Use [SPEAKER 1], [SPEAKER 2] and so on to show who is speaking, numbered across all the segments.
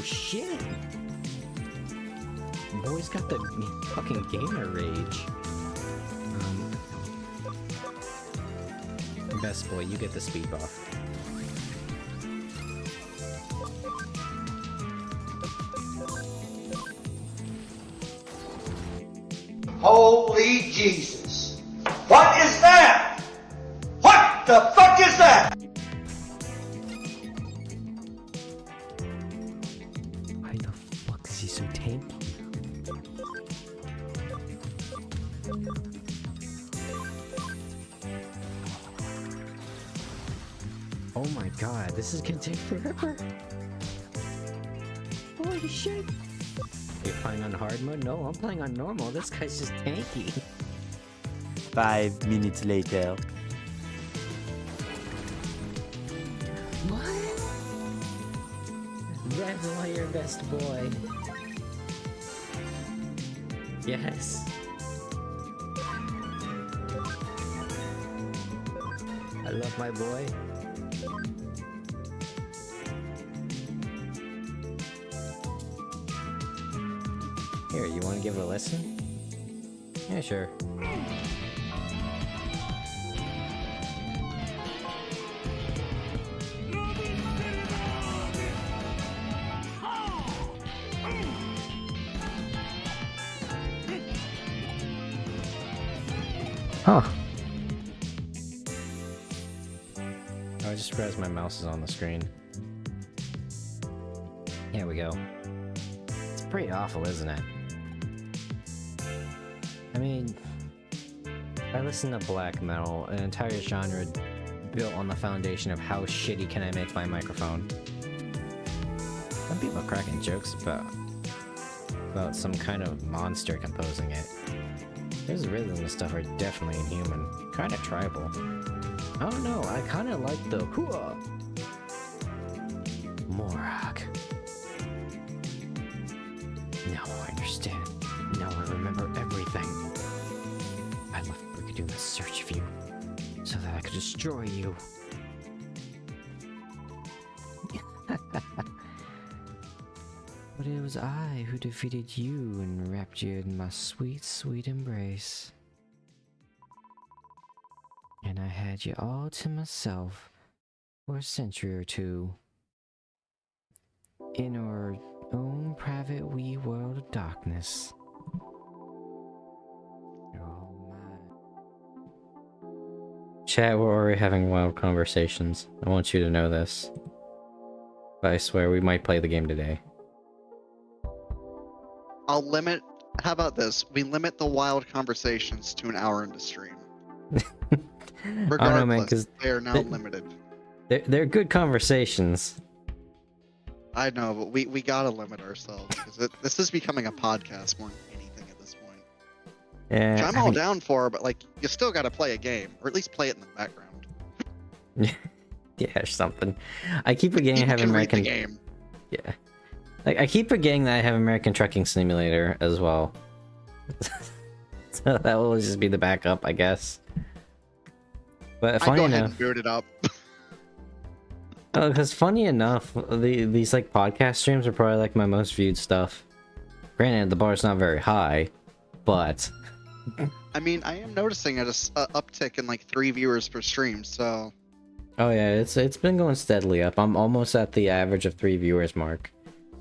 [SPEAKER 1] shit! Boy's got the fucking gamer rage. Best boy, you get the speed buff.
[SPEAKER 2] Holy Jesus! What is that? What the fuck is that?
[SPEAKER 1] Why the fuck is he so tanky? Oh my god, this is gonna take forever. Holy shit. You're playing on hard mode? No, I'm playing on normal. This guy's just tanky.
[SPEAKER 3] 5 minutes later.
[SPEAKER 1] What? That's why you're best boy. Yes. I love my boy. Here, you want to give it a listen? Yeah, sure. Huh. Oh, I just realized my mouse is on the screen. Here we go. It's pretty awful, isn't it? I mean, I listen to black metal, an entire genre built on the foundation of how shitty can I make my microphone. Some people are cracking jokes about some kind of monster composing it. His rhythm and stuff are definitely inhuman, kind of tribal. I don't know, I kind of like the hooah. Morag. Now I understand. Now I remember everything. I left Brigadoon in search of you, so that I could destroy you. But it was I who defeated you and wrapped you in my sweet, sweet embrace. And I had you all to myself for a century or two. In our own private wee world of darkness. Oh my. Chat, we're already having wild conversations. I want you to know this. But I swear we might play the game today.
[SPEAKER 4] I'll limit. How about this? We limit the wild conversations to an hour into stream. Regardless,
[SPEAKER 1] I don't know, man, 'cause
[SPEAKER 4] they are now limited.
[SPEAKER 1] They're good conversations.
[SPEAKER 4] I know, but we gotta limit ourselves because this is becoming a podcast more than anything at this point.
[SPEAKER 1] Yeah,
[SPEAKER 4] Which I'm all down for, but like you still gotta play a game, or at least play it in the background.
[SPEAKER 1] Yeah, or something. I keep forgetting I
[SPEAKER 4] You
[SPEAKER 1] have
[SPEAKER 4] can read the
[SPEAKER 1] American.
[SPEAKER 4] game.
[SPEAKER 1] Yeah, like I keep forgetting that I have American Trucking Simulator as well. So that will just be the backup, I guess. But
[SPEAKER 4] I
[SPEAKER 1] funny
[SPEAKER 4] go ahead
[SPEAKER 1] enough,
[SPEAKER 4] and boot it up.
[SPEAKER 1] because funny enough, these like podcast streams are probably like my most viewed stuff. Granted, the bar's not very high, but
[SPEAKER 4] I mean, I am noticing a uptick in like 3 viewers per stream. So
[SPEAKER 1] oh yeah, it's been going steadily up. I'm almost at the average of 3 viewers mark,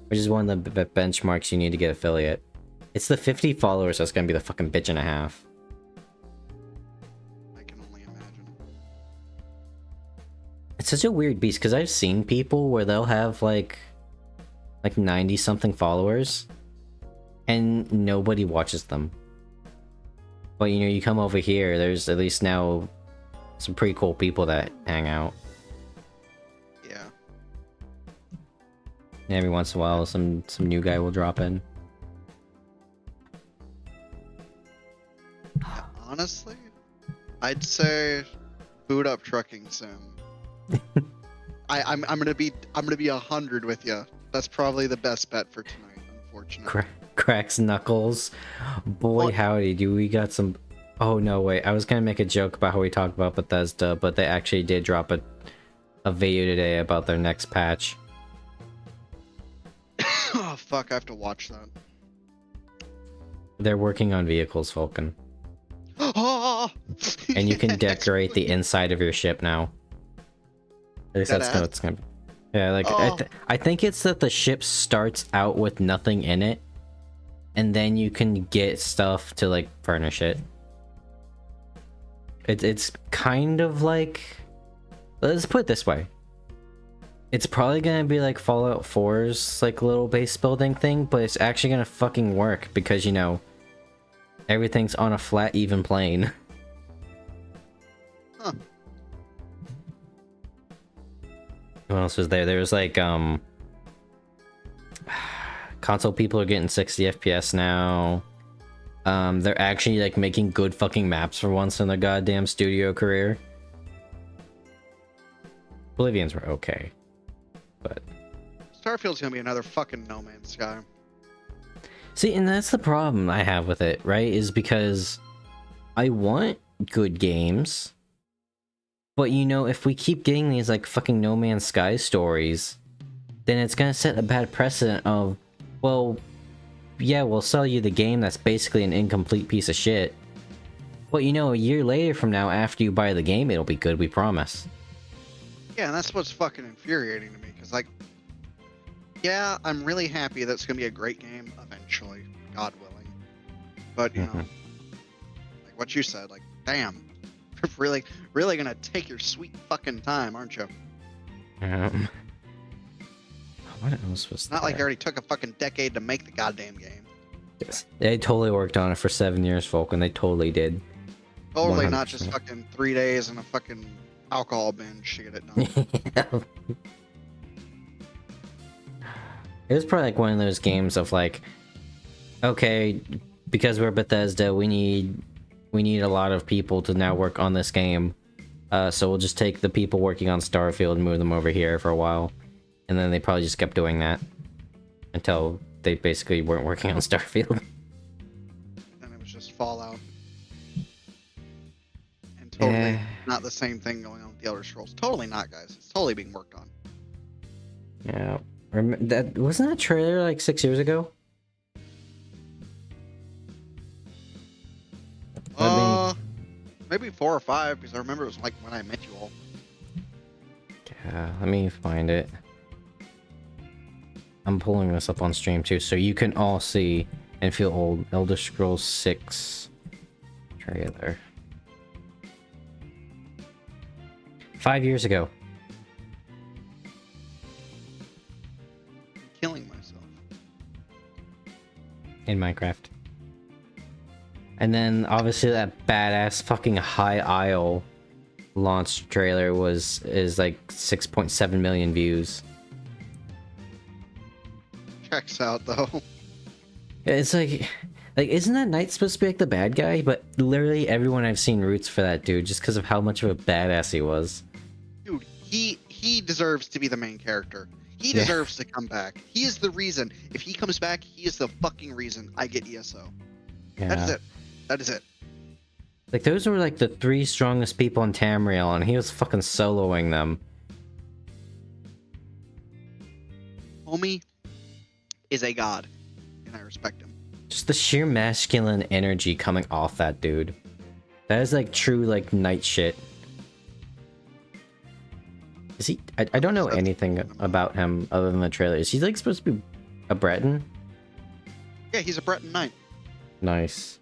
[SPEAKER 1] which is one of the benchmarks you need to get affiliate. It's the 50 followers that's gonna be the fucking bitch and a half.
[SPEAKER 4] I can only imagine.
[SPEAKER 1] It's such a weird beast because I've seen people where they'll have like 90 something followers and nobody watches them. But you know, you come over here, there's at least now some pretty cool people that hang out.
[SPEAKER 4] Yeah.
[SPEAKER 1] And every once in a while some new guy will drop in.
[SPEAKER 4] Honestly, I'd say boot up Trucking Sim. I'm gonna be 100 with you. That's probably the best bet for tonight, unfortunately.
[SPEAKER 1] Cracks knuckles. Boy,
[SPEAKER 4] What?
[SPEAKER 1] howdy, do we got some... Oh, no, wait. I was gonna make a joke about how we talked about Bethesda, but they actually did drop a video today about their next patch.
[SPEAKER 4] Oh fuck! I have to watch that.
[SPEAKER 1] They're working on vehicles, Vulcan.
[SPEAKER 4] Oh!
[SPEAKER 1] And you can
[SPEAKER 4] Yes,
[SPEAKER 1] decorate the
[SPEAKER 4] please.
[SPEAKER 1] inside of your ship now. At least that's
[SPEAKER 4] Deadass?
[SPEAKER 1] how it's gonna be. Yeah, like
[SPEAKER 4] Oh.
[SPEAKER 1] I think it's that the ship starts out with nothing in it, and then you can get stuff to like furnish it. It's kind of like, let's put it this way. It's probably gonna be like Fallout 4's like little base building thing, but it's actually gonna fucking work because, you know, everything's on a flat, even plane.
[SPEAKER 4] Huh.
[SPEAKER 1] What else was there? There was like, console people are getting 60 FPS now. They're actually like making good fucking maps for once in their goddamn studio career. Oblivions were okay, but
[SPEAKER 4] Starfield's gonna be another fucking No Man's Sky.
[SPEAKER 1] see, and that's the problem I have with it, right? Is because I want good games, but you know, if we keep getting these like fucking No Man's Sky stories, then it's gonna set a bad precedent of, well, yeah, we'll sell you the game that's basically an incomplete piece of shit. But you know, a year later from now, after you buy the game, it'll be good, we promise.
[SPEAKER 4] Yeah, and that's what's fucking infuriating to me, because, like, yeah, I'm really happy that's going to be a great game eventually, God willing. But, you know, like what you said, like, damn, you're really going to take your sweet fucking time, aren't you?
[SPEAKER 1] What else was
[SPEAKER 4] It's not
[SPEAKER 1] there?
[SPEAKER 4] like you already took a fucking decade to make the goddamn game.
[SPEAKER 1] Yes. They totally worked on it for 7 years, folk, and they totally did.
[SPEAKER 4] Totally not just
[SPEAKER 1] 100%.
[SPEAKER 4] fucking 3 days and a fucking alcohol binge to get it done.
[SPEAKER 1] It was probably like one of those games of like, okay, because we're Bethesda, we need a lot of people to now work on this game. So we'll just take the people working on Starfield and move them over here for a while. And then they probably just kept doing that until they basically weren't working on Starfield.
[SPEAKER 4] And it was just Fallout. And totally
[SPEAKER 1] Yeah.
[SPEAKER 4] not the same thing going on with the Elder Scrolls. Totally not, guys. It's totally being worked on.
[SPEAKER 1] Yeah. That wasn't that trailer like 6 years ago?
[SPEAKER 4] Maybe 4 or 5, because I remember it was like when I met you all.
[SPEAKER 1] Yeah, let me find it. I'm pulling this up on stream too, so you can all see and feel old. Elder Scrolls 6 trailer. 5 years ago.
[SPEAKER 4] I'm killing myself.
[SPEAKER 1] In Minecraft. And then obviously that badass fucking High Isle launch trailer is like 6.7 million views.
[SPEAKER 4] Checks out, though.
[SPEAKER 1] It's like isn't that knight supposed to be like the bad guy? But literally everyone I've seen roots for that dude just because of how much of a badass he was.
[SPEAKER 4] Dude, he deserves to be the main character. He
[SPEAKER 1] Yeah.
[SPEAKER 4] deserves to come back. He is the reason. If he comes back, he is the fucking reason I get ESO.
[SPEAKER 1] Yeah.
[SPEAKER 4] That is it. That is it.
[SPEAKER 1] Like those were like the 3 strongest people in Tamriel, and he was fucking soloing them.
[SPEAKER 4] Homie is a god, and I respect him.
[SPEAKER 1] Just the sheer masculine energy coming off that dude. That is like true like knight shit. Is he? I don't know anything about him other than the trailer. Is he like supposed to be a Breton?
[SPEAKER 4] Yeah, he's a Breton knight.
[SPEAKER 1] Nice.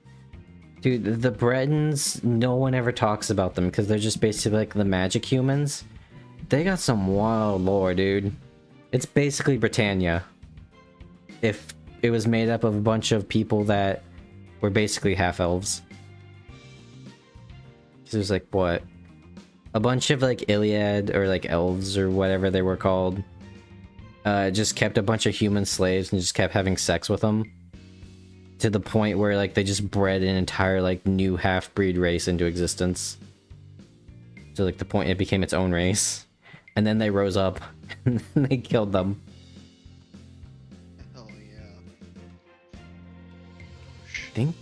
[SPEAKER 1] Dude, the Bretons, no one ever talks about them because they're just basically like the magic humans. They got some wild lore, dude. It's basically Britannia. If it was made up of a bunch of people that were basically half-elves. There's like, what? A bunch of like Iliad or like elves or whatever they were called. Just kept a bunch of human slaves and just kept having sex with them. To the point where like they just bred an entire like new half-breed race into existence. To like the point it became its own race. And then they rose up and they killed them.
[SPEAKER 4] Hell yeah.
[SPEAKER 1] I think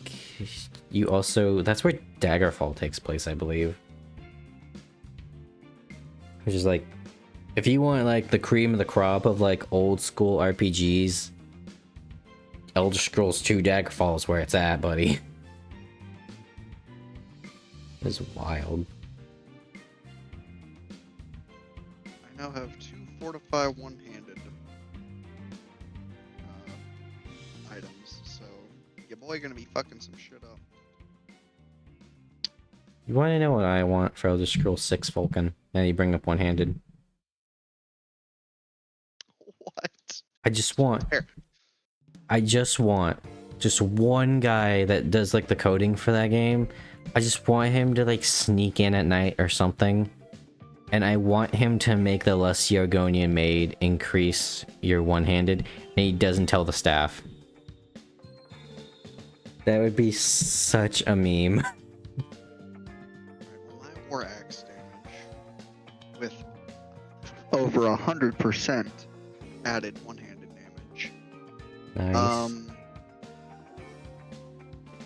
[SPEAKER 1] you also... That's where Daggerfall takes place, I believe. Which is like... If you want like the cream of the crop of like old school RPGs, Elder Scrolls 2 Daggerfall is where it's at, buddy. It's wild.
[SPEAKER 4] I now have 2 fortified one-handed items, so your boy gonna be fucking some shit up.
[SPEAKER 1] You want to know what I want for Elder Scrolls 6 Vulcan? And you bring up one-handed.
[SPEAKER 4] What?
[SPEAKER 1] I just want
[SPEAKER 4] Fair.
[SPEAKER 1] just one guy that does like the coding for that game. I just want him to like sneak in at night or something. And I want him to make the less Yargonian maid increase your one-handed, and he doesn't tell the staff. That would be such a meme.
[SPEAKER 4] Alright, well, my war axe damage with over 100% added one-handed damage.
[SPEAKER 1] Nice.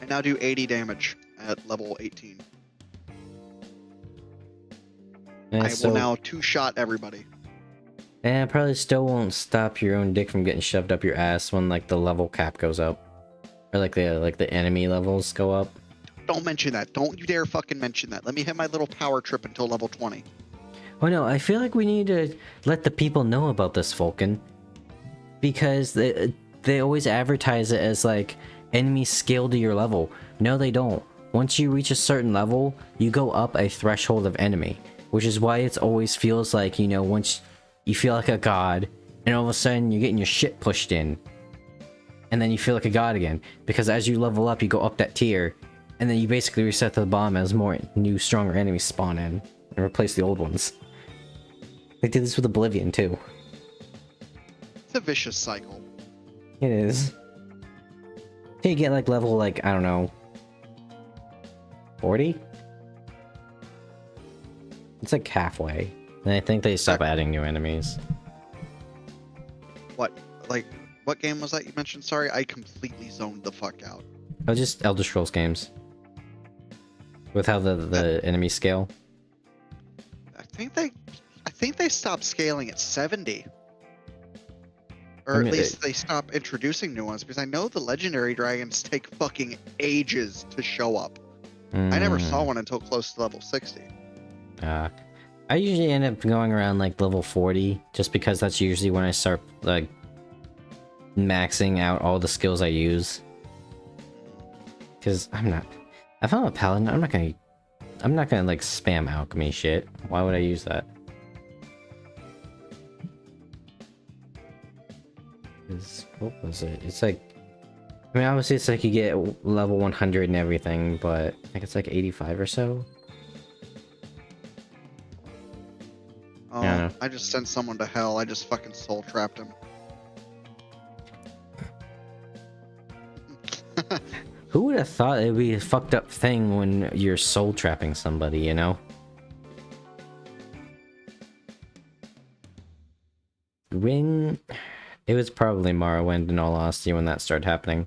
[SPEAKER 4] I now do 80 damage at level 18.
[SPEAKER 1] And
[SPEAKER 4] I
[SPEAKER 1] so,
[SPEAKER 4] will now two-shot everybody.
[SPEAKER 1] and it probably still won't stop your own dick from getting shoved up your ass when like the level cap goes up, or like the enemy levels go up.
[SPEAKER 4] Don't mention that. Don't you dare fucking mention that. Let me hit my little power trip until level 20.
[SPEAKER 1] Oh no, I feel like we need to let the people know about this Vulcan, because they always advertise it as like enemies scale to your level. No, they don't. Once you reach a certain level, you go up a threshold of enemy, which is why it always feels like, you know, once you feel like a god, and all of a sudden you're getting your shit pushed in, and then you feel like a god again, because as you level up, you go up that tier, and then you basically reset to the bottom as more new, stronger enemies spawn in and replace the old ones. They did this with Oblivion too.
[SPEAKER 4] It's a vicious cycle.
[SPEAKER 1] It is. Till you get like level, like, I don't know, 40? It's like halfway. And I think they stop adding new enemies.
[SPEAKER 4] What? Like, what game was that you mentioned? Sorry, I completely zoned the fuck out.
[SPEAKER 1] Oh, just Elder Scrolls games. With how the enemy scale.
[SPEAKER 4] I think they stopped scaling at 70. Or
[SPEAKER 1] I mean,
[SPEAKER 4] at least they stopped introducing new ones, because I know the legendary dragons take fucking ages to show up. I never saw one until close to level 60.
[SPEAKER 1] I usually end up going around like level 40, just because that's usually when I start like maxing out all the skills I use. Because if I'm a paladin, I'm not gonna like spam alchemy shit. Why would I use that? What was it? It's like, I mean, obviously it's like you get level 100 and everything, but I think it's like 85 or so.
[SPEAKER 4] Oh,
[SPEAKER 1] Yeah.
[SPEAKER 4] I just sent someone to hell. I just fucking soul trapped him.
[SPEAKER 1] Who would have thought it'd be a fucked up thing when you're soul trapping somebody, you know? When... It was probably Morrowind, in all honesty, when that started happening.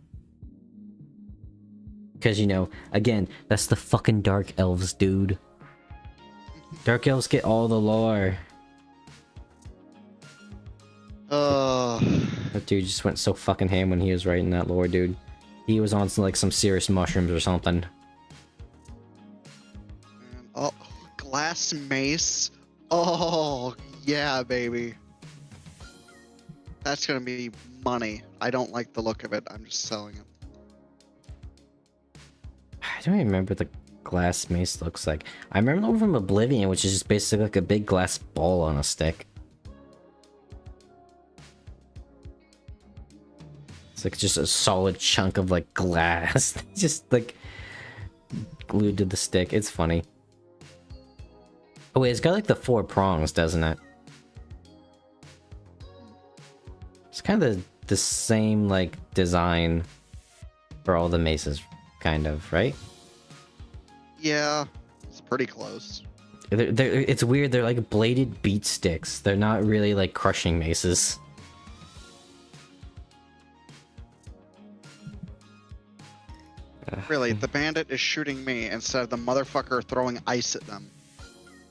[SPEAKER 1] Because, you know, again, that's the fucking Dark Elves, dude. Dark Elves get all the lore. That dude just went so fucking ham when he was writing that lore, dude. He was on some, like, some serious mushrooms or something.
[SPEAKER 4] Oh, glass mace. Oh, yeah, baby. That's gonna be money. I don't like the look of it. I'm just selling it.
[SPEAKER 1] I don't even remember what the glass mace looks like. I remember the one from Oblivion, which is just basically like a big glass ball on a stick. It's like just a solid chunk of like glass, just like glued to the stick. It's funny. Oh wait, it's got like the 4 prongs, doesn't it? It's kind of the same like design for all the maces, kind of, right?
[SPEAKER 4] Yeah, it's pretty close.
[SPEAKER 1] It's weird. They're like bladed beat sticks. They're not really like crushing maces.
[SPEAKER 4] Really, the bandit is shooting me instead of the motherfucker throwing ice at them.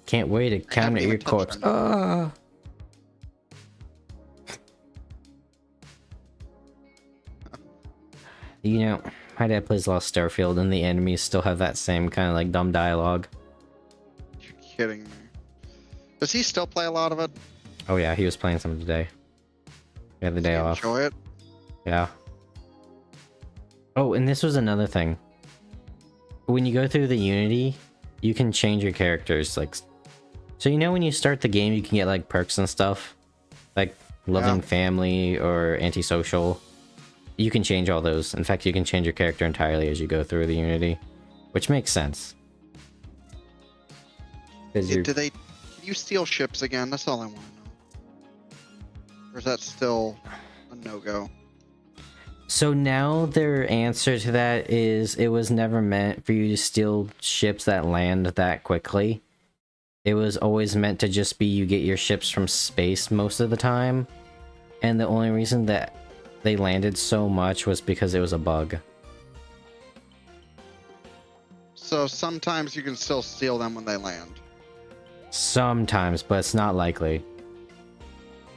[SPEAKER 1] Can't wait to counter your corpse. Ah. You know, my dad plays a lot of Starfield, and the enemies still have that same kind of like dumb dialogue.
[SPEAKER 4] You're kidding me. Does he still play a lot of it?
[SPEAKER 1] Oh yeah, he was playing some today. He had the day off.
[SPEAKER 4] Enjoy it.
[SPEAKER 1] Yeah. Oh, and this was another thing. When you go through the Unity, you can change your characters. Like, so you know when you start the game, you can get like perks and stuff, like loving family or antisocial. You can change all those. In fact, you can change your character entirely as you go through the Unity, which makes sense.
[SPEAKER 4] Do they? Can you steal ships again? That's all I want to know. Or is that still a no-go?
[SPEAKER 1] So now their answer to that is it was never meant for you to steal ships that land that quickly. It was always meant to just be you get your ships from space most of the time. And the only reason that they landed so much was because it was a bug.
[SPEAKER 4] So sometimes you can still steal them when they land.
[SPEAKER 1] Sometimes, but it's not likely.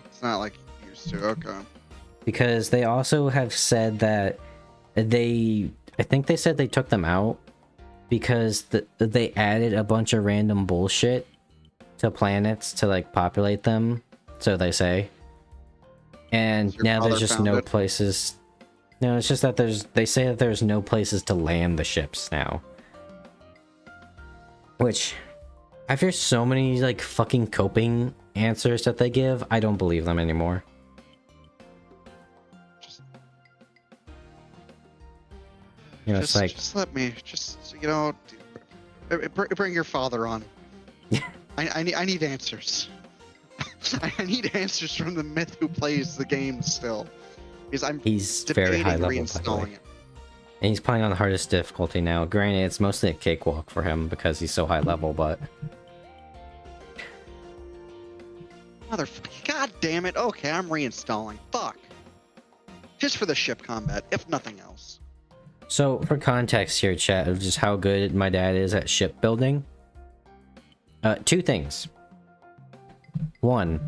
[SPEAKER 4] It's not like you used to. Okay.
[SPEAKER 1] Because they also have said that I think they said they took them out because they added a bunch of random bullshit to planets to like populate them, so they say. And now there's just no places. No, it's just that they say that there's no places to land the ships now. Which, after so many like fucking coping answers that they give, I don't believe them anymore. You know, it's like,
[SPEAKER 4] just let me, bring your father on. I need answers. I need answers from the myth who plays the game still, because he's
[SPEAKER 1] very high level,
[SPEAKER 4] reinstalling it.
[SPEAKER 1] And he's playing on the hardest difficulty now. Granted, it's mostly a cakewalk for him because he's so high level, but
[SPEAKER 4] motherfucker! God damn it! Okay, I'm reinstalling. Fuck. Just for the ship combat, if nothing else.
[SPEAKER 1] So, for context here, chat, of just how good my dad is at shipbuilding. Two things. One,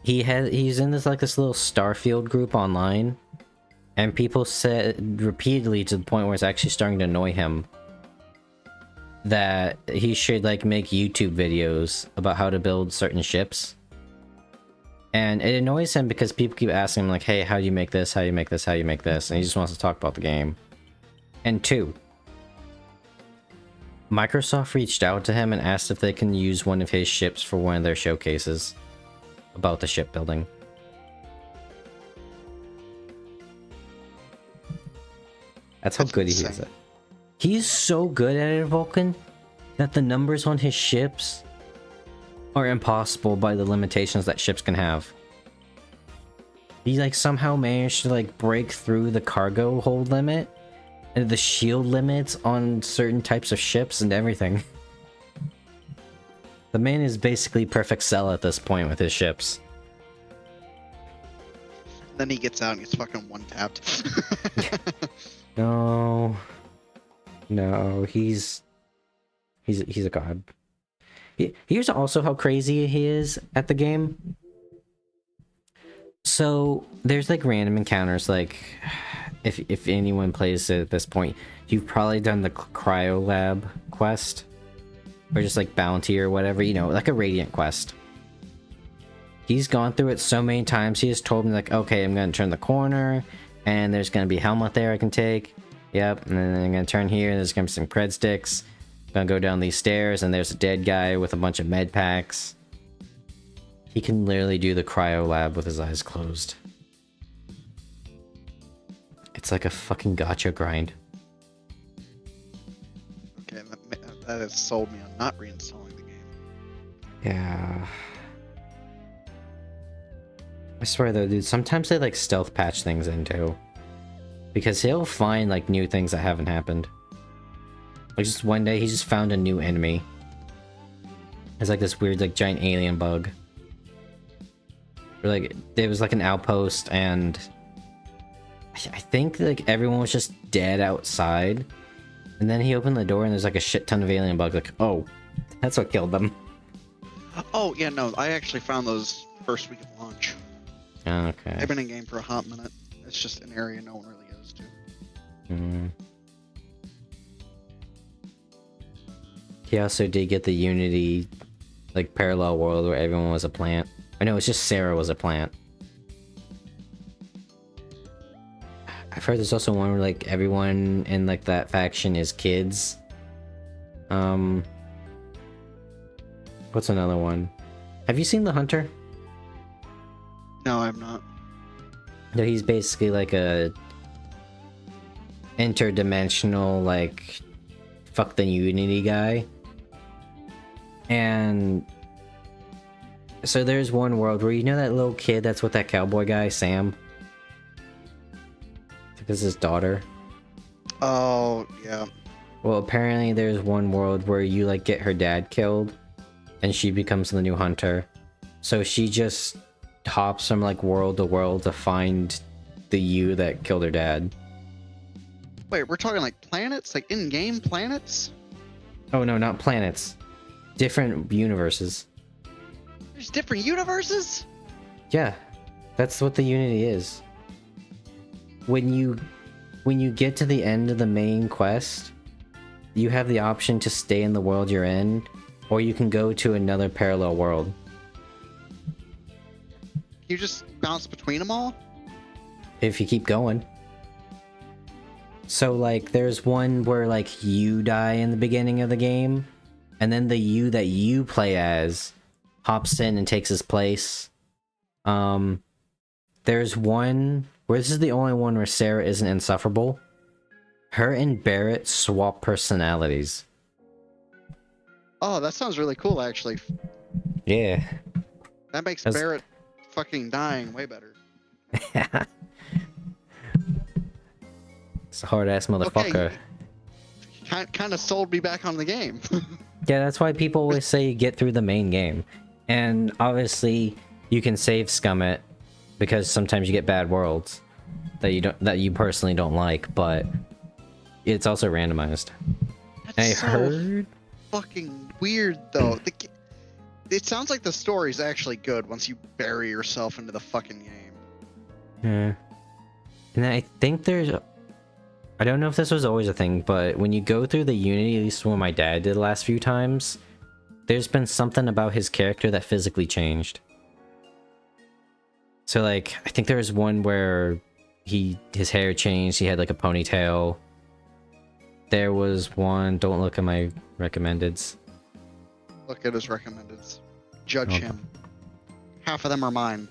[SPEAKER 1] he's in this little Starfield group online, and people said repeatedly to the point where it's actually starting to annoy him that he should like make YouTube videos about how to build certain ships. And it annoys him because people keep asking him like, hey, how do you make this? How do you make this? How do you make this? And he just wants to talk about the game. And two, Microsoft reached out to him and asked if they can use one of his ships for one of their showcases about the shipbuilding. That's how good he is at it. He's so good at it, Vulcan, that the numbers on his ships are impossible by the limitations that ships can have. He like somehow managed to like break through the cargo hold limit and the shield limits on certain types of ships and everything. The man is basically perfect Cell at this point with his ships.
[SPEAKER 4] Then he gets out and he's fucking one-tapped.
[SPEAKER 1] No, he's a god. Here's also how crazy he is at the game. So there's like random encounters, like if anyone plays it at this point, you've probably done the cryo lab quest, or just like bounty or whatever, you know, like a radiant quest. He's gone through it so many times. He has told me like, okay, I'm gonna turn the corner and there's gonna be a helmet there I can take. Yep, and then I'm gonna turn here and there's gonna be some cred sticks. Gonna go down these stairs and there's a dead guy with a bunch of med packs. He can literally do the cryo lab with his eyes closed. It's like a fucking gacha grind.
[SPEAKER 4] Okay, that has sold me on not reinstalling the game.
[SPEAKER 1] Yeah. I swear though, dude, sometimes they like stealth patch things in too. Because he'll find like new things that haven't happened. Like just one day he just found a new enemy. It's like this weird like giant alien bug. Or like there was like an outpost and I think like everyone was just dead outside. And then he opened the door and there's like a shit ton of alien bugs. Like, oh, that's what killed them.
[SPEAKER 4] Oh yeah, no, I actually found those first week of launch.
[SPEAKER 1] Okay.
[SPEAKER 4] I've been in game for a hot minute. It's just an area no one really goes to.
[SPEAKER 1] Mm. He also did get the Unity, like, parallel world where everyone was a plant. I know, it's just Sarah was a plant. I've heard there's also one where, like, everyone in, like, that faction is kids. What's another one? Have you seen The Hunter?
[SPEAKER 4] No, I'm not.
[SPEAKER 1] No, he's basically like a interdimensional, like, fuck the Unity guy. And so there's one world where, you know that little kid that's with that cowboy guy, Sam? I think it's his daughter.
[SPEAKER 4] Oh, yeah.
[SPEAKER 1] Well, apparently there's one world where you, like, get her dad killed, and she becomes the new hunter. So she just hops from, like, world to world to find the you that killed her dad.
[SPEAKER 4] Wait, we're talking like planets? Like in-game planets?
[SPEAKER 1] Oh no, not planets. Different universes.
[SPEAKER 4] There's different universes?
[SPEAKER 1] Yeah, that's what the Unity is. When you get to the end of the main quest, you have the option to stay in the world you're in, or you can go to another parallel world.
[SPEAKER 4] You just bounce between them all?
[SPEAKER 1] If you keep going. So, like, there's one where, like, you die in the beginning of the game, and then the you that you play as hops in and takes his place. There's one where this is the only one where Sarah isn't insufferable. Her and Barrett swap personalities.
[SPEAKER 4] Oh, that sounds really cool, actually.
[SPEAKER 1] Yeah.
[SPEAKER 4] That makes
[SPEAKER 1] That's-
[SPEAKER 4] Barrett fucking dying way better.
[SPEAKER 1] It's a hard-ass motherfucker.
[SPEAKER 4] Okay. Kind of sold me back on the game.
[SPEAKER 1] Yeah, that's why people always say you get through the main game. And obviously, you can save scum it, because sometimes you get bad worlds that you personally don't like, but it's also randomized.
[SPEAKER 4] That's
[SPEAKER 1] I
[SPEAKER 4] so
[SPEAKER 1] heard
[SPEAKER 4] fucking weird, though. It sounds like the story's actually good once you bury yourself into the fucking game.
[SPEAKER 1] Yeah. And I think there's... I don't know if this was always a thing, but when you go through the Unity, at least when my dad did the last few times, there's been something about his character that physically changed. So, like, I think there was one where his hair changed, he had, like, a ponytail. There was one... Don't look at my recommendeds.
[SPEAKER 4] Look at his recommendeds. Judge
[SPEAKER 1] Okay.
[SPEAKER 4] him. Half of them are mine.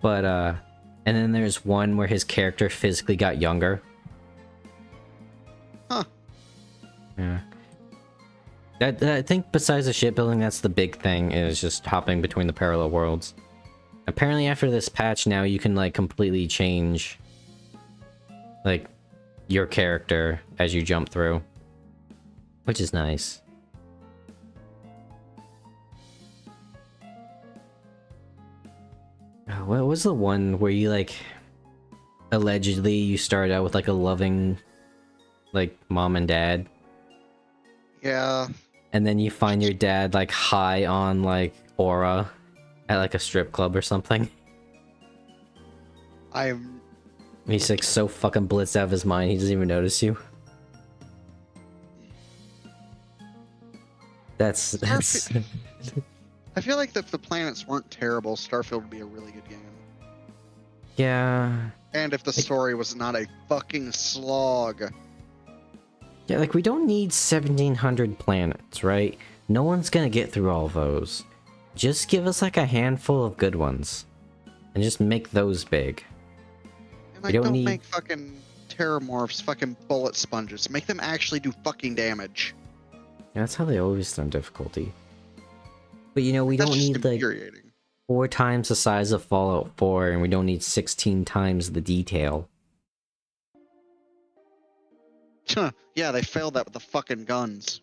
[SPEAKER 1] But, and then there's one where his character physically got younger.
[SPEAKER 4] Huh.
[SPEAKER 1] Yeah. I think besides the shipbuilding, that's the big thing, is just hopping between the parallel worlds. Apparently after this patch now, you can, like, completely change, like, your character as you jump through. Which is nice. What was the one where you, like, allegedly you started out with, like, a loving, like, mom and dad,
[SPEAKER 4] Yeah.
[SPEAKER 1] and then you find your dad, like, high on, like, aura at, like, a strip club or something?
[SPEAKER 4] I'm...
[SPEAKER 1] He's, like, so fucking blitzed out of his mind, he doesn't even notice you. That's...
[SPEAKER 4] I feel like if the planets weren't terrible, Starfield would be a really good game.
[SPEAKER 1] Yeah...
[SPEAKER 4] And if the story was not a fucking slog.
[SPEAKER 1] Yeah, like, we don't need 1,700 planets, right? No one's gonna get through all those. Just give us, like, a handful of good ones. And just make those big.
[SPEAKER 4] And like,
[SPEAKER 1] don't
[SPEAKER 4] don't
[SPEAKER 1] need-
[SPEAKER 4] make fucking terramorphs fucking bullet sponges. Make them actually do fucking damage.
[SPEAKER 1] Yeah, that's how they always done difficulty. But, you know, we
[SPEAKER 4] That's
[SPEAKER 1] don't
[SPEAKER 4] just
[SPEAKER 1] need, like,
[SPEAKER 4] infuriating.
[SPEAKER 1] 4 times the size of Fallout 4, and we don't need 16 times the detail.
[SPEAKER 4] Yeah, they failed that with the fucking guns.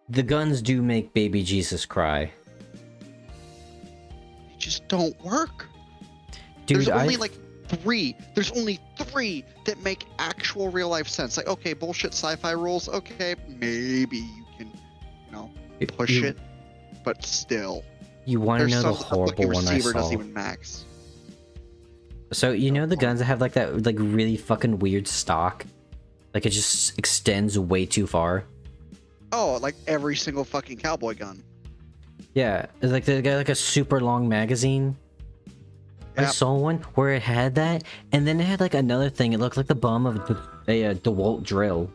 [SPEAKER 1] The guns do make baby Jesus cry.
[SPEAKER 4] They just don't work.
[SPEAKER 1] Dude,
[SPEAKER 4] There's only like 3. There's only 3 that make actual real life sense. Like, okay, bullshit sci-fi rules. Okay, maybe you can, you know, push it, but still.
[SPEAKER 1] You want to
[SPEAKER 4] There's
[SPEAKER 1] know the
[SPEAKER 4] some stuff like
[SPEAKER 1] horrible
[SPEAKER 4] your
[SPEAKER 1] one I
[SPEAKER 4] receiver
[SPEAKER 1] saw?
[SPEAKER 4] doesn't even max.
[SPEAKER 1] So you know the guns that have like that like really fucking weird stock, like it just extends way too far.
[SPEAKER 4] Oh, like every single fucking cowboy gun.
[SPEAKER 1] Yeah, it's like they got like a super long magazine. I
[SPEAKER 4] Yep.
[SPEAKER 1] saw one where it had that, and then it had like another thing. It looked like the bum of a DeWalt drill.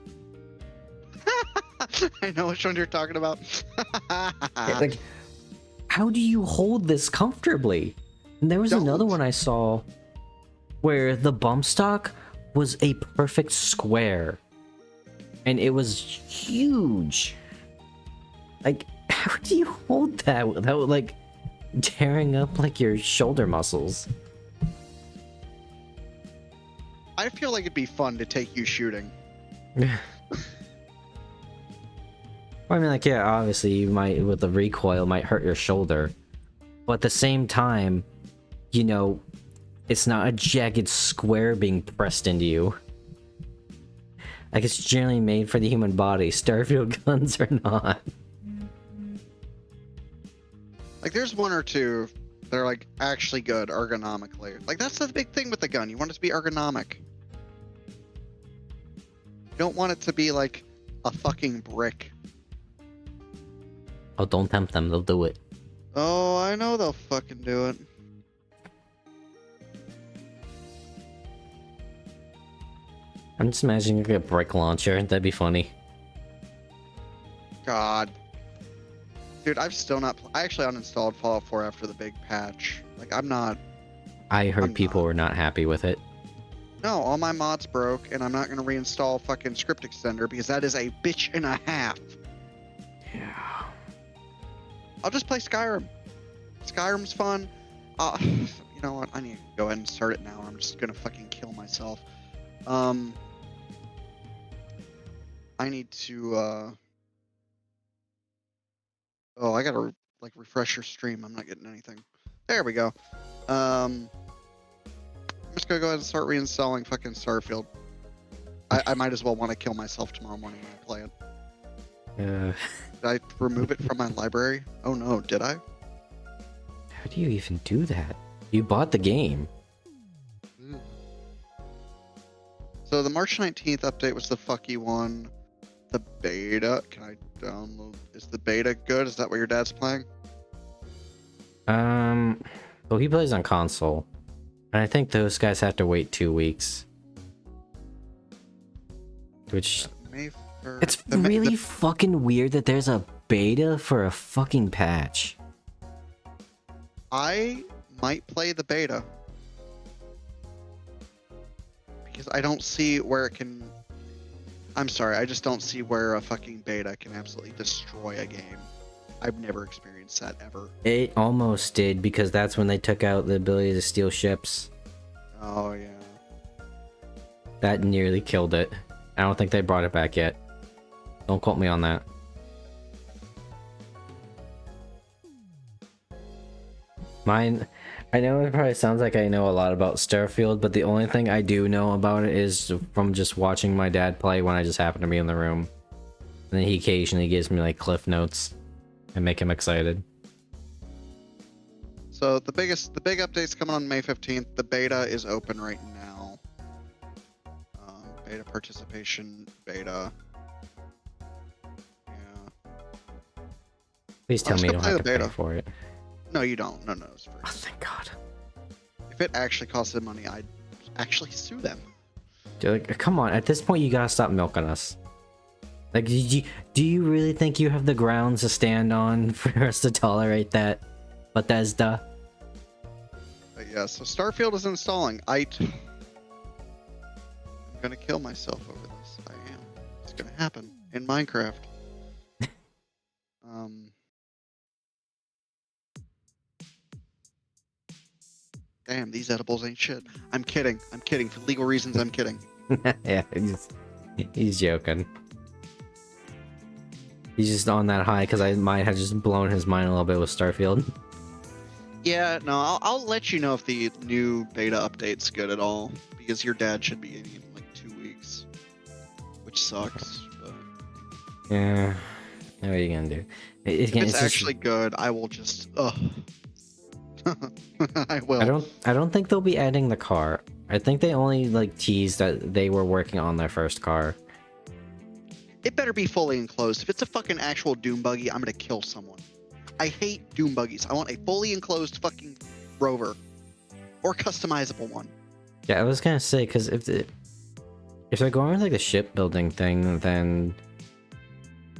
[SPEAKER 4] I know which one you're talking about.
[SPEAKER 1] Like, how do you hold this comfortably? And there was another
[SPEAKER 4] Don't.
[SPEAKER 1] one I saw where the bump stock was a perfect square, and it was huge. Like, how do you hold that without like tearing up like your shoulder muscles?
[SPEAKER 4] I feel like it'd be fun to take you shooting.
[SPEAKER 1] I mean, like, yeah, obviously you might, with the recoil, might hurt your shoulder. But at the same time, you know, it's not a jagged square being pressed into you. Like, it's generally made for the human body. Starfield guns are not.
[SPEAKER 4] Like, there's one or two that are, like, actually good ergonomically. Like, that's the big thing with the gun. You want it to be ergonomic. You don't want it to be, like, a fucking brick.
[SPEAKER 1] Oh, don't tempt them. They'll do it.
[SPEAKER 4] Oh, I know they'll fucking do it.
[SPEAKER 1] I'm just imagining like a brick launcher. That'd be funny.
[SPEAKER 4] God. Dude, I've still not... I actually uninstalled Fallout 4 after the big patch. Like, I'm not...
[SPEAKER 1] I heard
[SPEAKER 4] I'm
[SPEAKER 1] people
[SPEAKER 4] not.
[SPEAKER 1] were not happy with it.
[SPEAKER 4] No, all my mods broke, and I'm not going to reinstall fucking Script Extender because that is a bitch and a half.
[SPEAKER 1] Yeah.
[SPEAKER 4] I'll just play Skyrim. Skyrim's fun. You know what? I need to go ahead and start it now. I'm just gonna fucking kill myself. I need to. Oh, I gotta like refresh your stream. I'm not getting anything. There we go. I'm just gonna go ahead and start reinstalling fucking Starfield. I might as well want to kill myself tomorrow morning when I play it. Did I remove it from my library? Oh no, did I?
[SPEAKER 1] How do you even do that? You bought the game.
[SPEAKER 4] So the March 19th update was the fucky one. The beta, can I download? Is the beta good? Is that what your dad's playing?
[SPEAKER 1] Well, he plays on console. And I think those guys have to wait 2 weeks. Which... It's really fucking weird that there's a beta for a fucking patch.
[SPEAKER 4] I might play the beta. Because I don't see where it can... I'm sorry, I just don't see where a fucking beta can absolutely destroy a game. I've never experienced that ever.
[SPEAKER 1] It almost did, because that's when they took out the ability to steal ships.
[SPEAKER 4] Oh, yeah.
[SPEAKER 1] That nearly killed it. I don't think they brought it back yet. Don't quote me on that. Mine... I know it probably sounds like I know a lot about Starfield, but the only thing I do know about it is from just watching my dad play when I just happen to be in the room. And then he occasionally gives me like cliff notes and make him excited.
[SPEAKER 4] So the big update's coming on May 15th. The beta is open right now. Beta participation, beta. Yeah.
[SPEAKER 1] Please tell
[SPEAKER 4] just
[SPEAKER 1] me you
[SPEAKER 4] go
[SPEAKER 1] don't
[SPEAKER 4] play
[SPEAKER 1] have
[SPEAKER 4] the
[SPEAKER 1] to pay
[SPEAKER 4] beta.
[SPEAKER 1] for it.
[SPEAKER 4] No, you don't. No, it's free.
[SPEAKER 1] Oh, thank God.
[SPEAKER 4] If it actually costed money, I'd actually sue them.
[SPEAKER 1] Dude, like, come on, at this point you gotta stop milking us. Like, do you really think you have the grounds to stand on for us to tolerate that, Bethesda?
[SPEAKER 4] But yeah, so Starfield is installing. I'm gonna kill myself over this. I am. It's gonna happen in Minecraft. Damn, these edibles ain't shit. I'm kidding. I'm kidding. For legal reasons, I'm kidding.
[SPEAKER 1] Yeah, he's joking. He's just on that high because I might have just blown his mind a little bit with Starfield.
[SPEAKER 4] Yeah, no, I'll let you know if the new beta update's good at all, because your dad should be getting it in like 2 weeks, which sucks. But
[SPEAKER 1] Yeah, what are you gonna do?
[SPEAKER 4] if it's actually good, I will just I will.
[SPEAKER 1] I don't think they'll be adding the car. I think they only like teased that they were working on their first car.
[SPEAKER 4] It better be fully enclosed. If it's a fucking actual Doom buggy, I'm gonna kill someone. I hate Doom buggies. I want a fully enclosed fucking rover. Or customizable one.
[SPEAKER 1] Yeah, I was gonna say, because if they're going with like the shipbuilding thing, then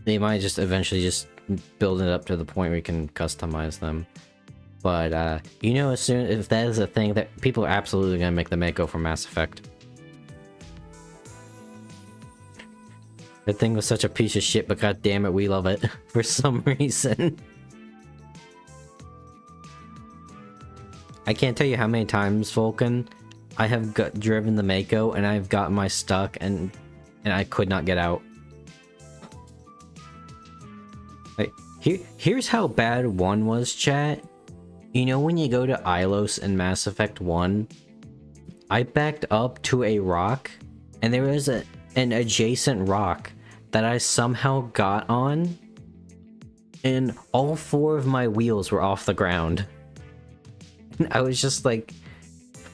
[SPEAKER 1] they might just eventually just build it up to the point where you can customize them. But you know, as soon if that is a thing, that people are absolutely gonna make the Mako for Mass Effect. That thing was such a piece of shit, but god damn it, we love it for some reason. I can't tell you how many times, Vulcan, I have driven the Mako and I've gotten my stuck and I could not get out. Like, here's how bad 1 was, chat. You know when you go to Ilos in Mass Effect 1, I backed up to a rock and there was an adjacent rock that I somehow got on and all 4 of my wheels were off the ground. I was just like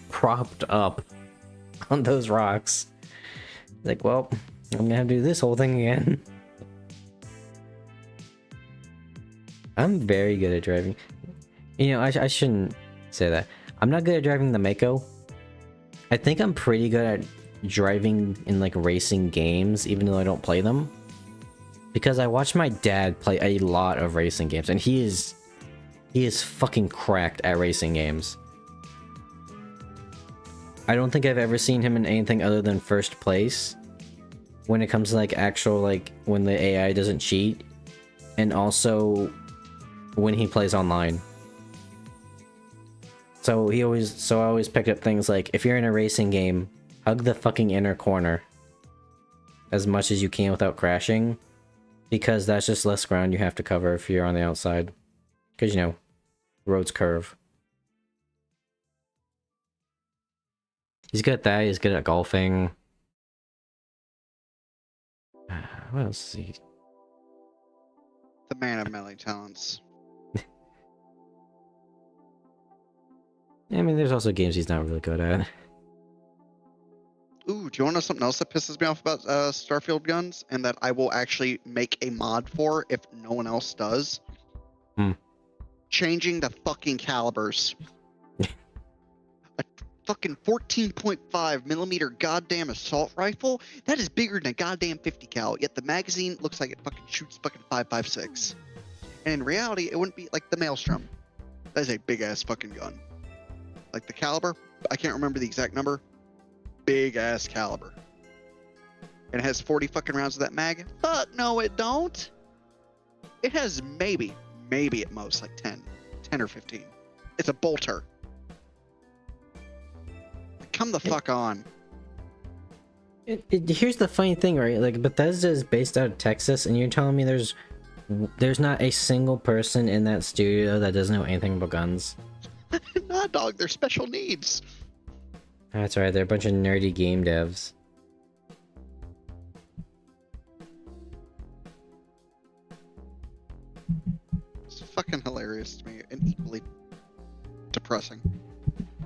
[SPEAKER 1] propped up on those rocks. Like, well, I'm gonna have to do this whole thing again. I'm very good at driving. You know, I shouldn't say that. I'm not good at driving the Mako. I think I'm pretty good at driving in like racing games, even though I don't play them. Because I watch my dad play a lot of racing games, and he is fucking cracked at racing games. I don't think I've ever seen him in anything other than first place when it comes to like actual, like when the AI doesn't cheat, and also when he plays online. So I always pick up things like, if you're in a racing game, hug the fucking inner corner as much as you can without crashing, because that's just less ground you have to cover if you're on the outside. Because, you know, roads curve. He's good at that. He's good at golfing. What else is he?
[SPEAKER 4] The man of many talents.
[SPEAKER 1] I mean, there's also games he's not really good at.
[SPEAKER 4] Ooh, do you want to know something else that pisses me off about Starfield guns? And that I will actually make a mod for if no one else does? Changing the fucking calibers. A fucking 14.5 millimeter goddamn assault rifle? That is bigger than a goddamn 50 cal, yet the magazine looks like it fucking shoots fucking 5.56. And in reality, it wouldn't be like the Maelstrom. That is a big ass fucking gun. Like the caliber, I can't remember the exact number. Big ass caliber. And it has 40 fucking rounds of that mag? Fuck no, it don't. It has maybe at most like 10 or 15. It's a bolter. Come the fuck on.
[SPEAKER 1] Here's the funny thing, right? Like, Bethesda is based out of Texas, and you're telling me there's not a single person in that studio that doesn't know anything about guns.
[SPEAKER 4] Nah, dog, they're special needs.
[SPEAKER 1] That's right, they're a bunch of nerdy game devs.
[SPEAKER 4] It's fucking hilarious to me and equally depressing.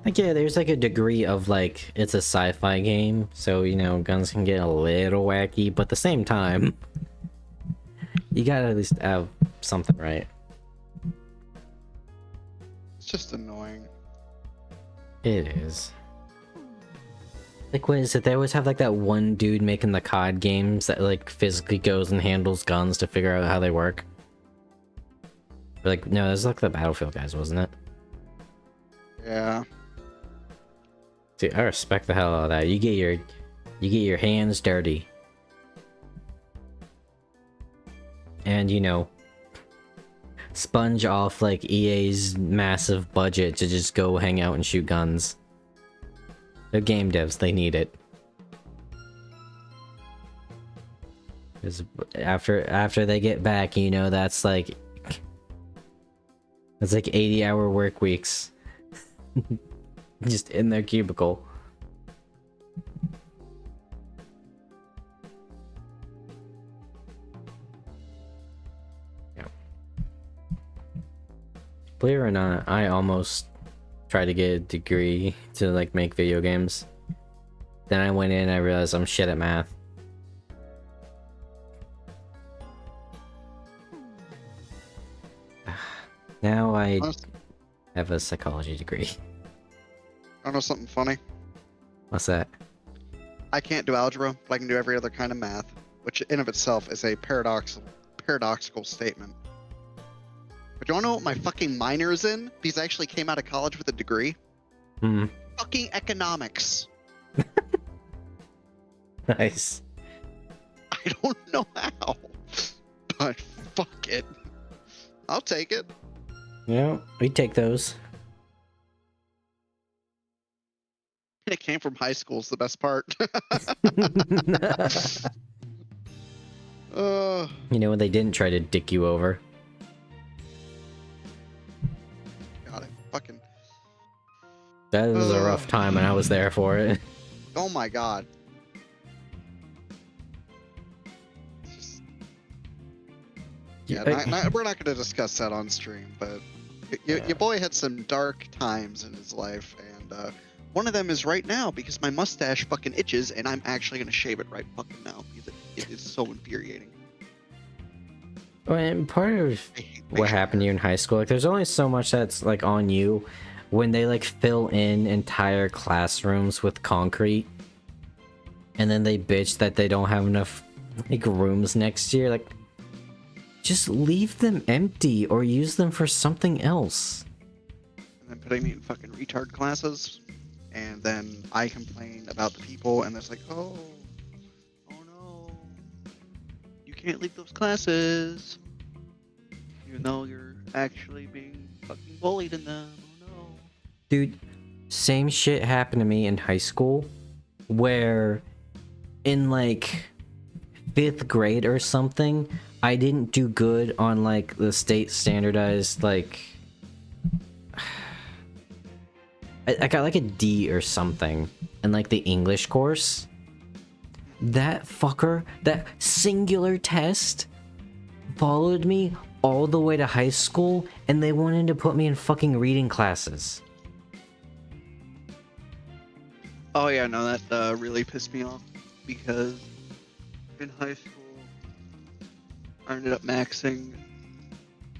[SPEAKER 1] Like, yeah, there's like a degree of like, it's a sci-fi game, so, you know, guns can get a little wacky, but at the same time, you gotta at least have something right.
[SPEAKER 4] It's just annoying.
[SPEAKER 1] It is. Like, what is it? They always have like that one dude making the COD games that like physically goes and handles guns to figure out how they work. Like, no, it was like the Battlefield guys, wasn't it?
[SPEAKER 4] Yeah.
[SPEAKER 1] See, I respect the hell out of that. You get your hands dirty. And, you know, sponge off like EA's massive budget to just go hang out and shoot guns. They're game devs, they need it. Because after they get back, you know, that's like 80-hour work weeks. Just in their cubicle. Yeah. Believe it or not, I almost try to get a degree to like make video games. Then I went in and I realized I'm shit at math. Now I have a psychology degree.
[SPEAKER 4] I know something funny.
[SPEAKER 1] What's that?
[SPEAKER 4] I can't do algebra, but I can do every other kind of math, which in of itself is a paradoxical statement. But do you want to know what my fucking minor is in? Because I actually came out of college with a degree. Fucking economics.
[SPEAKER 1] Nice.
[SPEAKER 4] I don't know how, but fuck it. I'll take it.
[SPEAKER 1] Yeah, we take those.
[SPEAKER 4] It came from high school is the best part.
[SPEAKER 1] You know when they didn't try to dick you over.
[SPEAKER 4] God, I fucking...
[SPEAKER 1] That was a rough time and I was there for it.
[SPEAKER 4] Oh my god. Just... Yeah, we're not going to discuss that on stream, but your boy had some dark times in his life, and one of them is right now because my mustache fucking itches, and I'm actually going to shave it right fucking now because it is so infuriating.
[SPEAKER 1] Well, and part of what happened to you in high school, like there's only so much that's like on you when they like fill in entire classrooms with concrete and then they bitch that they don't have enough like rooms next year. Like, just leave them empty or use them for something else.
[SPEAKER 4] And then putting me in fucking retard classes, and then I complain about the people, and it's like, oh no, you can't leave those classes, even though you're actually being fucking bullied in them. Oh no.
[SPEAKER 1] Dude, same shit happened to me in high school, where in like 5th grade or something, I didn't do good on like the state standardized like I got like a D or something in like the English course. That fucker, that singular test followed me all the way to high school, and they wanted to put me in fucking reading classes.
[SPEAKER 4] Oh yeah, no, that really pissed me off because in high school I ended up maxing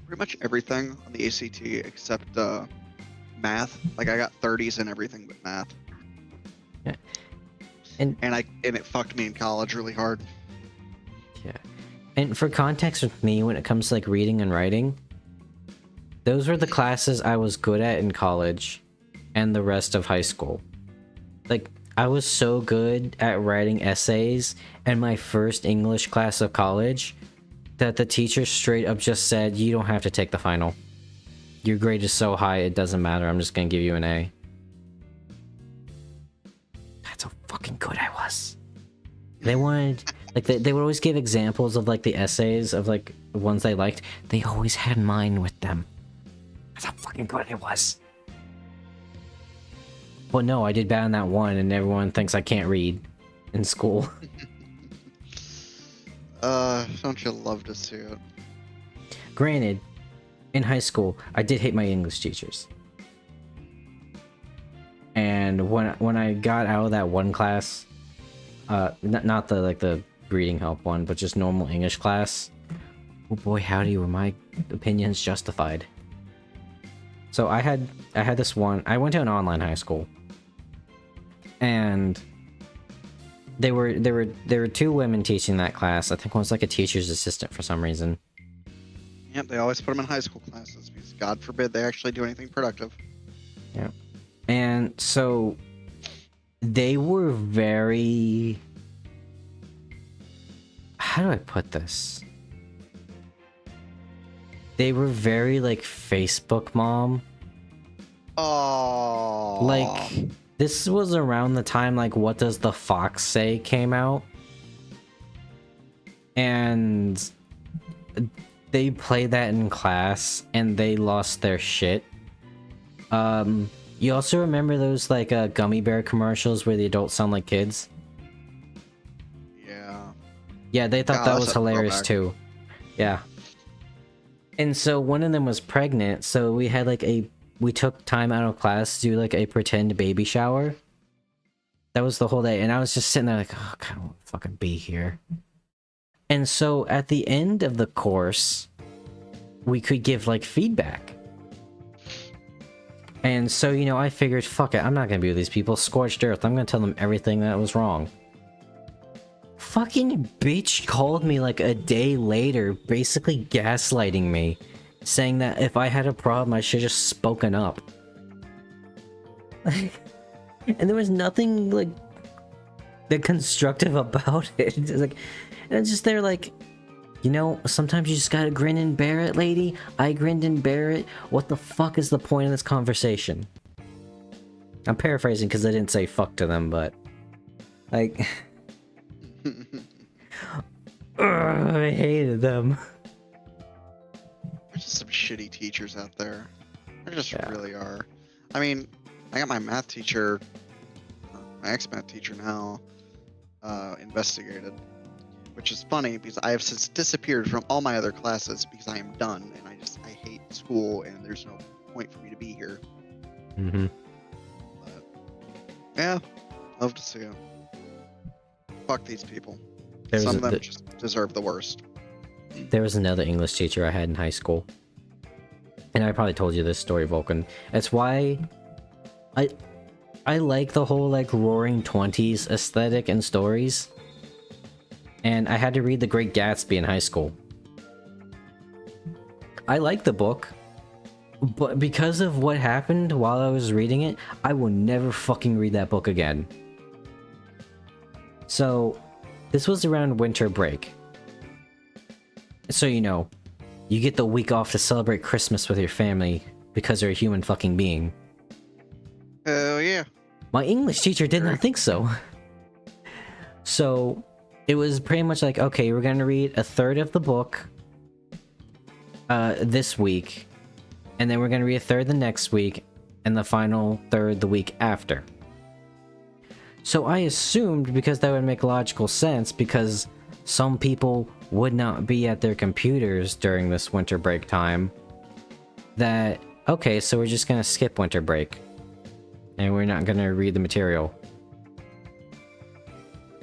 [SPEAKER 4] pretty much everything on the ACT except math. Like I got 30s in everything but math.
[SPEAKER 1] Yeah.
[SPEAKER 4] And it fucked me in college really hard.
[SPEAKER 1] Yeah. And for context with me, when it comes to like reading and writing, those were the classes I was good at in college and the rest of high school. Like, I was so good at writing essays in my first English class of college that the teacher straight up just said, you don't have to take the final. Your grade is so high, it doesn't matter. I'm just gonna give you an A. That's how fucking good I was. They wanted, like, they would always give examples of, like, the essays of, like, ones they liked. They always had mine with them. That's how fucking good I was. But no, I did bad on that one, and everyone thinks I can't read in school.
[SPEAKER 4] Don't you love to see it?
[SPEAKER 1] Granted, in high school, I did hate my English teachers. And when I got out of that one class, not the like the reading help one, but just normal English class, oh boy, howdy, were my opinions justified. So I had this one. I went to an online high school, and there were two women teaching that class. I think one was like a teacher's assistant for some reason.
[SPEAKER 4] Yep, they always put them in high school classes because God forbid they actually do anything productive.
[SPEAKER 1] Yeah. And so they were very, how do I put this? They were very like Facebook mom.
[SPEAKER 4] Oh.
[SPEAKER 1] Like, this was around the time like What Does the Fox Say came out. And they played that in class and they lost their shit. You also remember those like gummy bear commercials where the adults sound like kids?
[SPEAKER 4] Yeah.
[SPEAKER 1] Yeah, they thought that was hilarious too. Yeah. And so one of them was pregnant, so we had like a we took time out of class to do like a pretend baby shower. That was the whole day, and I was just sitting there like, oh, I don't want to fucking be here. And so at the end of the course, we could give like feedback. And so, you know, I figured, fuck it, I'm not gonna be with these people. Scorched earth, I'm gonna tell them everything that was wrong. Fucking bitch called me like a day later, basically gaslighting me, saying that if I had a problem, I should have just spoken up. And there was nothing like that constructive about it. It's like, and it's just there like, you know, sometimes you just gotta grin and bear it, lady. I grinned and bear it. What the fuck is the point of this conversation? I'm paraphrasing because I didn't say fuck to them, but like, I hated them.
[SPEAKER 4] There's just some shitty teachers out there. There just really are. I mean, I got my math teacher, my ex-math teacher now, investigated. Which is funny because I have since disappeared from all my other classes because I am done and I hate school and there's no point for me to be here.
[SPEAKER 1] Mm-hmm.
[SPEAKER 4] But yeah, love to see it. Fuck these people. Some of them just deserve the worst.
[SPEAKER 1] There was another English teacher I had in high school. And I probably told you this story, Vulcan. It's why I like the whole like roaring 20s aesthetic and stories. And I had to read The Great Gatsby in high school. I like the book, but because of what happened while I was reading it, I will never fucking read that book again. So, this was around winter break. So you know, you get the week off to celebrate Christmas with your family because you're a human fucking being.
[SPEAKER 4] Hell yeah.
[SPEAKER 1] My English teacher did not think so. So, it was pretty much like, okay, we're gonna read a third of the book this week, and then we're gonna read a third the next week, and the final third the week after. So I assumed, because that would make logical sense, because some people would not be at their computers during this winter break time, that, okay, so we're just gonna skip winter break, and we're not gonna read the material.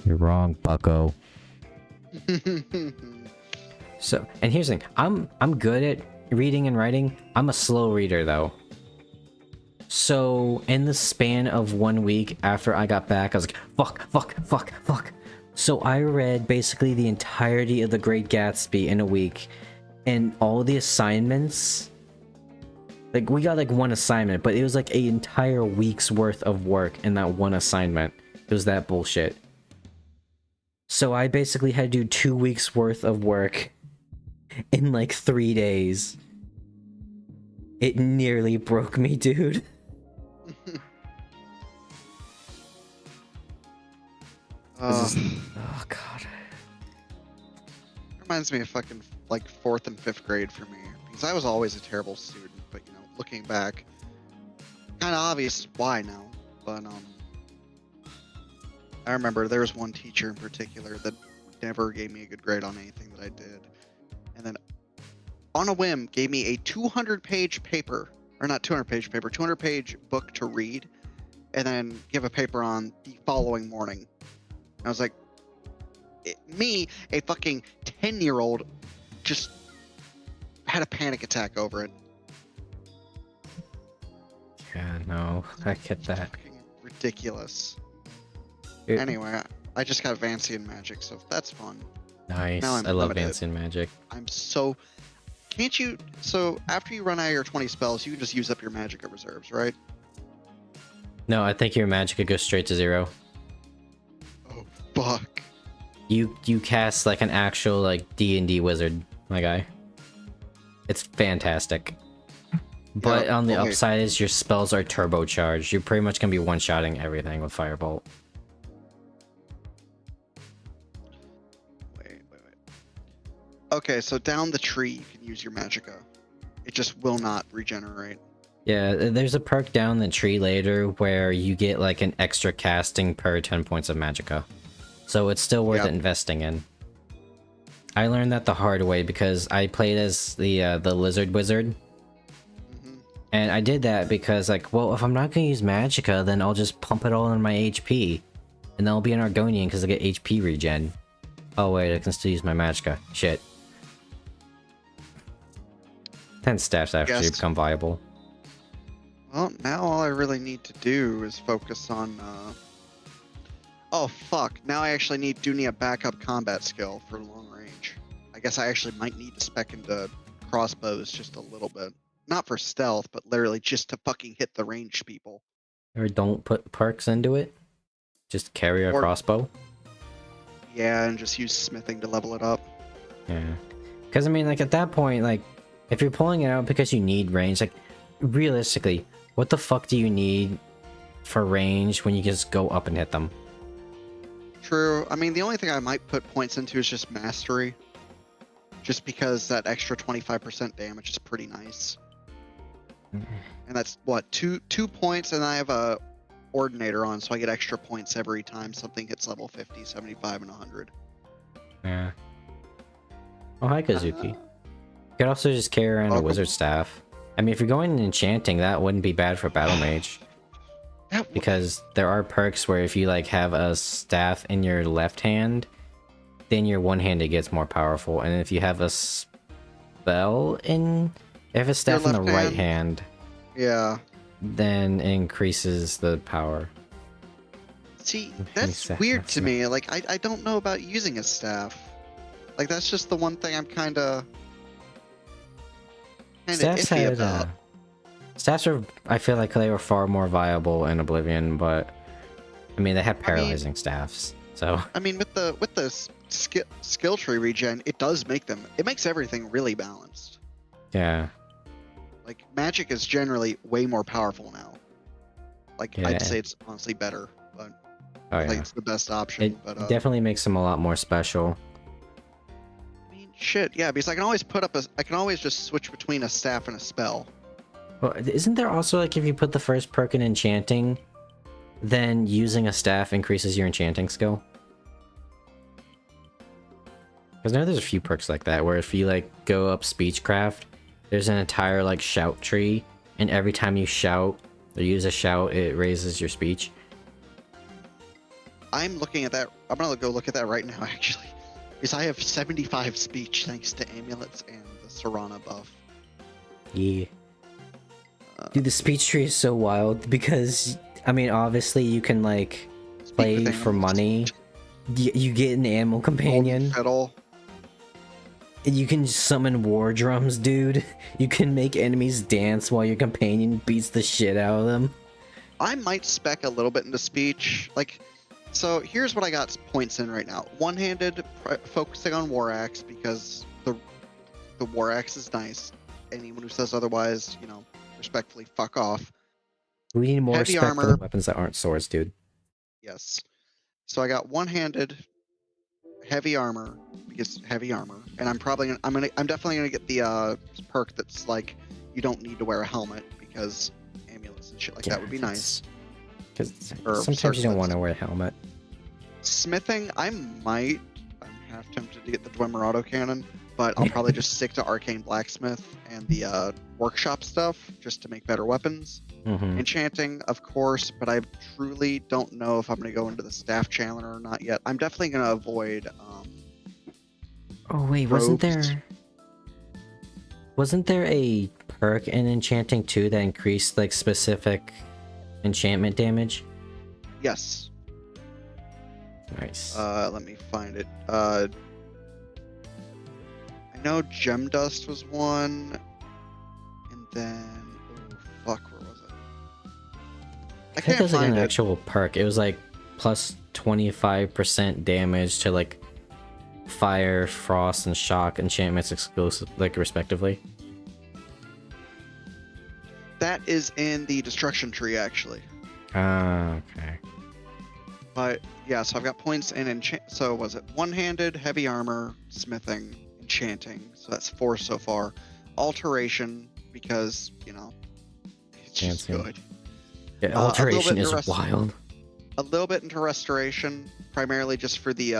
[SPEAKER 1] You're wrong, bucko. So, and here's the thing. I'm good at reading and writing. I'm a slow reader, though. So, in the span of 1 week after I got back, I was like, fuck. So, I read basically the entirety of The Great Gatsby in a week. And all the assignments... Like, we got like one assignment, but it was like an entire week's worth of work in that one assignment. It was that bullshit. So I basically had to do 2 weeks worth of work in like 3 days. It nearly broke me, dude. Oh god.
[SPEAKER 4] Reminds me of fucking like 4th and 5th grade for me. Because I was always a terrible student, but you know, looking back, kind of obvious why now. But I remember there was one teacher in particular that never gave me a good grade on anything that I did. And then, on a whim, gave me a 200-page paper. Or not 200-page paper, 200-page book to read. And then give a paper on the following morning. I was like, me, a fucking 10-year-old, just had a panic attack over it.
[SPEAKER 1] Yeah, no, I get that.
[SPEAKER 4] Fucking ridiculous.
[SPEAKER 1] It,
[SPEAKER 4] Anyway, I just got Vancian magic, so that's fun.
[SPEAKER 1] nice.
[SPEAKER 4] now I'm
[SPEAKER 1] I love
[SPEAKER 4] limited.
[SPEAKER 1] Vancian magic.
[SPEAKER 4] I'm so... Can't you... So, after you run out of your 20 spells, you can just use up your Magicka reserves, right?
[SPEAKER 1] No, I think your magic could go straight to 0.
[SPEAKER 4] Oh, fuck.
[SPEAKER 1] You cast like an actual like D&D wizard, my guy. It's fantastic. But
[SPEAKER 4] Yeah,
[SPEAKER 1] on the
[SPEAKER 4] okay.
[SPEAKER 1] upside is your spells are turbocharged. You're pretty much gonna be one-shotting everything with Firebolt.
[SPEAKER 4] Wait. Okay, so down the tree, you can use your Magicka. It just will not regenerate.
[SPEAKER 1] Yeah, there's a perk down the tree later where you get like an extra casting per 10 points of Magicka. So it's still worth
[SPEAKER 4] Yep.
[SPEAKER 1] investing in. I learned that the hard way because I played as the lizard wizard.
[SPEAKER 4] Hmm
[SPEAKER 1] And I did that because, like, well, if I'm not gonna use Magicka, then I'll just pump it all in my HP. And then I'll be an Argonian because I get HP regen. Oh wait, I can still use my Magicka. Shit. 10 staffs actually
[SPEAKER 4] Yes.
[SPEAKER 1] become viable.
[SPEAKER 4] Well, now all I really need to do is focus on. Oh fuck! Now I actually do need a backup combat skill for long range. I guess I actually might need to spec into crossbows just a little bit. Not for stealth, but literally just to fucking hit the ranged people.
[SPEAKER 1] Or don't put perks into it. Just carry a
[SPEAKER 4] Or-
[SPEAKER 1] crossbow.
[SPEAKER 4] Yeah, and just use smithing to level it up.
[SPEAKER 1] Yeah. Because, I mean, like, at that point, like, if you're pulling it out because you need range, like, realistically, what the fuck do you need for range when you just go up and hit them?
[SPEAKER 4] True. I mean, the only thing I might put points into is just mastery. Just because that extra 25% damage is pretty nice. And that's, what, two points, and I have a Ordinator on, so I get extra points every time something hits level 50, 75, and 100.
[SPEAKER 1] Yeah. Oh, hi, Kazuki. You could also just carry around a
[SPEAKER 4] welcome.
[SPEAKER 1] wizard staff. I mean, if you're going enchanting, that wouldn't be bad for battle mage. Because there are perks where if you, like, have a staff in your left hand, then your one-handed gets more powerful. And if you have a spell in... If a staff in the
[SPEAKER 4] left
[SPEAKER 1] right hand,
[SPEAKER 4] Yeah.
[SPEAKER 1] then it increases the power.
[SPEAKER 4] See,
[SPEAKER 1] Makes
[SPEAKER 4] that's
[SPEAKER 1] sense.
[SPEAKER 4] weird to me. Like, I don't know about using a staff. Like, that's just the one thing I'm kind of
[SPEAKER 1] Staffs
[SPEAKER 4] iffy
[SPEAKER 1] had,
[SPEAKER 4] about.
[SPEAKER 1] staffs are... I feel like they were far more viable in Oblivion, but... I mean, they had paralyzing staffs, so...
[SPEAKER 4] I mean, with the skill tree regen, it does make them. It makes everything really balanced.
[SPEAKER 1] Yeah.
[SPEAKER 4] Like, magic is generally way more powerful now. Like,
[SPEAKER 1] Yeah.
[SPEAKER 4] I'd say it's honestly better, but
[SPEAKER 1] Oh,
[SPEAKER 4] I think
[SPEAKER 1] yeah.
[SPEAKER 4] it's the best option.
[SPEAKER 1] It
[SPEAKER 4] But
[SPEAKER 1] definitely makes them a lot more special.
[SPEAKER 4] I mean, shit, yeah, because I can always I can always just switch between a staff and a spell.
[SPEAKER 1] Well, isn't there also, like, if you put the first perk in enchanting, then using a staff increases your enchanting skill? Because I know there's a few perks like that, where if you, like, go up speechcraft, there's an entire, like, shout tree, and every time you shout, or use a shout, it raises your speech.
[SPEAKER 4] I'm looking at that. I'm gonna go look at that right now, actually, because I have 75 speech thanks to amulets and the Serana buff.
[SPEAKER 1] Yeah. Dude, the speech tree is so wild, because, I mean, obviously you can, like, play
[SPEAKER 4] with
[SPEAKER 1] for
[SPEAKER 4] animals.
[SPEAKER 1] money. You get an animal companion.
[SPEAKER 4] Fiddle.
[SPEAKER 1] You can summon war drums, dude. You can make enemies dance while your companion beats the shit out of them.
[SPEAKER 4] I might spec a little bit into speech. Like, so here's what I got points in right now. One-handed, focusing on War Axe because the War Axe is nice. Anyone who says otherwise, you know, respectfully fuck off.
[SPEAKER 1] We need more
[SPEAKER 4] Heavy
[SPEAKER 1] respect for the
[SPEAKER 4] armor.
[SPEAKER 1] weapons that aren't swords, dude.
[SPEAKER 4] Yes. So I got one-handed, heavy armor because heavy armor, and I'm definitely gonna get the perk that's like you don't need to wear a helmet because amulets and shit like that would be nice.
[SPEAKER 1] Because
[SPEAKER 4] Or
[SPEAKER 1] sometimes you don't
[SPEAKER 4] circlets.
[SPEAKER 1] want to wear a helmet.
[SPEAKER 4] Smithing, I'm half tempted to get the Dwemer autocannon, but I'll probably just stick to Arcane Blacksmith and the workshop stuff just to make better weapons.
[SPEAKER 1] Mm-hmm.
[SPEAKER 4] Enchanting, of course, but I truly don't know if I'm going to go into the Staff Challenger or not yet. I'm definitely going to avoid...
[SPEAKER 1] Oh wait, wasn't
[SPEAKER 4] robes.
[SPEAKER 1] there a perk in enchanting too that increased like specific enchantment damage?
[SPEAKER 4] Yes.
[SPEAKER 1] Nice.
[SPEAKER 4] Let me find it. I know Gem Dust was one, and then... Oh, fuck, where was it? I
[SPEAKER 1] I think
[SPEAKER 4] can't
[SPEAKER 1] it was like
[SPEAKER 4] find
[SPEAKER 1] an
[SPEAKER 4] it.
[SPEAKER 1] actual perk. It was like plus 25% damage to like fire, frost, and shock enchantments exclusive, like respectively.
[SPEAKER 4] That is in the Destruction Tree, actually.
[SPEAKER 1] Ah, okay.
[SPEAKER 4] But yeah, so I've got points in enchant. So was it one-handed, heavy armor, smithing, enchanting? So that's 4 so far. Alteration because you know it's just
[SPEAKER 1] Fancy.
[SPEAKER 4] good.
[SPEAKER 1] Yeah,
[SPEAKER 4] A little
[SPEAKER 1] alteration
[SPEAKER 4] bit
[SPEAKER 1] is
[SPEAKER 4] the rest-
[SPEAKER 1] wild.
[SPEAKER 4] A little bit into restoration, primarily just for the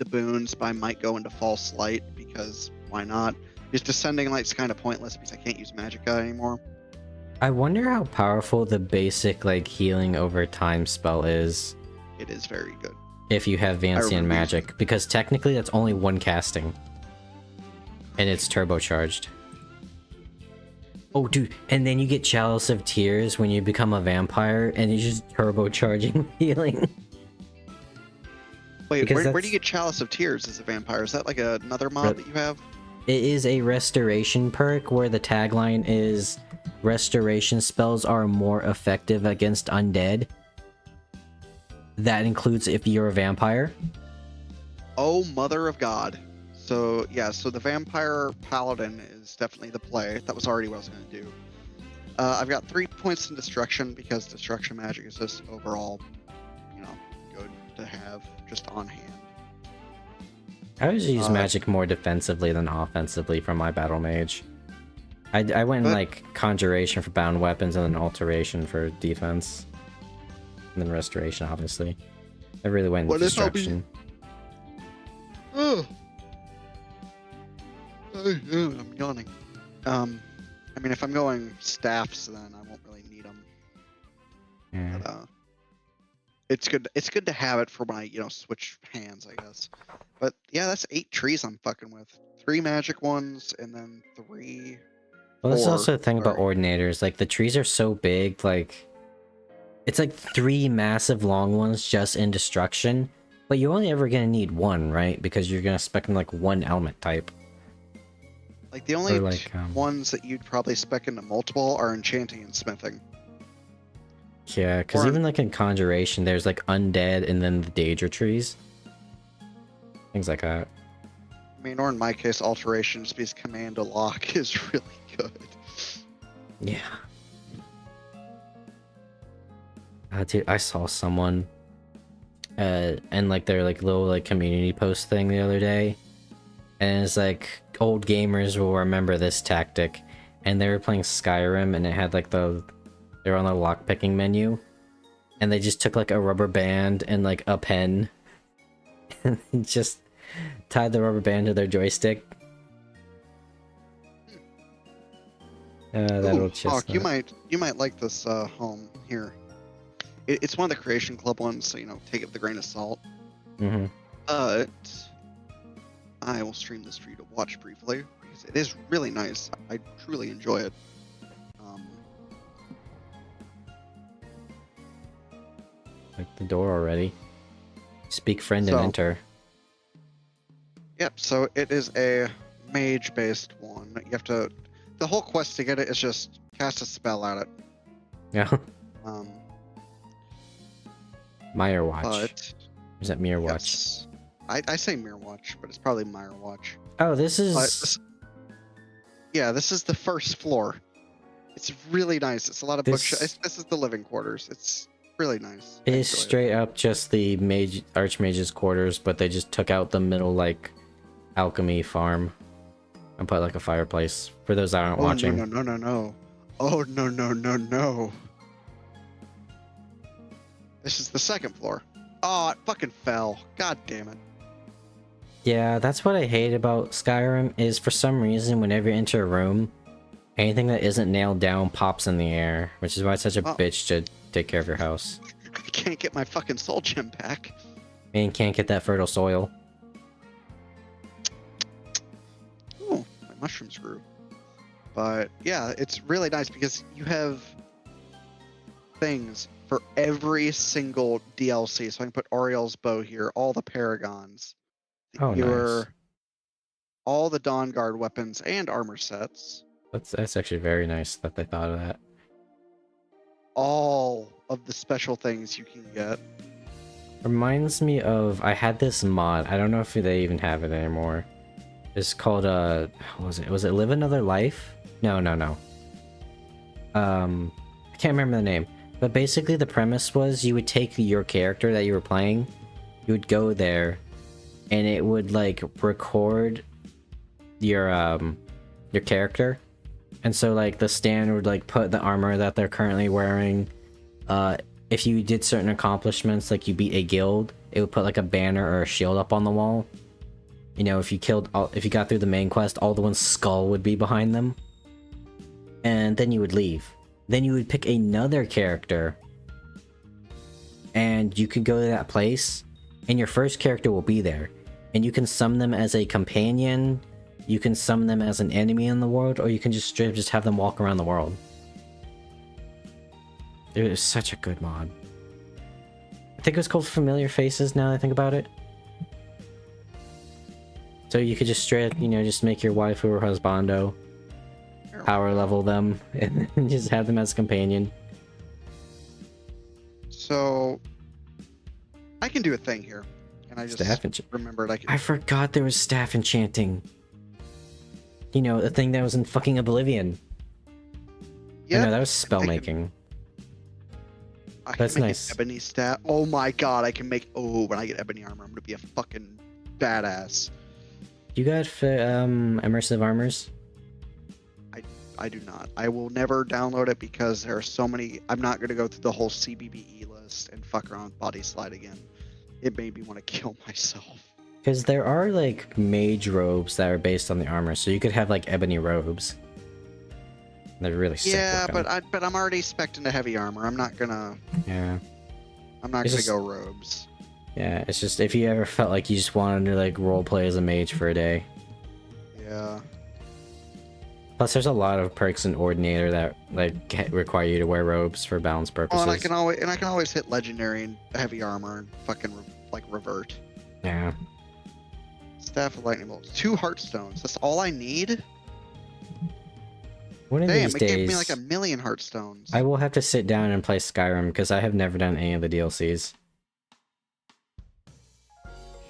[SPEAKER 4] boons. But I might go into false light because why not? Just Descending Light's kind of pointless because I can't use Magicka anymore.
[SPEAKER 1] I wonder how powerful the basic like healing over time spell is.
[SPEAKER 4] It is very good.
[SPEAKER 1] If you have Vancian
[SPEAKER 4] remember
[SPEAKER 1] magic, because technically that's only one casting. And it's turbocharged. Oh, dude, and then you get Chalice of Tears when you become a vampire, and you're just turbocharging healing.
[SPEAKER 4] Wait,
[SPEAKER 1] Because
[SPEAKER 4] where do you get Chalice of Tears as a vampire? Is that like another mod that you have?
[SPEAKER 1] It is a restoration perk where the tagline is restoration spells are more effective against undead. That includes if you're a vampire.
[SPEAKER 4] Oh, mother of God. So, yeah, so the Vampire Paladin is definitely the play. That was already what I was going to do. I've got 3 points in Destruction because Destruction magic is just overall, good to have just on hand.
[SPEAKER 1] I always use magic more defensively than offensively for my battle mage. I went in like conjuration for bound weapons and then alteration for defense. And then restoration, obviously. I really went in destruction.
[SPEAKER 4] Oh. I'm yawning. I mean, if I'm going staffs, then I won't really need them.
[SPEAKER 1] Yeah.
[SPEAKER 4] But, it's good. It's good to have it for my, switch hands, I guess. But yeah, that's 8 trees I'm fucking with. 3 magic ones, and then 3.
[SPEAKER 1] Well, that's
[SPEAKER 4] 4,
[SPEAKER 1] also the thing about ordinators. Like the trees are so big, like it's like 3 massive long ones just in destruction. But you're only ever gonna need 1, right? Because you're gonna spec in like 1 element type.
[SPEAKER 4] Like the only ones that you'd probably spec into multiple are enchanting and smithing.
[SPEAKER 1] Yeah, because even like in conjuration, there's like undead and then the Daedra trees. Things like that.
[SPEAKER 4] I mean, or in my case, alteration, just because command to lock is really good.
[SPEAKER 1] Yeah. Dude, I saw someone and like their like little like community post thing the other day, and it's like old gamers will remember this tactic, and they were playing Skyrim and it had like they were on the lockpicking menu, and they just took like a rubber band and like a pen and just tied the rubber band to their joystick. That'll just
[SPEAKER 4] Hawk, you might like this home here. It's one of the Creation Club ones, so take it with a grain of salt.
[SPEAKER 1] Mm-hmm.
[SPEAKER 4] But I will stream this for you to watch briefly because it is really nice. I truly enjoy it.
[SPEAKER 1] Like the door already. Speak friend and enter.
[SPEAKER 4] Yep. So it is a mage-based one. You have to. The whole quest to get it is just cast a spell at it.
[SPEAKER 1] Yeah. Mire Watch.
[SPEAKER 4] But
[SPEAKER 1] is that Mirror
[SPEAKER 4] yes,
[SPEAKER 1] Watch?
[SPEAKER 4] I say Mirror Watch, but it's probably Mire Watch.
[SPEAKER 1] Oh, this is.
[SPEAKER 4] This is the first floor. It's really nice. It's a lot of bookshelves. This is the living quarters. It's really nice.
[SPEAKER 1] It is straight up just the Archmage's quarters, but they just took out the middle like alchemy farm and put like a fireplace for those that aren't watching.
[SPEAKER 4] No. Oh no. This is the second floor. Oh, it fucking fell. God damn it.
[SPEAKER 1] Yeah, that's what I hate about Skyrim is for some reason whenever you enter a room, anything that isn't nailed down pops in the air, which is why it's such a bitch to take care of your house.
[SPEAKER 4] I can't get my fucking soul gem back.
[SPEAKER 1] And can't get that fertile soil.
[SPEAKER 4] Oh, my mushrooms grew. But yeah, it's really nice because you have things for every single DLC. So I can put Oriel's bow here, all the Paragons.
[SPEAKER 1] Nice.
[SPEAKER 4] All the Dawn Guard weapons and armor sets.
[SPEAKER 1] That's actually very nice that they thought of that.
[SPEAKER 4] All of the special things you can get.
[SPEAKER 1] Reminds me of I had this mod. I don't know if they even have it anymore. It's called what was it? Was it Live Another Life? No. I can't remember the name. But basically the premise was you would take your character that you were playing, you would go there, and it would like record your character. And so like the stand would like put the armor that they're currently wearing. If you did certain accomplishments, like you beat a guild, it would put like a banner or a shield up on the wall. you know, if you got through the main quest, all the one's skull would be behind them. And then you would leave. Then you would pick another character. And you could go to that place, and your first character will be there. And you can summon them as a companion, you can summon them as an enemy in the world, or you can just straight up just have them walk around the world. It was such a good mod. I think it was called Familiar Faces now that I think about it. So you could just straight up, you know, just make your waifu or husbando, power level them, and then just have them as a companion.
[SPEAKER 4] So I can do a thing here, and I just remembered I could.
[SPEAKER 1] I forgot there was staff enchanting. You know, the thing that was in fucking Oblivion.
[SPEAKER 4] Yeah,
[SPEAKER 1] no, that was spell making. That's
[SPEAKER 4] can make
[SPEAKER 1] nice.
[SPEAKER 4] An ebony staff. Oh my god, I can make. Oh, when I get ebony armor, I'm gonna be a fucking badass.
[SPEAKER 1] You got immersive armors?
[SPEAKER 4] I do not. I will never download it because there are so many. I'm not gonna go through the whole CBBE list and fuck around with Body Slide again. It made me want to kill myself.
[SPEAKER 1] Because there are like mage robes that are based on the armor, so you could have like ebony robes. They're really sick.
[SPEAKER 4] Yeah,
[SPEAKER 1] looking.
[SPEAKER 4] but I'm already spec'd into heavy armor. I'm not gonna.
[SPEAKER 1] Yeah.
[SPEAKER 4] I'm not gonna go robes.
[SPEAKER 1] Yeah, it's just if you ever felt like you just wanted to like role play as a mage for a day.
[SPEAKER 4] Yeah.
[SPEAKER 1] Plus, there's a lot of perks in Ordinator that like require you to wear robes for balance purposes.
[SPEAKER 4] Oh, and I can always hit legendary and heavy armor and fucking like revert.
[SPEAKER 1] Yeah.
[SPEAKER 4] Staff of lightning bolts. 2 heartstones. That's all I need.
[SPEAKER 1] One of
[SPEAKER 4] Damn,
[SPEAKER 1] these
[SPEAKER 4] it
[SPEAKER 1] days,
[SPEAKER 4] gave me like 1,000,000 heartstones.
[SPEAKER 1] I will have to sit down and play Skyrim because I have never done any of the DLCs.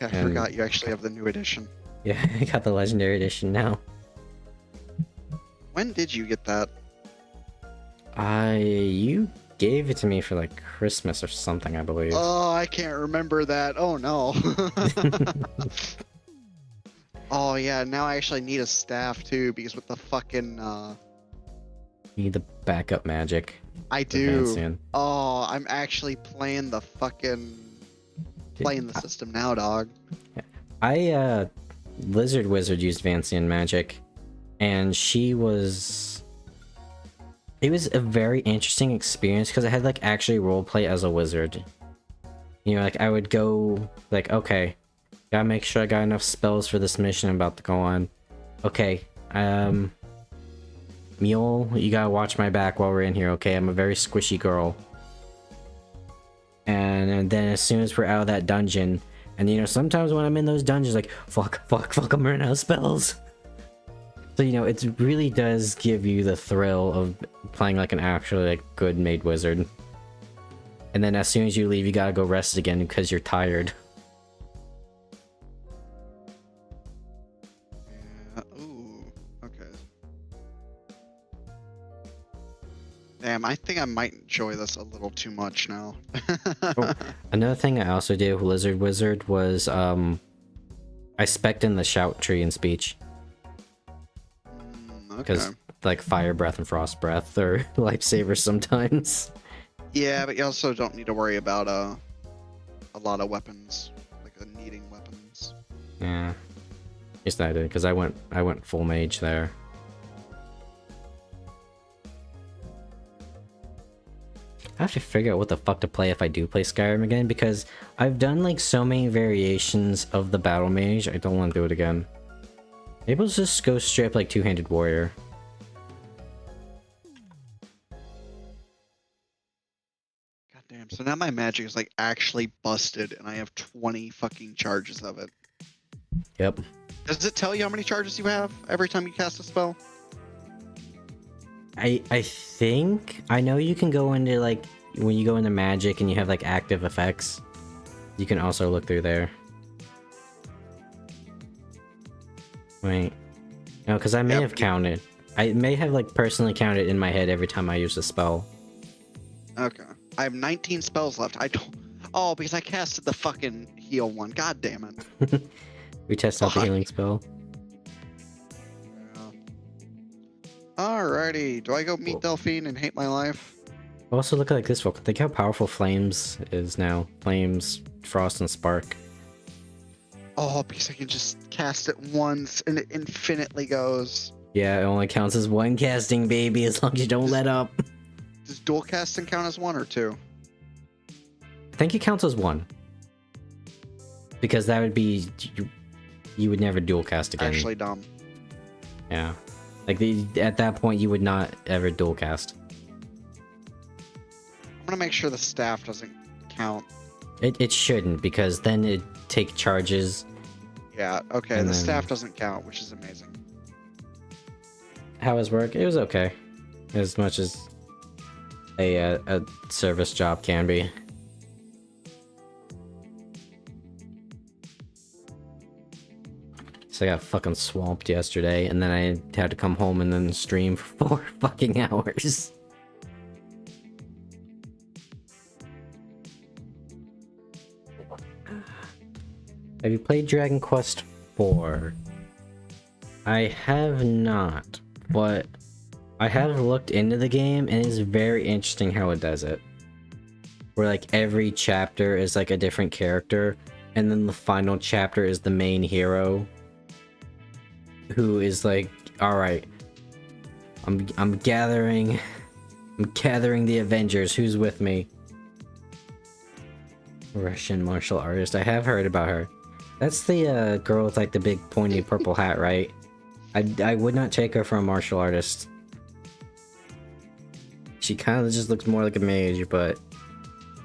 [SPEAKER 4] Yeah, I forgot you actually have the new edition.
[SPEAKER 1] Yeah, I got the legendary edition now.
[SPEAKER 4] When did you get that?
[SPEAKER 1] You gave it to me for like Christmas or something, I believe.
[SPEAKER 4] Oh, I can't remember that. Oh no. Oh yeah, now I actually need a staff too because with the fucking
[SPEAKER 1] You need the backup magic.
[SPEAKER 4] I do.
[SPEAKER 1] Vancian.
[SPEAKER 4] Oh, I'm actually playing the system now, dog.
[SPEAKER 1] Lizard Wizard used Vancian magic, and it was a very interesting experience because I had like actually roleplay as a wizard. You know, like I would go like, okay, gotta make sure I got enough spells for this mission I'm about to go on. Okay, Mule, you gotta watch my back while we're in here, okay? I'm a very squishy girl. And then as soon as we're out of that dungeon, and you know, sometimes when I'm in those dungeons, like, fuck, I'm running out of spells. So, you know, it really does give you the thrill of playing like an actually like good made wizard. And then as soon as you leave, you gotta go rest again because you're tired.
[SPEAKER 4] Ooh, okay. Damn, I think I might enjoy this a little too much now.
[SPEAKER 1] Oh, another thing I also did with Lizard Wizard was I spec'd in the shout tree in speech. Because like fire breath and frost breath are lifesavers sometimes.
[SPEAKER 4] Yeah, but you also don't need to worry about a lot of weapons, like needing weapons.
[SPEAKER 1] Yeah, yes, I did because I went full mage there. I have to figure out what the fuck to play if I do play Skyrim again because I've done like so many variations of the battle mage. I don't want to do it again. Maybe let's just go straight up like two-handed warrior.
[SPEAKER 4] God damn, so now my magic is like actually busted and I have 20 fucking charges of it.
[SPEAKER 1] Yep.
[SPEAKER 4] Does it tell you how many charges you have every time you cast a spell?
[SPEAKER 1] I think I know you can go into like when you go into magic and you have like active effects. You can also look through there. Wait. No, because I may have counted. I may have like personally counted in my head every time I use a spell.
[SPEAKER 4] Okay. I have 19 spells left. I don't. Oh, because I casted the fucking heal one. God damn it.
[SPEAKER 1] We test out the healing spell.
[SPEAKER 4] Yeah. Alrighty. Do I go meet Delphine and hate my life?
[SPEAKER 1] Also, look at like this one. Think how powerful Flames is now. Flames, Frost, and Spark.
[SPEAKER 4] Oh, because I can just cast it once and it infinitely goes.
[SPEAKER 1] Yeah, it only counts as one casting, baby, as long as you don't let up.
[SPEAKER 4] Does dual casting count as 1 or 2?
[SPEAKER 1] I think it counts as one. Because that would be... You would never dual cast again.
[SPEAKER 4] Actually dumb.
[SPEAKER 1] Yeah. Like, at that point, you would not ever dual cast.
[SPEAKER 4] I'm gonna make sure the staff doesn't count.
[SPEAKER 1] It shouldn't, because then it take charges.
[SPEAKER 4] Yeah, okay,
[SPEAKER 1] And
[SPEAKER 4] the
[SPEAKER 1] then-
[SPEAKER 4] staff doesn't count, which is amazing.
[SPEAKER 1] How his work? It was okay. As much as a service job can be. So I got fucking swamped yesterday, and then I had to come home and then stream for 4 fucking hours. Have you played Dragon Quest IV? I have not, but I have looked into the game, and it's very interesting how it does it. Where like every chapter is like a different character, and then the final chapter is the main hero, who is like, all right, I'm gathering the Avengers. Who's with me? Russian martial artist. I have heard about her. That's the girl with like the big pointy purple hat, right? I would not take her for a martial artist. She kind of just looks more like a mage, but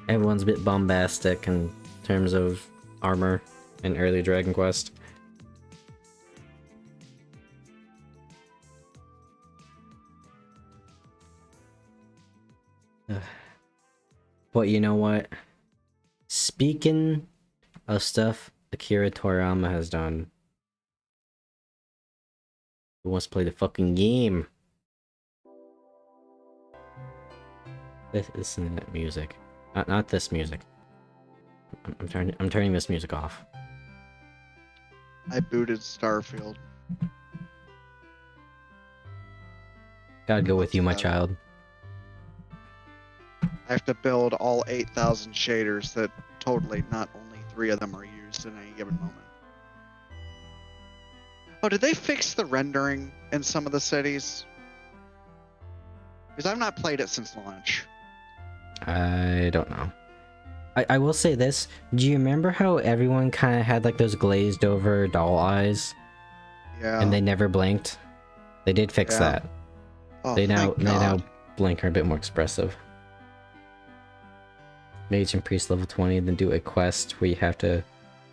[SPEAKER 1] everyone's a bit bombastic in terms of armor in early Dragon Quest. But you know what? Speaking of stuff Akira Toriyama has done, who wants to play the fucking game? Listen to that music. Not this music. I'm turning this music off.
[SPEAKER 4] I booted Starfield.
[SPEAKER 1] Gotta go with you, my child.
[SPEAKER 4] I have to build all 8,000 shaders that totally not only 3 of them are used in any given moment. Oh, did they fix the rendering in some of the cities? Because I've not played it since launch.
[SPEAKER 1] I don't know. I will say this. Do you remember how everyone kind of had like those glazed over doll eyes?
[SPEAKER 4] Yeah.
[SPEAKER 1] And they never blinked? They did fix
[SPEAKER 4] Yeah.
[SPEAKER 1] that.
[SPEAKER 4] Oh,
[SPEAKER 1] They now
[SPEAKER 4] thank God.
[SPEAKER 1] blink are a bit more expressive. Mage and priest level 20, then do a quest where you have to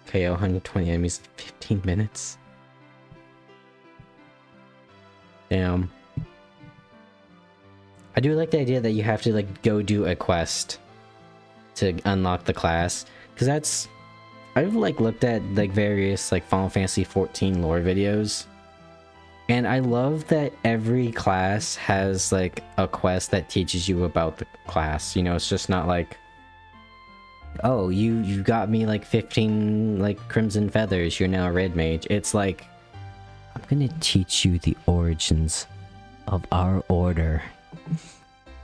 [SPEAKER 1] KO 120 enemies in 15 minutes. Damn. I do like the idea that you have to like go do a quest to unlock the class, because that's... I've like looked at like various like Final Fantasy 14 lore videos, and I love that every class has like a quest that teaches you about the class. You know, it's just not like, oh, you got me like 15 like crimson feathers, you're now a red mage. It's like, I'm gonna teach you the origins of our order.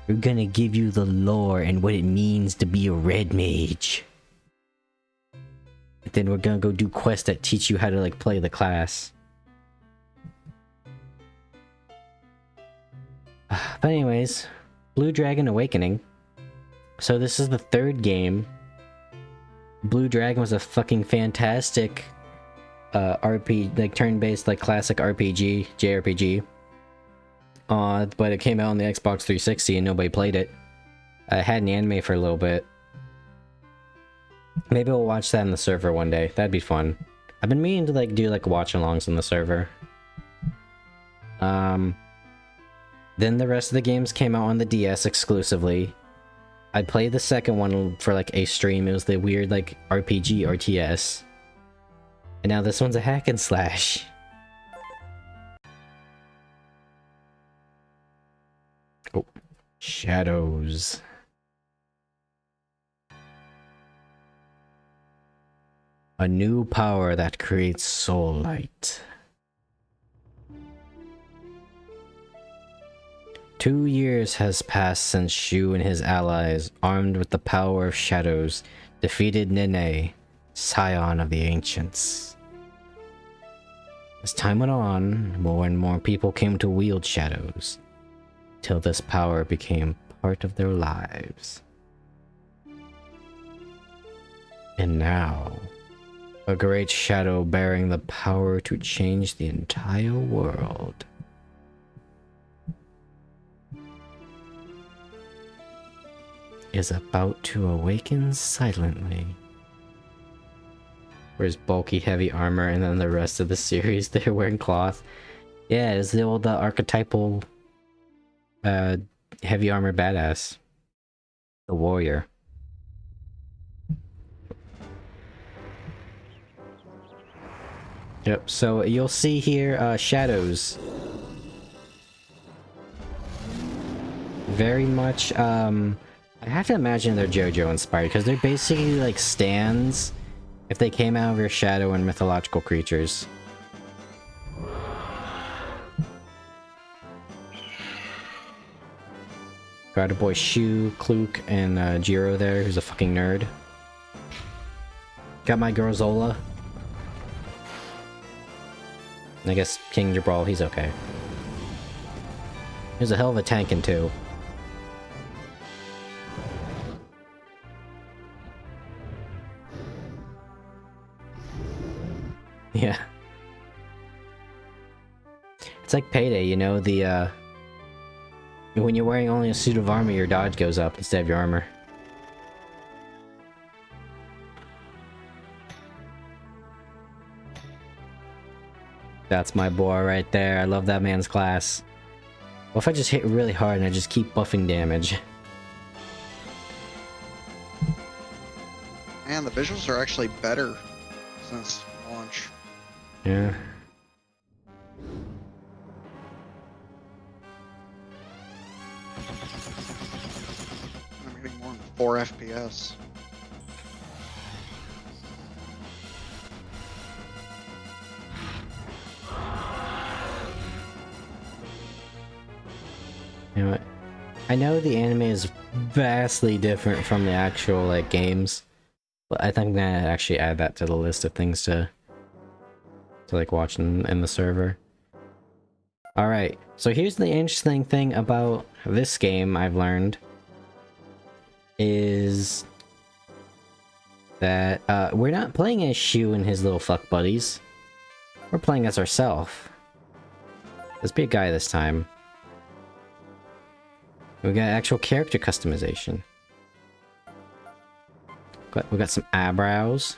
[SPEAKER 1] We're gonna give you the lore and what it means to be a red mage. Then we're gonna go do quests that teach you how to like play the class. But anyways, Blue Dragon Awakening. So this is the 3rd game. Blue Dragon was a fucking fantastic RPG, like turn-based, like classic RPG, JRPG. But it came out on the Xbox 360 and nobody played it. I had an anime for a little bit. Maybe we'll watch that in the server one day. That'd be fun. I've been meaning to like do like watch-alongs in the server. Then the rest of the games came out on the DS exclusively. I played the second one for like a stream. It was the weird like RPG RTS. And now this one's a hack and slash. Oh, Shadows. A new power that creates soul light. 2 years has passed since Shu and his allies, armed with the power of shadows, defeated Nene, scion of the ancients. As time went on, more and more people came to wield shadows, till this power became part of their lives. And now, a great shadow bearing the power to change the entire world is about to awaken silently. Wears bulky, heavy armor, and then the rest of the series they're wearing cloth. Yeah, it's the old archetypal heavy armor badass. The warrior. Yep, so you'll see here shadows. Very much, I have to imagine they're JoJo inspired, because they're basically like stands if they came out of your shadow and mythological creatures. Got a boy Shu, Kluk, and Jiro there, who's a fucking nerd. Got my girl Zola. And I guess King Jabral, he's okay. There's a hell of a tankin' too. Yeah. It's like Payday, you know, the when you're wearing only a suit of armor, your dodge goes up instead of your armor. That's my boy right there. I love that man's class. What if I just hit really hard and I just keep buffing damage?
[SPEAKER 4] Man, the visuals are actually better since launch.
[SPEAKER 1] Yeah.
[SPEAKER 4] I'm getting more than 4 FPS.
[SPEAKER 1] You know what? I know the anime is vastly different from the actual like games, but I think I'm gonna actually add that to the list of things to like watch in the server. Alright, so here's the interesting thing about this game I've learned is that we're not playing as Shu and his little fuck buddies. We're playing as ourselves. Let's be a guy this time. We got actual character customization. We got some eyebrows.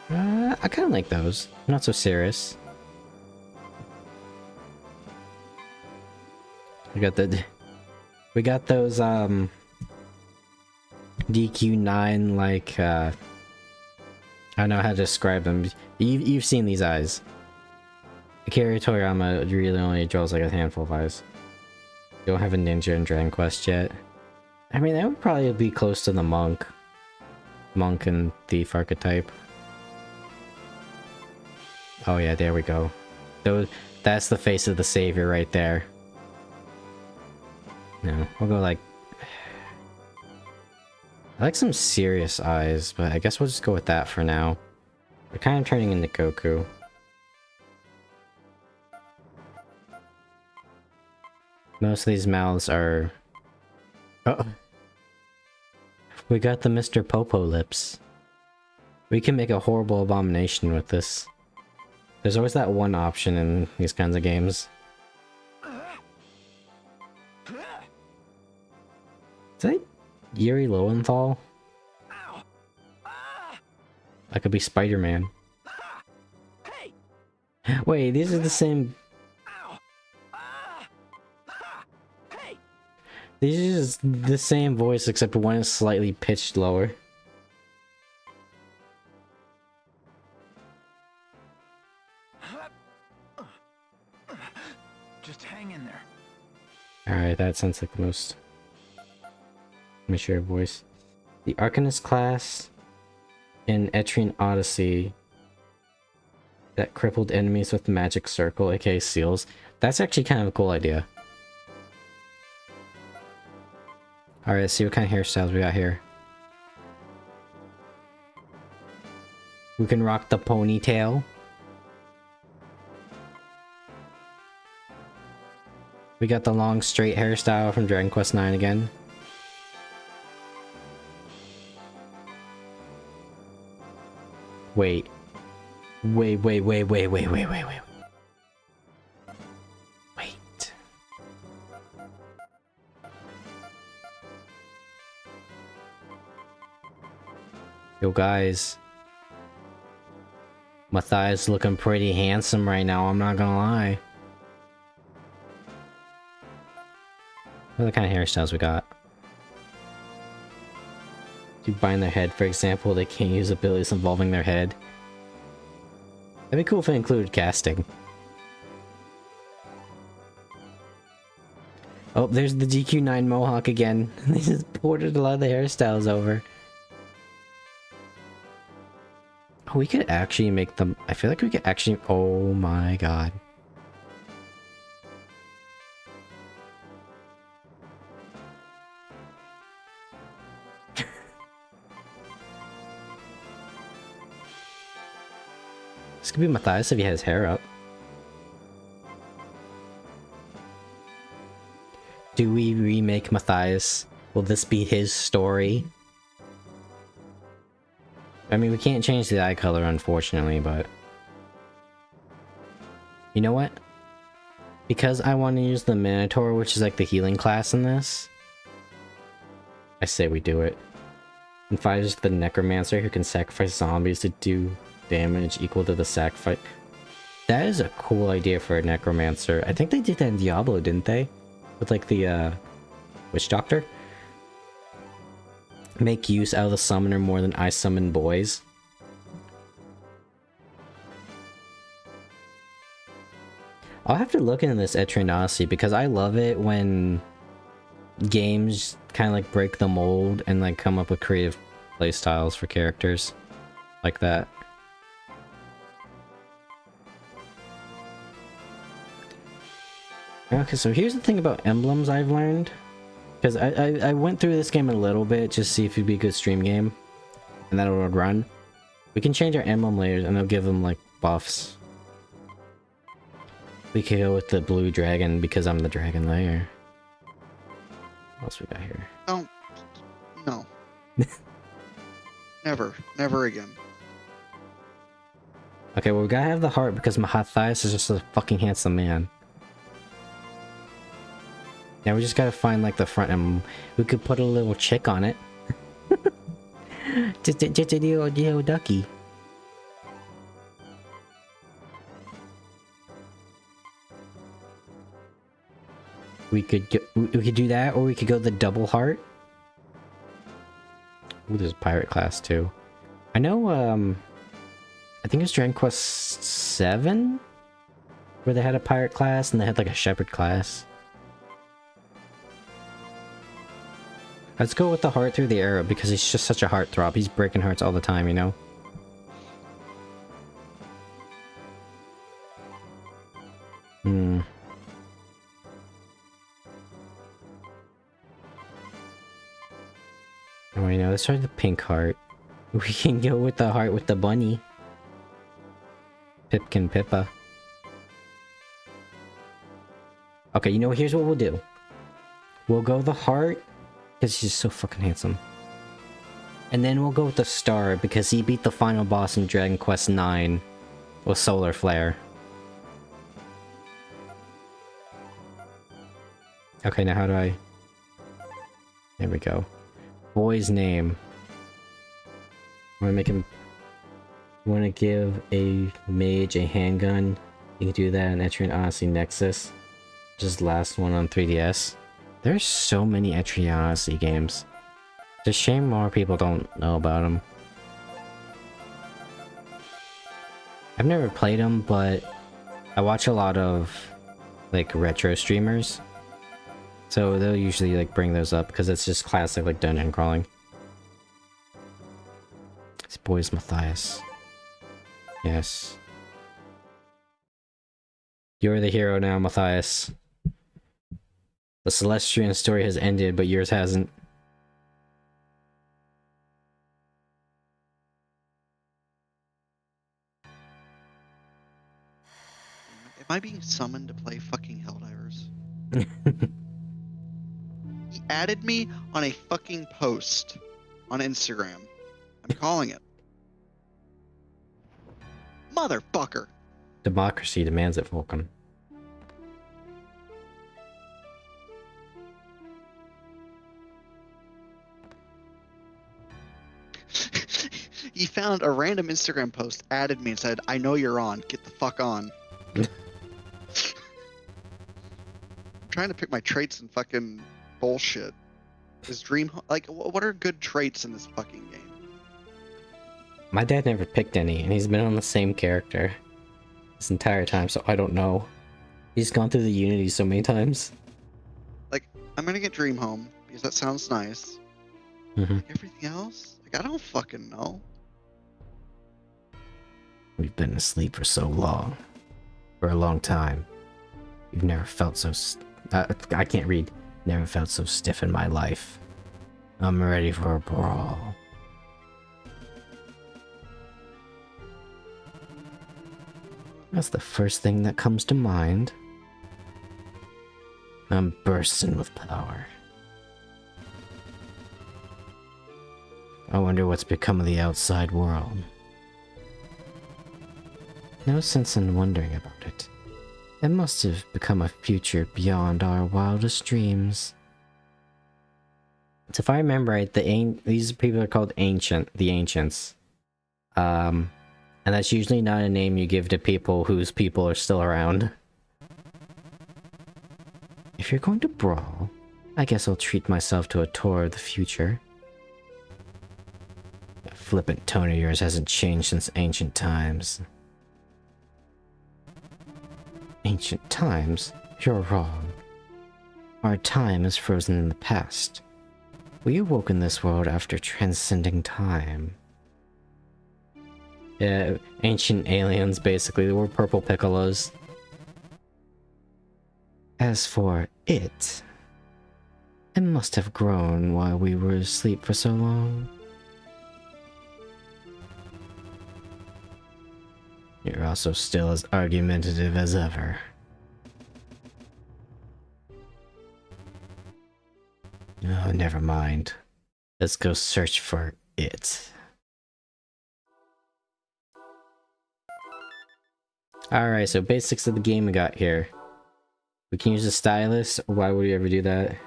[SPEAKER 1] I kind of like those. Not so serious. We got those DQ9 like I don't know how to describe them. You've seen these eyes. Akira Toriyama really only draws like a handful of eyes. You don't have a ninja in Dragon Quest yet. I mean, that would probably be close to the monk and thief archetype. Oh yeah, there we go. That's the face of the savior right there. No, we'll go like... I like some serious eyes, but I guess we'll just go with that for now. We're kind of turning into Goku. Most of these mouths are... Oh! We got the Mr. Popo lips. We can make a horrible abomination with this. There's always that one option in these kinds of games. Is that Yuri Lowenthal? That could be Spider-Man. Wait, these are the same... These are just the same voice, except one is slightly pitched lower.
[SPEAKER 5] Just hang in there.
[SPEAKER 1] Alright, that sounds like the most mature voice. The Arcanist class in Etrian Odyssey that crippled enemies with magic circle, aka seals. That's actually kind of a cool idea. Alright, let's see what kind of hairstyles we got here. We can rock the ponytail. We got the long straight hairstyle from Dragon Quest IX again. Wait. Wait. Yo guys. Matthias looking pretty handsome right now, I'm not gonna lie. What are the kind of hairstyles we got? Do bind their head, for example, they can't use abilities involving their head. That'd be cool if it included casting. Oh, there's the GQ9 Mohawk again. They just ported a lot of the hairstyles over. Oh, we could actually make them... I feel like we could actually... Oh my god. This could be Matthias if he has hair up. Do we remake Matthias? Will this be his story? I mean, we can't change the eye color, unfortunately, but... You know what? Because I want to use the Minotaur, which is like the healing class in this, I say we do it. And 5 is the Necromancer who can sacrifice zombies to do damage equal to the sacrifice. That is a cool idea for a Necromancer. I think they did that in Diablo, didn't they? With like the Witch Doctor? Make use out of the summoner more than I summon boys. I'll have to look into this Etrian Odyssey because I love it when games kind of like break the mold and like come up with creative playstyles for characters like that. Okay, so here's the thing about emblems I've learned. Because I went through this game a little bit just to see if it'd be a good stream game. And that it would run. We can change our emblem layers and they'll give them like buffs. We could go with the blue dragon because I'm the dragon layer. What else we got here?
[SPEAKER 4] Oh, no. Never again.
[SPEAKER 1] Okay, well we gotta have the heart because Matthias is just a fucking handsome man. Now we just gotta find like the front emblem. We could put a little chick on it. just a little ducky. We could do that, or we could go the double heart. Ooh, there's a pirate class too. I know, I think it's Dragon Quest 7 where they had a pirate class and they had like a shepherd class. Let's go with the heart through the arrow because he's just such a heartthrob. He's breaking hearts all the time, you know? Hmm. Oh, you know, let's try the pink heart. We can go with the heart with the bunny. Pipkin Pippa. Okay, you know, here's what we'll do. We'll go the heart, because he's so fucking handsome. And then we'll go with the star, because he beat the final boss in Dragon Quest IX with Solar Flare. Okay, now how do I... There we go. Boy's name. I want to make him... You want to give a mage a handgun? You can do that in Etrian Odyssey Nexus. Just last one on 3DS. There's so many Etrian Odyssey games. It's a shame more people don't know about them. I've never played them, but I watch a lot of like retro streamers. So they'll usually like bring those up because it's just classic like dungeon crawling. This boy's Matthias. Yes. You're the hero now, Matthias. The Celestian story has ended, but yours hasn't.
[SPEAKER 4] Am I being summoned to play fucking Helldivers? He added me on a fucking post on Instagram. I'm calling it. Motherfucker.
[SPEAKER 1] Democracy demands it, Vulcan.
[SPEAKER 4] He found a random Instagram post, added me, and said, "I know you're on. Get the fuck on." I'm trying to pick my traits and fucking bullshit. Is Dream like what are good traits in this fucking game?
[SPEAKER 1] My dad never picked any, and he's been on the same character this entire time, so I don't know. He's gone through the Unity so many times.
[SPEAKER 4] Like, I'm gonna get Dream Home because that sounds nice.
[SPEAKER 1] Mm-hmm.
[SPEAKER 4] Like everything else, like I don't fucking know.
[SPEAKER 1] We've been asleep for so long. For a long time. You've never felt so... I can't read. Never felt so stiff in my life. I'm ready for a brawl. That's the first thing that comes to mind. I'm bursting with power. I wonder what's become of the outside world. No sense in wondering about it. It must have become a future beyond our wildest dreams. So if I remember right, these people are called the Ancients. And that's usually not a name you give to people whose people are still around. If you're going to brawl, I guess I'll treat myself to a tour of the future. That flippant tone of yours hasn't changed since ancient times. Ancient times? You're wrong. Our time is frozen in the past. We awoke in this world after transcending time. Yeah, ancient aliens, basically. They were purple piccolos. As for it must have grown while we were asleep for so long. You're also still as argumentative as ever. Oh, never mind. Let's go search for it. Alright, so basics of the game we got here. We can use a stylus. Why would we ever do that?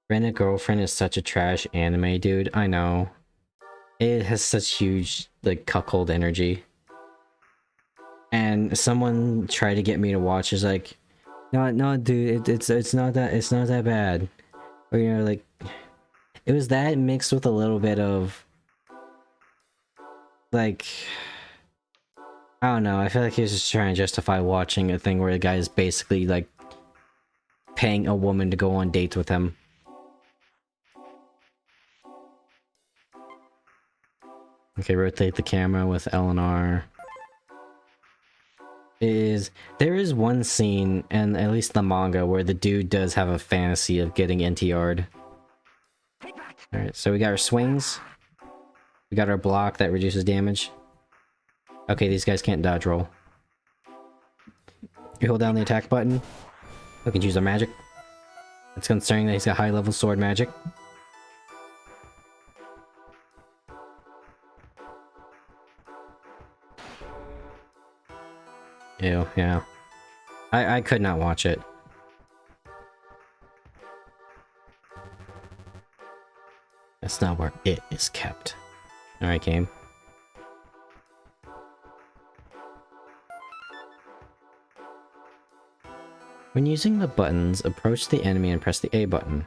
[SPEAKER 1] Rent a Girlfriend is such a trash anime, dude. I know. It has such huge, like, cuckold energy. And someone tried to get me to watch. Is like, no, dude, it's not that bad. Or you know, like, it was that mixed with a little bit of, like, I don't know. I feel like he was just trying to justify watching a thing where the guy is basically like paying a woman to go on dates with him. Okay, rotate the camera with LNR. There is one scene, and at least the manga, where the dude does have a fantasy of getting NTR'd. Alright, so we got our swings. We got our block that reduces damage. Okay, these guys can't dodge roll. You hold down the attack button. We can choose our magic. It's concerning that he's got high level sword magic. Ew, yeah. I could not watch it. That's not where it is kept. Alright, game. When using the buttons, approach the enemy and press the A button.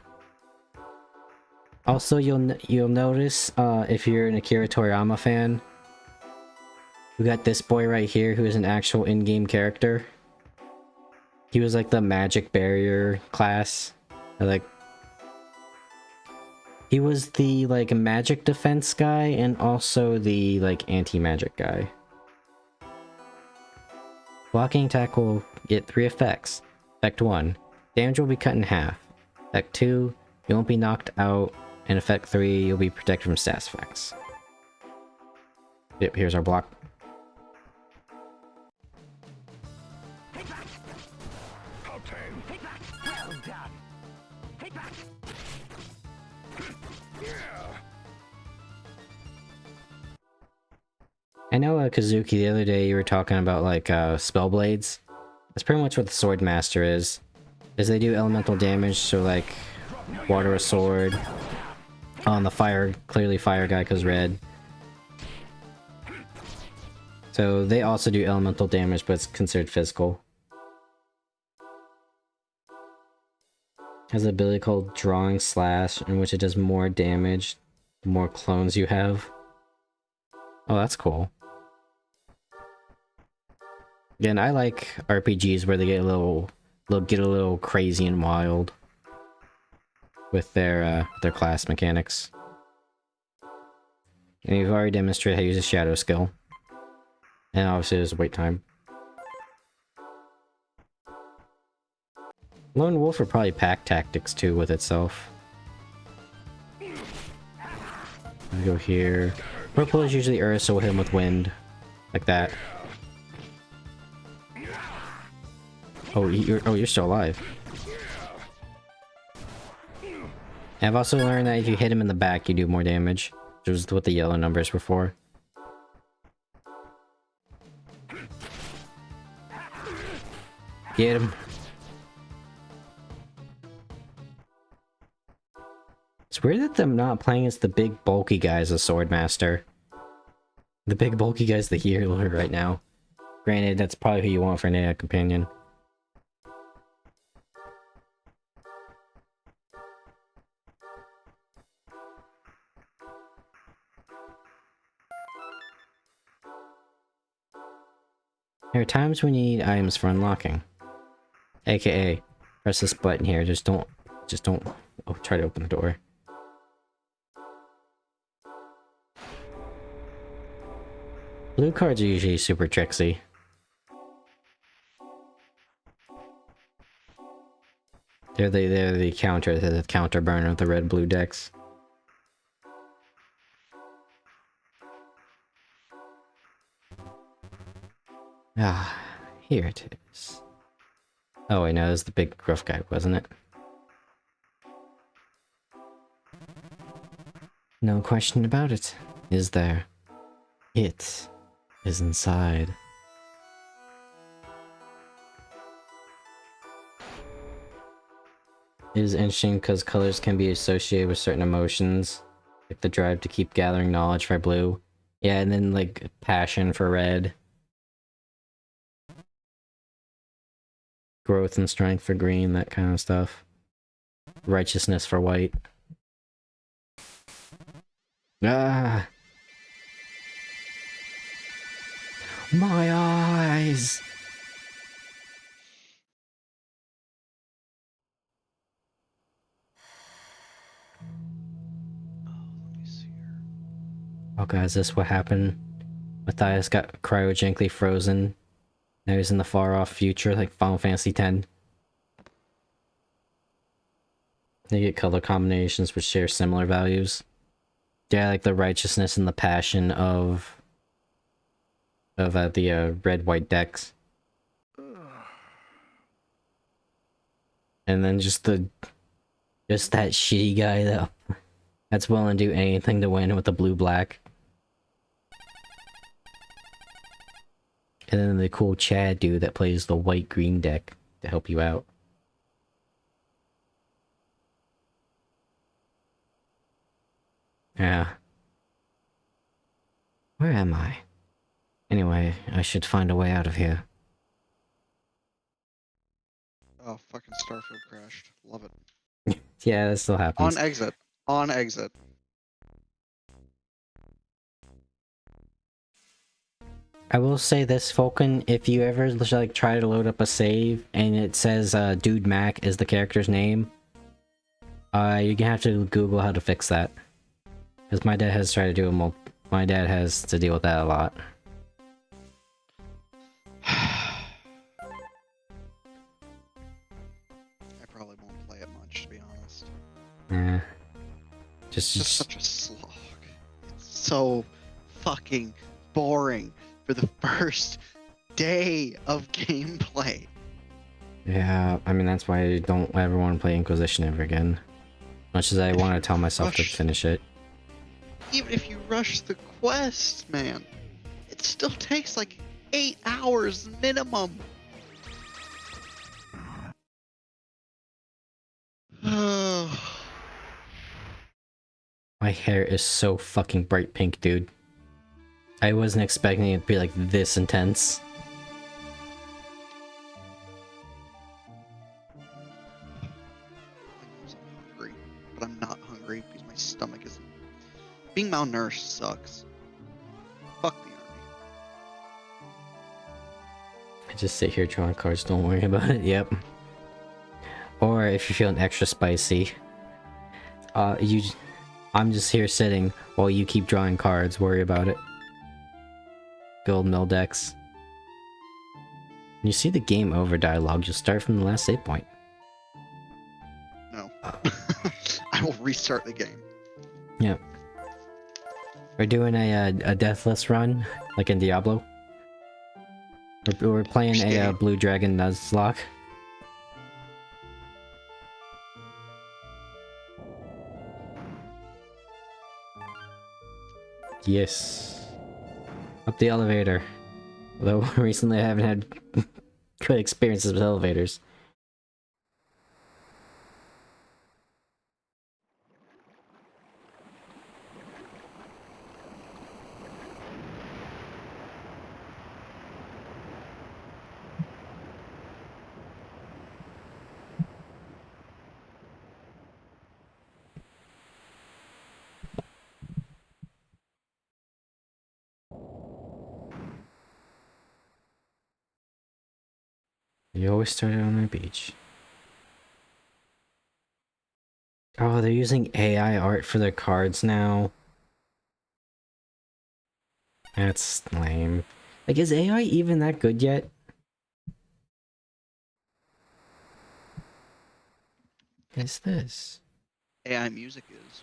[SPEAKER 1] Also, you'll notice, if you're an Akira Toriyama fan, we got this boy right here who is an actual in-game character. He was like the magic barrier class. He was the like magic defense guy and also the like anti-magic guy. Blocking attack will get 3 effects. Effect 1, damage will be cut in half. Effect 2, you won't be knocked out. And effect 3, you'll be protected from stats effects. Yep, here's our block. I know, Kazuki, the other day you were talking about, like, spell blades. That's pretty much what the Sword Master is. Is they do elemental damage, so, like, water a sword. On the fire, clearly fire guy, cause red. So they also do elemental damage, but it's considered physical. Has an ability called Drawing Slash, in which it does more damage the more clones you have. Oh, that's cool. Again, I like RPGs where they get a little crazy and wild with their class mechanics. And you've already demonstrated how to use a shadow skill. And obviously there's wait time. Lone Wolf would probably pack tactics too with itself. We go here. Purple is usually Earth, so we'll hit him with wind. Like that. Oh, you're still alive. And I've also learned that if you hit him in the back, you do more damage. Which was what the yellow numbers were for. Get him. It's weird that them not playing as the big bulky guy as a Swordmaster. The big bulky guy's the healer right now. Granted, that's probably who you want for an AI companion. There are times when you need items for unlocking. AKA, press this button here, just don't try to open the door. Blue cards are usually super tricksy. They're the counter burner of the red-blue decks. Ah, here it is. Oh wait, no, it was the big gruff guy, wasn't it? No question about it, is there? It is inside. It is interesting because colors can be associated with certain emotions, like the drive to keep gathering knowledge for blue. Yeah, and then like passion for red. Growth and strength for green, that kind of stuff. Righteousness for white. Ah! My eyes!
[SPEAKER 4] Let me see here.
[SPEAKER 1] Oh god, is this what happened? Matthias got cryogenically frozen. Now he's in the far-off future, like Final Fantasy X. They get color combinations which share similar values. Yeah, like the righteousness and the passion of the red-white decks. And then just that shitty guy that's willing to do anything to win with the blue-black. And then the cool Chad dude that plays the white-green deck to help you out. Yeah. Where am I? Anyway, I should find a way out of here.
[SPEAKER 4] Oh, fucking Starfield crashed. Love it.
[SPEAKER 1] Yeah, that still happens.
[SPEAKER 4] On exit. On exit.
[SPEAKER 1] I will say this, Falcon, if you ever like try to load up a save and it says Dude Mac is the character's name, you're gonna have to Google how to fix that. Because my dad has tried to do my dad has to deal with that a lot.
[SPEAKER 4] I probably won't play it much, to be honest.
[SPEAKER 1] Yeah.
[SPEAKER 4] It's just such a slog. It's so fucking boring for the first day of gameplay.
[SPEAKER 1] Yeah, I mean, that's why I don't ever want to play Inquisition ever again. Much as I want to tell myself to
[SPEAKER 4] Rush.
[SPEAKER 1] finish it.
[SPEAKER 4] Even if you rush the quest, man, it still takes like 8 hours minimum.
[SPEAKER 1] My hair is so fucking bright pink, dude. I wasn't expecting it to be like this intense.
[SPEAKER 4] I'm hungry, but I'm not hungry because my stomach isn't. Being malnourished sucks. Fuck the army.
[SPEAKER 1] I just sit here drawing cards, don't worry about it, yep. Or if you're feeling extra spicy, I'm just here sitting while you keep drawing cards, worry about it. Build mill decks. When you see the game over dialogue, you'll start from the last save point.
[SPEAKER 4] No. I will restart the game.
[SPEAKER 1] Yep. We're doing a deathless run, like in Diablo. We're playing a Blue Dragon Nuzlocke. Yes. Up the elevator. Although recently I haven't had good experiences with elevators. You always start out on the beach. Oh, they're using AI art for their cards now. That's lame. Like, is AI even that good yet? What is this?
[SPEAKER 4] AI music is.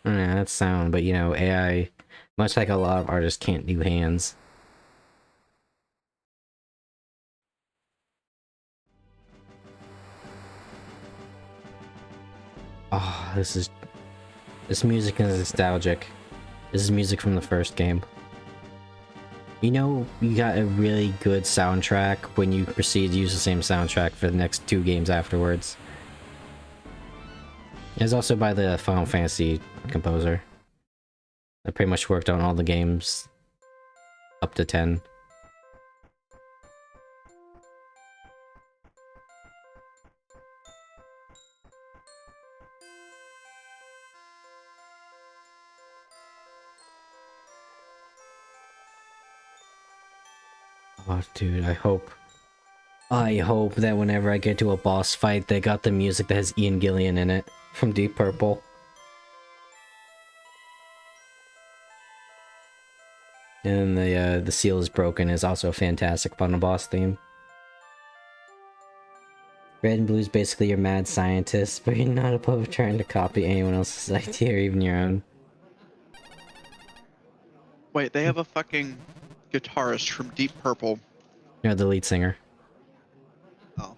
[SPEAKER 1] Yeah, that's sound, but you know, AI, much like a lot of artists, can't do hands. Oh, this music is nostalgic. This is music from the first game. You know, you got a really good soundtrack when you proceed to use the same soundtrack for the next 2 games afterwards. It's also by the Final Fantasy composer. I pretty much worked on all the games up to 10. Oh, dude, I hope that whenever I get to a boss fight, they got the music that has Ian Gillian in it from Deep Purple. And the Seal is Broken is also a fantastic final boss theme. Red and Blue is basically your mad scientist, but you're not above trying to copy anyone else's idea or even your own.
[SPEAKER 4] Wait, they have a fucking guitarist from Deep Purple.
[SPEAKER 1] You're the lead singer.
[SPEAKER 4] Oh.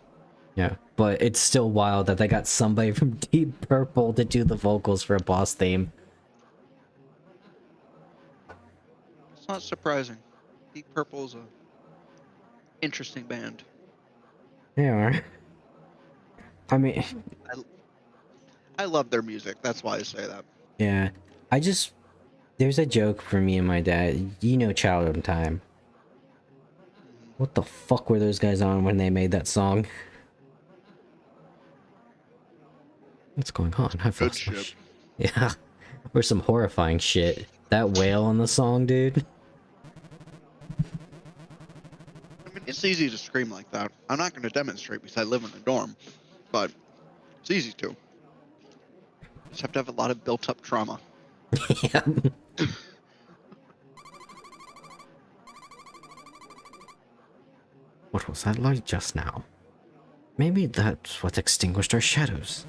[SPEAKER 1] Yeah, but it's still wild that they got somebody from Deep Purple to do the vocals for a boss theme.
[SPEAKER 4] It's not surprising. Deep Purple is a interesting band.
[SPEAKER 1] They are. I mean,
[SPEAKER 4] I love their music. That's why I say that.
[SPEAKER 1] yeah. There's a joke for me and my dad. You know Childhood Time. What the fuck were those guys on when they made that song? What's going on? I've
[SPEAKER 4] Good
[SPEAKER 1] lost my
[SPEAKER 4] shit.
[SPEAKER 1] Yeah. Or some horrifying shit. That whale on the song, dude.
[SPEAKER 4] I mean, it's easy to scream like that. I'm not going to demonstrate because I live in a dorm, but it's easy to. You just have to have a lot of built-up trauma.
[SPEAKER 1] Yeah. What was that light just now? Maybe that's what extinguished our shadows.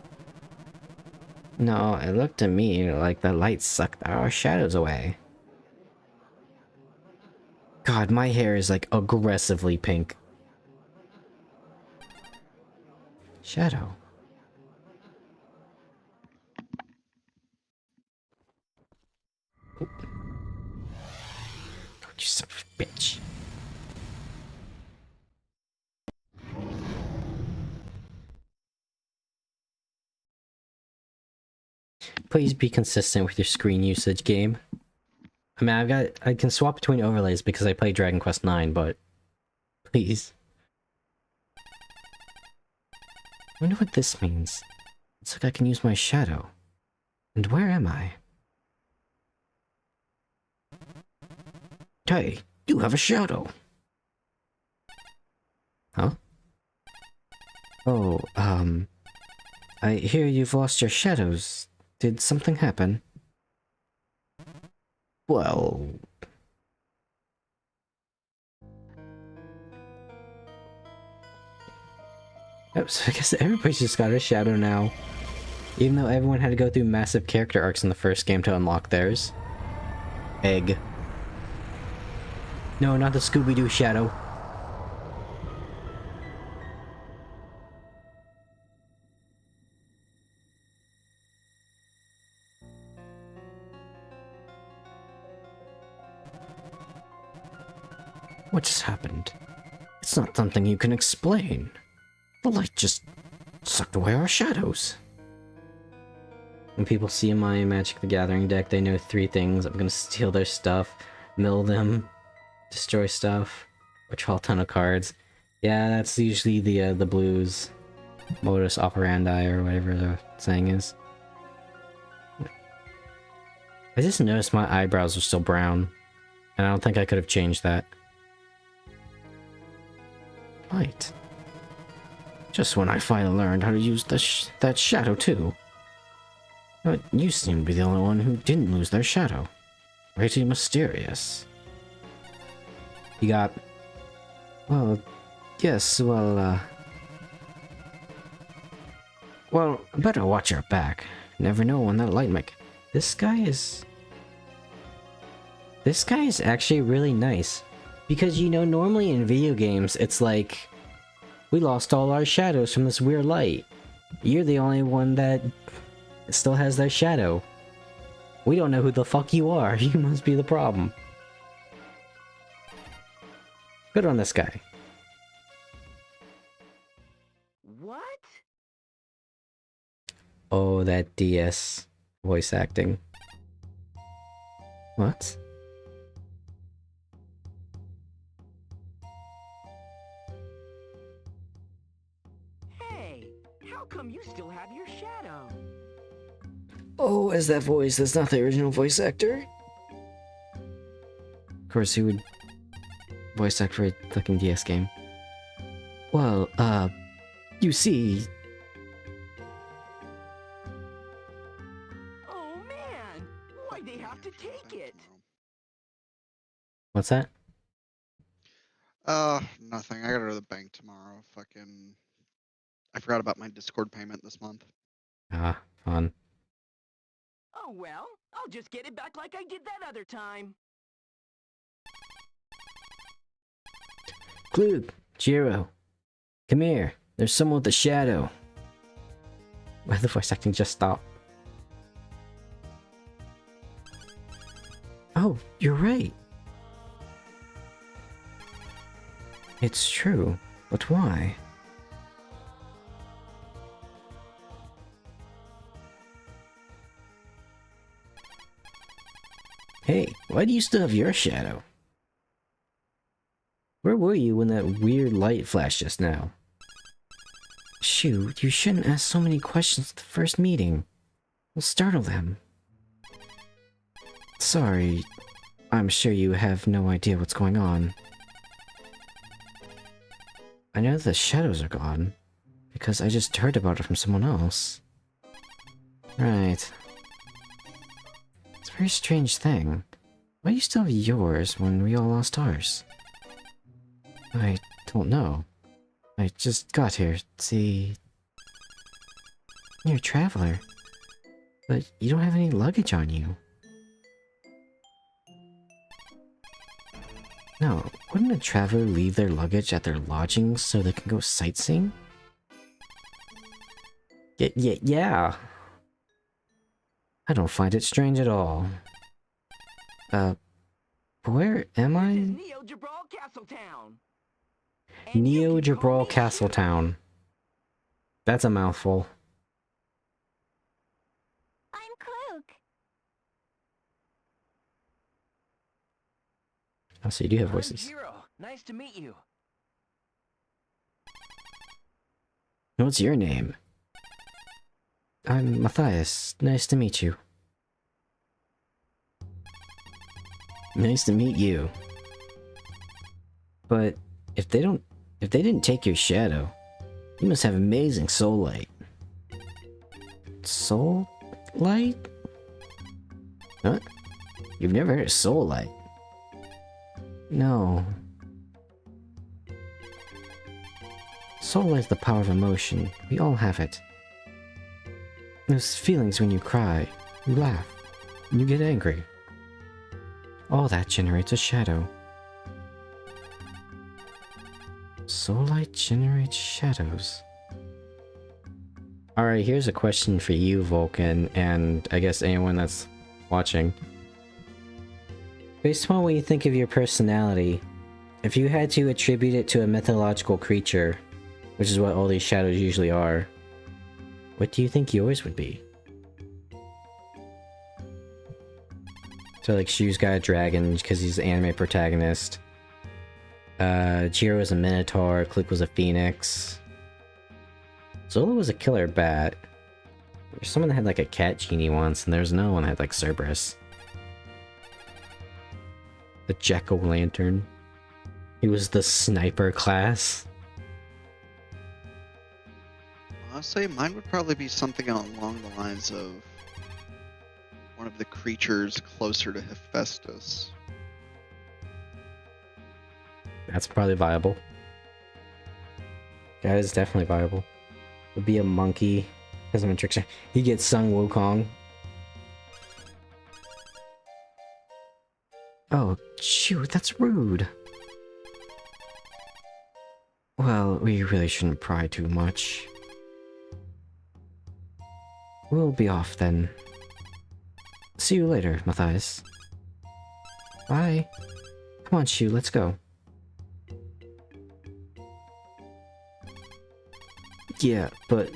[SPEAKER 1] No, it looked to me like the light sucked our shadows away. God, my hair is like aggressively pink. Shadow. Oh, you son of a bitch. Please be consistent with your screen usage, game. I mean, I can swap between overlays because I play Dragon Quest IX, but please. I wonder what this means. It's like I can use my shadow. And where am I? Hey, you have a shadow. Huh? Oh, I hear you've lost your shadows. Did something happen? Well... Oh, so I guess everybody's just got a shadow now. Even though everyone had to go through massive character arcs in the first game to unlock theirs. Egg. No, not the Scooby-Doo shadow. What just happened? It's not something you can explain. The light just sucked away our shadows. When people see my Magic the Gathering deck, they know 3 things. I'm gonna steal their stuff, mill them, destroy stuff, or draw a ton of cards. Yeah, that's usually the blues modus operandi, or whatever the saying is. I just noticed my eyebrows are still brown, and I don't think I could have changed that. Light. Just when I finally learned how to use that shadow too. But you seem to be the only one who didn't lose their shadow. Pretty mysterious. You got... Well, yes, well, well, better watch your back. Never know when that light might... This guy is actually really nice. Because, you know, normally in video games, it's like... We lost all our shadows from this weird light. You're the only one that still has their shadow. We don't know who the fuck you are. You must be the problem. Good on this guy.
[SPEAKER 5] What?
[SPEAKER 1] Oh, that DS voice acting. What?
[SPEAKER 5] Hey, how come you still have your shadow?
[SPEAKER 1] Oh, is that voice? That's not the original voice actor? Of course, he would voice act for a fucking DS game. Well, you see...
[SPEAKER 5] Oh man, why'd they have to take it?
[SPEAKER 1] What's that?
[SPEAKER 4] Nothing. I gotta go to the bank tomorrow. Fucking... I forgot about my Discord payment this month.
[SPEAKER 1] Ah, fun.
[SPEAKER 5] Oh well, I'll just get it back like I did that other time.
[SPEAKER 1] Klug, Jiro, come here. There's someone with a shadow. Why the voice acting just stopped? Oh, you're right. It's true, but why? Hey, why do you still have your shadow? Where were you when that weird light flashed just now? Shoot, you shouldn't ask so many questions at the first meeting. We'll startle them. Sorry, I'm sure you have no idea what's going on. I know the shadows are gone, because I just heard about it from someone else. Right. It's a very strange thing. Why do you still have yours when we all lost ours? I don't know. I just got here, see... You're a traveler. But you don't have any luggage on you. No, wouldn't a traveler leave their luggage at their lodgings so they can go sightseeing? Yeah. I don't find it strange at all. Where am
[SPEAKER 5] This is
[SPEAKER 1] I?
[SPEAKER 5] Neo Jabral Castletown. And you
[SPEAKER 1] Neo
[SPEAKER 5] can call
[SPEAKER 1] Jabral
[SPEAKER 5] me
[SPEAKER 1] Castletown. That's a mouthful.
[SPEAKER 6] I'm Krook.
[SPEAKER 1] Oh, so you do have
[SPEAKER 5] I'm
[SPEAKER 1] voices.
[SPEAKER 5] Jiro. Nice to meet you.
[SPEAKER 1] What's your name? I'm Matthias. Nice to meet you. Nice to meet you. But if they didn't take your shadow, you must have amazing soul light. Soul light? Huh? You've never heard of soul light? No. Soul light's the power of emotion. We all have it. Those feelings when you cry, you laugh, you get angry. All that generates a shadow. Soul light generates shadows. Alright, here's a question for you, Vulcan, and I guess anyone that's watching. Based on what you think of your personality, if you had to attribute it to a mythological creature, which is what all these shadows usually are, what do you think yours would be? So like Shu's got a dragon because he's the anime protagonist. Jiro was a minotaur, Click was a phoenix. Zola was a killer bat. There's someone that had like a cat genie once, and there's no one that had like Cerberus. The jack-o'-lantern. He was the sniper class.
[SPEAKER 4] Honestly, mine would probably be something along the lines of one of the creatures closer to Hephaestus.
[SPEAKER 1] That's probably viable. That is definitely viable. Would be a monkey. Because I'm a trickster. He gets Sun Wukong. Oh, shoot, that's rude. Well, we really shouldn't pry too much. We'll be off then. See you later, Matthias. Bye. Come on, Shu, let's go. Yeah, but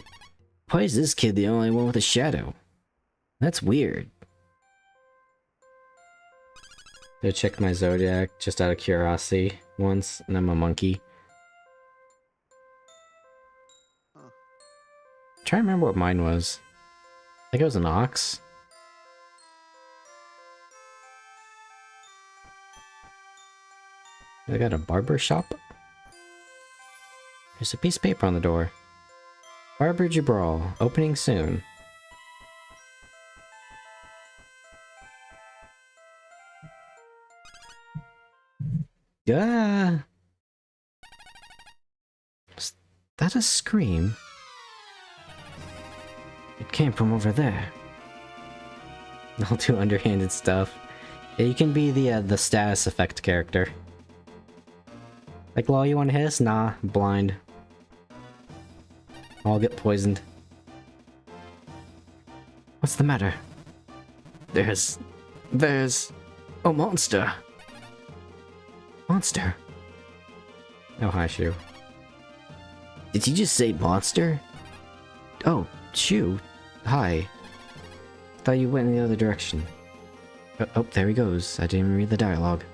[SPEAKER 1] why is this kid the only one with a shadow? That's weird. I checked my zodiac just out of curiosity once, and I'm a monkey.
[SPEAKER 4] Huh.
[SPEAKER 1] Trying to remember what mine was. I think it was an ox. I got a barber shop. There's a piece of paper on the door. Barber Jabral, opening soon. Ah! Was that a scream? It came from over there. I'll do underhanded stuff. Yeah, you can be the status effect character. Like, law, you want to hit us? Nah, blind. I'll get poisoned. What's the matter? There's a monster. Monster? Oh, hi, Shu. Did you just say monster? Oh, Shu. Hi. Thought you went in the other direction. Oh, there he goes. I didn't even read the dialogue.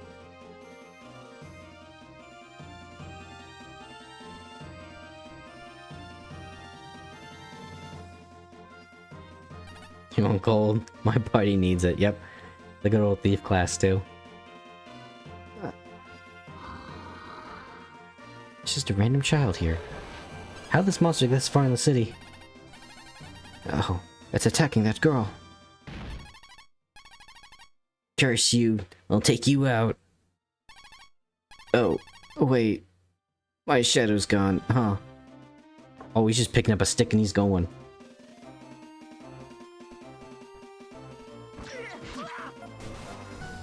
[SPEAKER 1] You want gold? My party needs it. Yep. The good old thief class, too. It's just a random child here. How'd this monster get this far in the city? Oh, it's attacking that girl. Curse you. I'll take you out. Oh, wait. My shadow's gone, huh? Oh, he's just picking up a stick and he's going.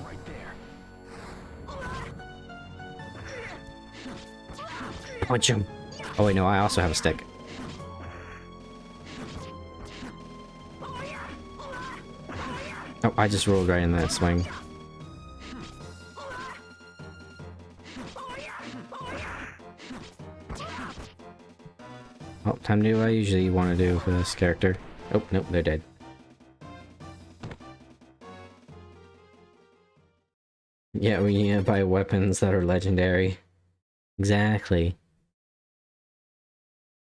[SPEAKER 5] Right there.
[SPEAKER 1] Punch him. Oh wait, no, I also have a stick. Oh, I just rolled right in that swing. Well, time to do what I usually want to do for this character. Oh, nope, they're dead. Yeah, we need to buy weapons that are legendary. Exactly.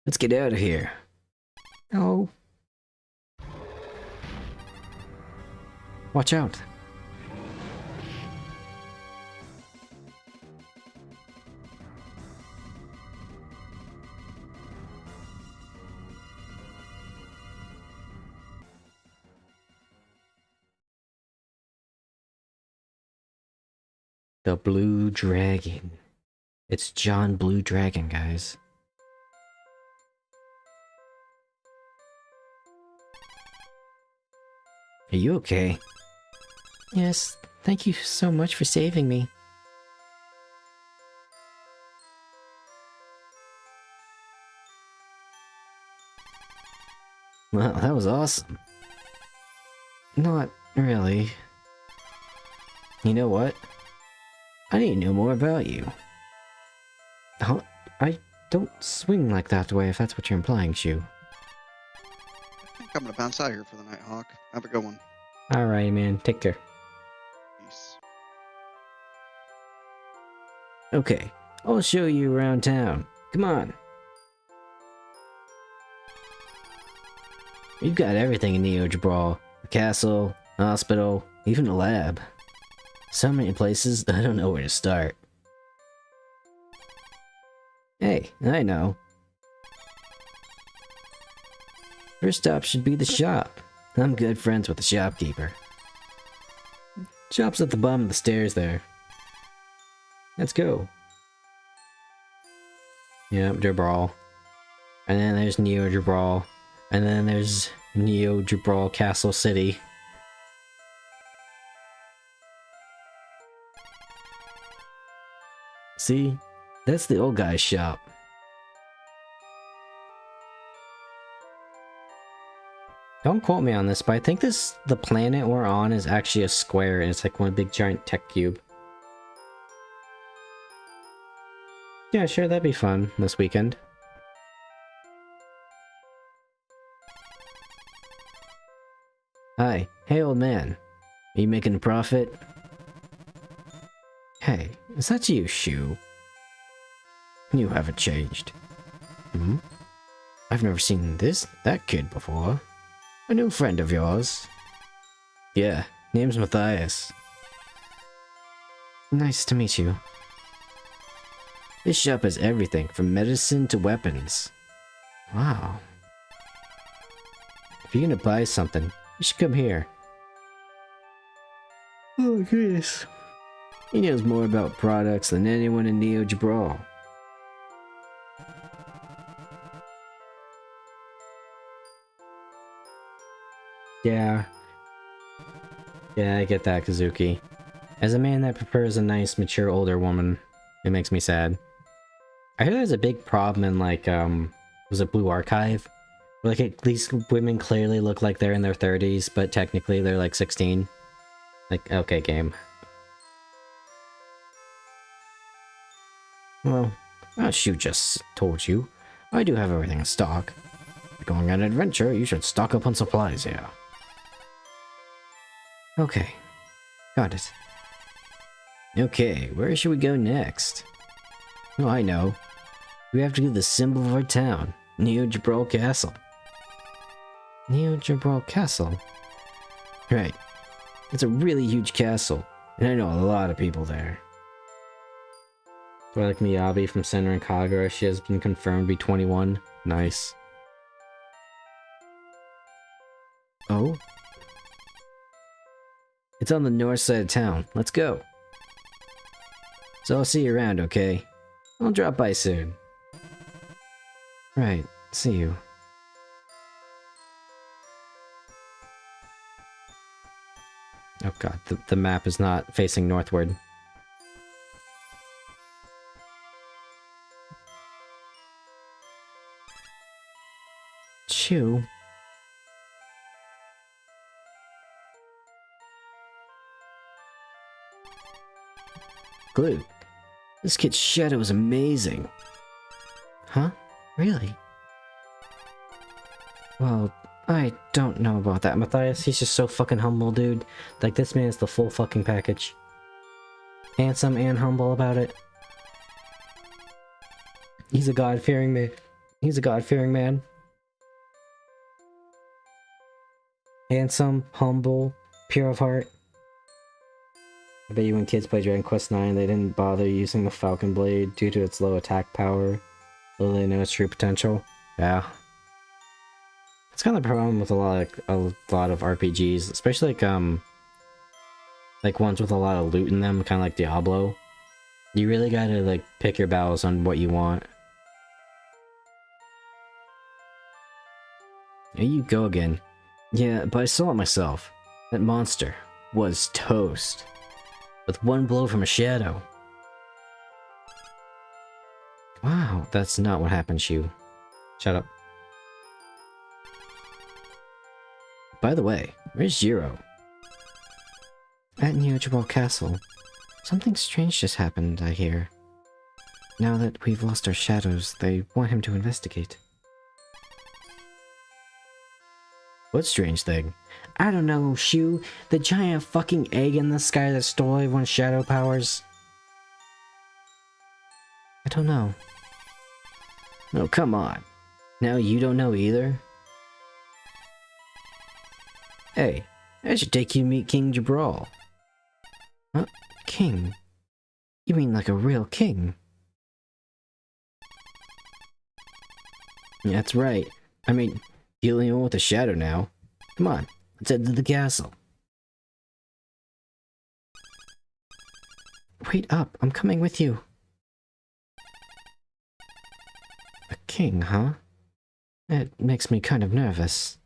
[SPEAKER 1] Let's get out of here. Oh. Watch out. The Blue Dragon. It's John Blue Dragon, guys. Are you okay? Yes, thank you so much for saving me. Well, that was awesome. Not really. You know what? I need to know more about you. Huh? I don't swing like that way, if that's what you're implying, Shu.
[SPEAKER 4] I think I'm gonna bounce out here for the night, Hawk. Have a good one.
[SPEAKER 1] Alright, man. Take care.
[SPEAKER 4] Peace.
[SPEAKER 1] Okay, I'll show you around town. Come on. You've got everything in Neo Jabral. A castle, a hospital, even a lab. So many places, I don't know where to start. Hey, I know. First stop should be the shop. I'm good friends with the shopkeeper. Shop's at the bottom of the stairs there. Let's go. Yep, Jabral. And then there's Neo Jabral. And then there's Neo Jabral Castle City. See? That's the old guy's shop. Don't quote me on this, but I think the planet we're on is actually a square, and it's like one big giant tech cube. Yeah, sure, that'd be fun this weekend. Hi. Hey, old man. Are you making a profit? Hey, is that you, Shu? You haven't changed. Hmm? I've never seen that kid before. A new friend of yours? Yeah, name's Matthias. Nice to meet you. This shop has everything from medicine to weapons. Wow. If you're gonna buy something, you should come here. Oh, goodness. He knows more about products than anyone in Neo Jabral. Yeah. Yeah, I get that, Kazuki. As a man that prefers a nice, mature, older woman, it makes me sad. I heard there's a big problem in, like, was it Blue Archive? Where, like, these women clearly look like they're in their 30s, but technically they're, like, 16. Like, okay, game. Well, as Shu just told you, I do have everything in stock. If you're going on an adventure, you should stock up on supplies here. Okay, got it. Okay, where should we go next? Oh, I know. We have to go to the symbol of our town, Neo Jabral Castle. Neo Jabral Castle? Right. It's a really huge castle, and I know a lot of people there. So I like Miyabi from Senran and Kagura, she has been confirmed to be 21. Nice. Oh? It's on the north side of town. Let's go. So I'll see you around, okay? I'll drop by soon. Right, see you. Oh god, the map is not facing northward. Chew? Glue. This kid's shadow is amazing. Huh? Really? Well, I don't know about that, Matthias. He's just so fucking humble, dude. Like, this man is the full fucking package. Handsome and humble about it. He's a God-fearing man. He's a God-fearing man. Handsome, humble, pure of heart. I bet you when kids played Dragon Quest IX, they didn't bother using the Falcon Blade due to its low attack power. Little they know its true potential. Yeah. It's kind of the problem with a lot of RPGs, especially like ones with a lot of loot in them, kind of like Diablo. You really gotta like pick your battles on what you want. There you go again. Yeah, but I saw it myself. That monster was toast. With one blow from a shadow. Wow, that's not what happened, Shu. Shut up. By the way, where's Jiro? At Neojibal Castle. Something strange just happened, I hear. Now that we've lost our shadows, they want him to investigate. What strange thing? I don't know, Shu. The giant fucking egg in the sky that stole everyone's shadow powers? I don't know. Oh, come on. Now you don't know either? Hey, I should take you to meet King Jabral. Huh? King? You mean like a real king? That's right. I mean, dealing with a shadow now. Come on, let's head to the castle. Wait up, I'm coming with you. A king, huh? It makes me kind of nervous.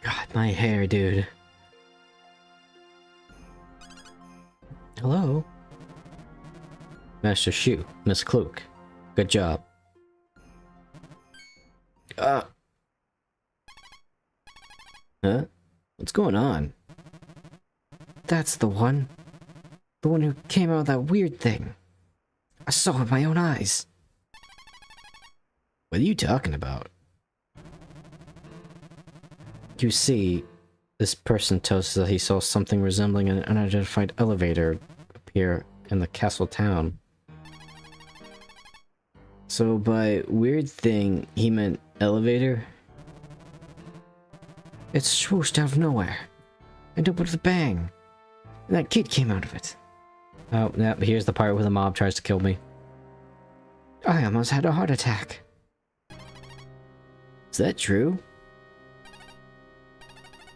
[SPEAKER 1] God, my hair, dude. Hello? Master Shu, Miss Cloak. Good job. Huh? What's going on? That's the one. The one who came out of that weird thing. I saw it with my own eyes. What are you talking about? You see, this person tells us that he saw something resembling an unidentified elevator appear in the castle town. So by weird thing, he meant elevator? It swooshed out of nowhere, and opened with a bang, and that kid came out of it. Oh, yeah, here's the part where the mob tries to kill me. I almost had a heart attack. Is that true?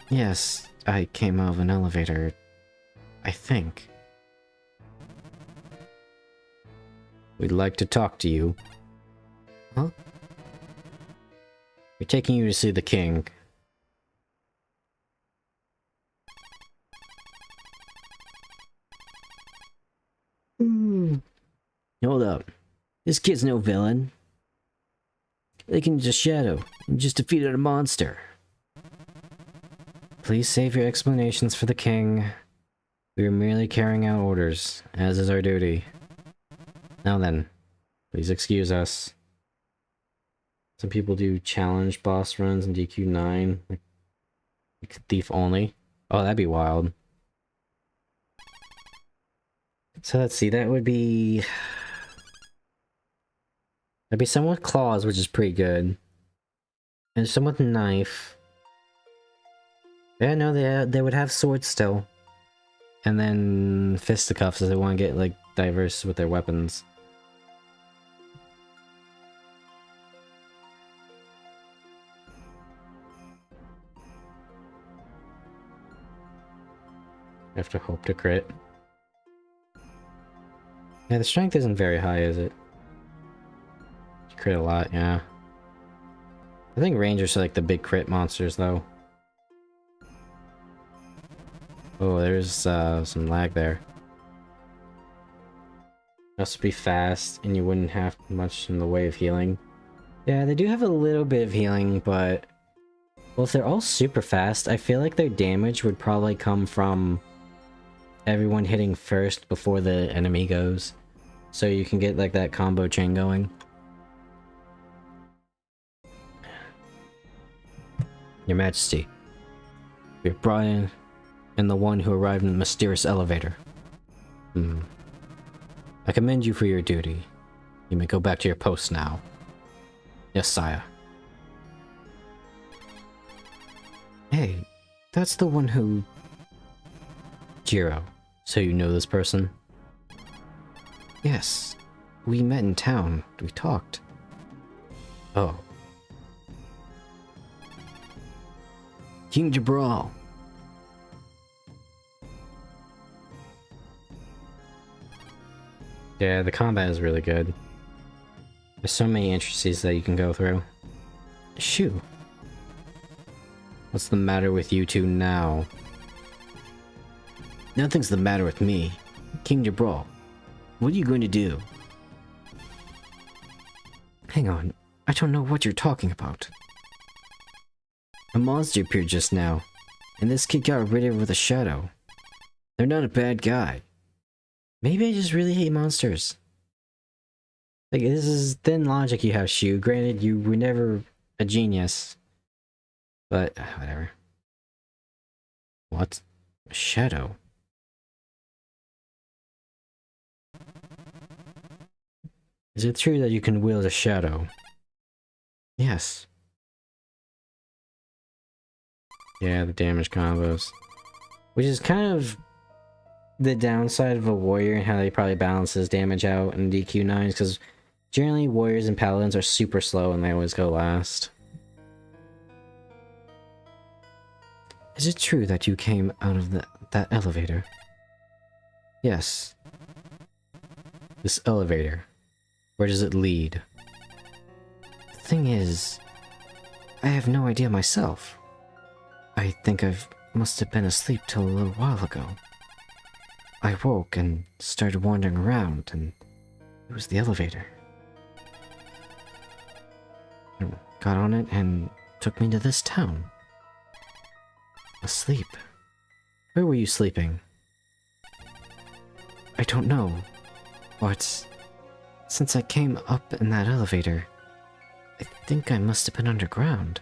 [SPEAKER 1] Yes, I came out of an elevator, I think. We'd like to talk to you. Huh? We're taking you to see the king. Hold up. This kid's no villain. They can just shadow and just defeated a monster. Please save your explanations for the king. We are merely carrying out orders, as is our duty. Now then, please excuse us. Some people do challenge boss runs in DQ9, like thief only. Oh, that'd be wild. So let's see, that would be... That'd be someone with claws, which is pretty good. And someone with knife. Yeah, no, they would have swords still. And then fisticuffs if they want to get, like, diverse with their weapons. I have to hope to crit. Yeah, the strength isn't very high, is it? You crit a lot, yeah. I think rangers are like the big crit monsters, though. Oh, there's some lag there. Must be fast, and you wouldn't have much in the way of healing. Yeah, they do have a little bit of healing, but... Well, if they're all super fast, I feel like their damage would probably come from everyone hitting first before the enemy goes. So you can get like that combo chain going. Your Majesty, you're brought in and the one who arrived in the mysterious elevator. I commend you for your duty. You may go back to your post now. Yes, sire. Hey, that's the one who... Jiro, so you know this person? Yes, we met in town. We talked. Oh. King Jabral. Yeah, the combat is really good. There's so many intricacies that you can go through. Shoo. What's the matter with you two now? Nothing's the matter with me. King Jabral, what are you going to do? Hang on, I don't know what you're talking about. A monster appeared just now, and this kid got rid of it with a shadow. They're not a bad guy. Maybe I just really hate monsters. Like, this is thin logic you have, Shu. Granted, you were never a genius. But, whatever. What? A shadow? Is it true that you can wield a shadow? Yes. Yeah, the damage combos. Which is kind of the downside of a warrior and how they probably balances damage out in DQ9s, because generally warriors and paladins are super slow and they always go last. Is it true that you came out of that elevator? Yes. This elevator. Where does it lead? The thing is, I have no idea myself. I think must have been asleep till a little while ago. I woke and started wandering around, and it was the elevator. I got on it and took me to this town. Asleep? Where were you sleeping? I don't know. But since I came up in that elevator, I think I must have been underground.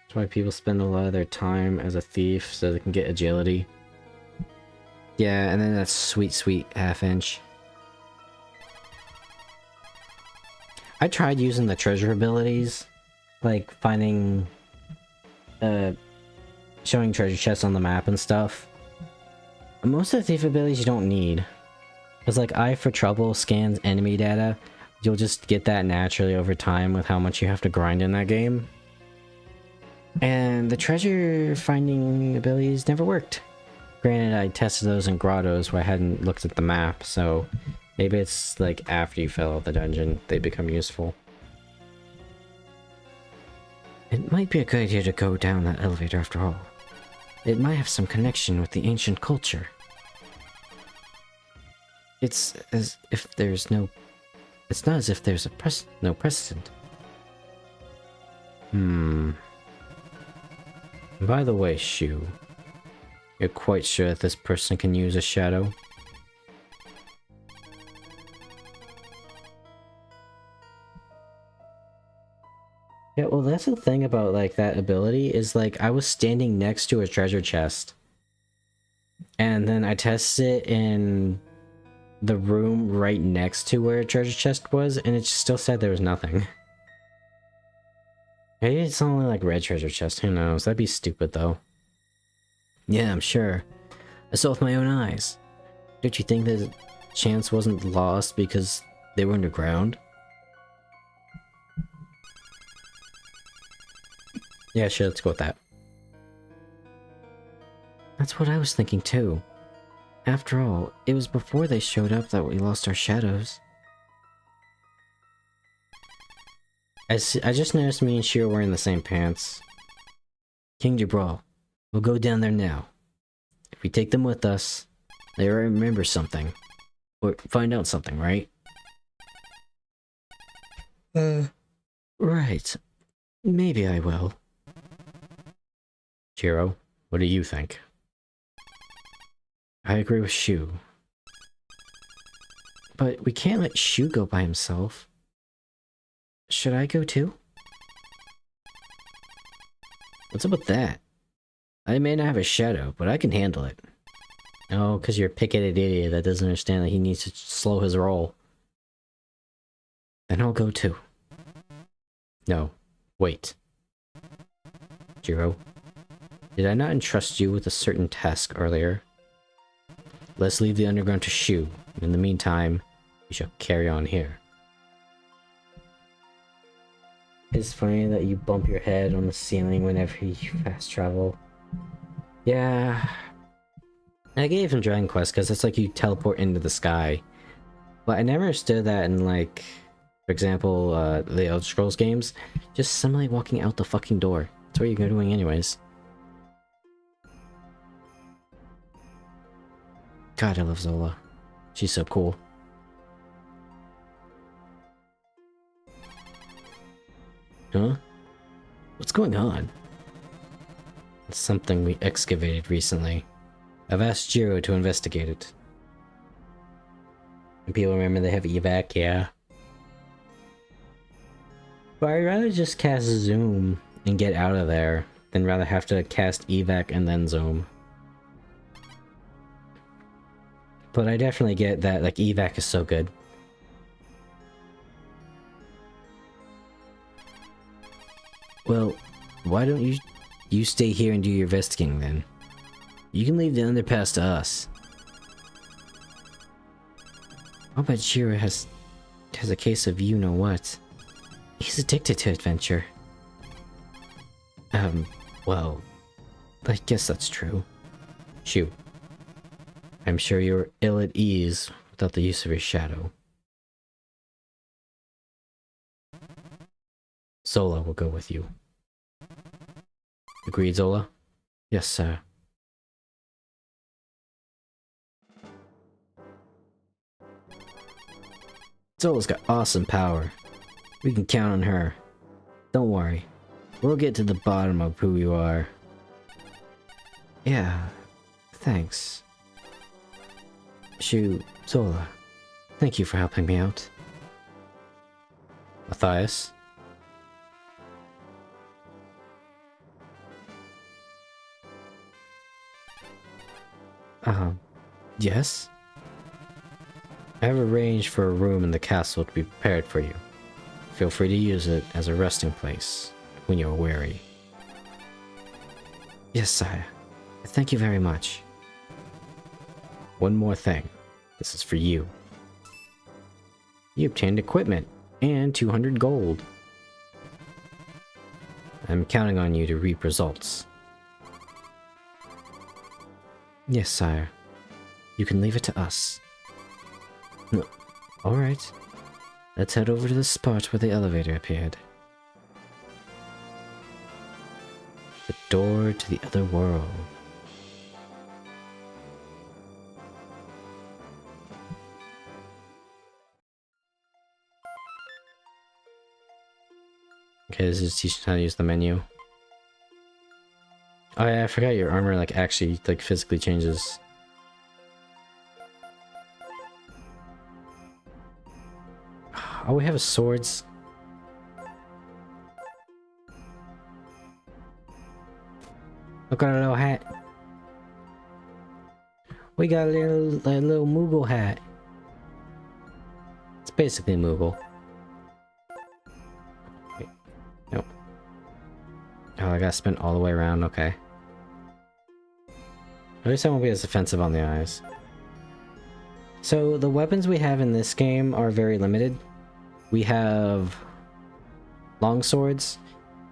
[SPEAKER 1] That's why people spend a lot of their time as a thief, so they can get agility. Yeah, and then that sweet, sweet half-inch. I tried using the treasure abilities, like finding, showing treasure chests on the map and stuff. Most of the thief abilities you don't need. Because like Eye for Trouble scans enemy data, you'll just get that naturally over time with how much you have to grind in that game. And the treasure finding abilities never worked. Granted, I tested those in grottos where I hadn't looked at the map, so maybe it's like after you fell out the dungeon, they become useful. It might be a good idea to go down that elevator after all. It might have some connection with the ancient culture. It's as if there's no... It's not as if there's no precedent. By the way, Shu, you're quite sure that this person can use a shadow? Yeah, well that's the thing about like that ability is like I was standing next to a treasure chest. And then I tested it in the room right next to where a treasure chest was and it still said there was nothing. Maybe it's only like red treasure chest, who knows? That'd be stupid though. Yeah, I'm sure. I saw with my own eyes. Don't you think the chance wasn't lost because they were underground? Yeah, sure, let's go with that. That's what I was thinking too. After all, it was before they showed up that we lost our shadows. I just noticed me and Shiro wearing the same pants. King Jabral, we'll go down there now. If we take them with us, they remember something. Or find out something, right? Right. Maybe I will. Shiro, what do you think? I agree with Shu. But we can't let Shu go by himself. Should I go too? What's up with that? I may not have a shadow, but I can handle it. Oh, because you're a pig-headed idiot that doesn't understand that he needs to slow his roll. Then I'll go too. No, wait. Jiro, did I not entrust you with a certain task earlier? Let's leave the underground to Shu. In the meantime, you shall carry on here. It's funny that you bump your head on the ceiling whenever you fast travel. Yeah. I gave him Dragon Quest because it's like you teleport into the sky. But I never understood that in, like, for example, the Elder Scrolls games. Just simply walking out the fucking door. That's what you're doing anyways. God, I love Zola. She's so cool. Huh? What's going on? It's something we excavated recently. I've asked Jiro to investigate it. And people remember they have evac, yeah. But I'd rather just cast Zoom and get out of there than rather have to cast evac and then Zoom. But I definitely get that, like, evac is so good. Well, why don't you stay here and do your investigating then? You can leave the underpass to us. I'll bet Jiro has a case of you-know-what. He's addicted to adventure. Well, I guess that's true. Shoot. I'm sure you're ill at ease without the use of your shadow. Zola will go with you. Agreed, Zola? Yes, sir. Zola's got awesome power. We can count on her. Don't worry. We'll get to the bottom of who you are. Yeah, thanks. Shu, Zola, thank you for helping me out. Matthias? Yes? I have arranged for a room in the castle to be prepared for you. Feel free to use it as a resting place when you're weary. Yes, sire. Thank you very much. One more thing. This is for you. You obtained equipment and 200 gold. I'm counting on you to reap results. Yes, sire. You can leave it to us. No. Alright. Let's head over to the spot where the elevator appeared. The door to the other world. Okay, this is teaching how to use the menu. Oh yeah, I forgot your armor like actually like physically changes. Oh, we have swords. Look at our little hat. We got a little Moogle hat. It's basically Moogle. Wait, nope. Oh, I gotta spin all the way around, okay. At least I won't be as offensive on the eyes. So, the weapons we have in this game are very limited. We have long swords,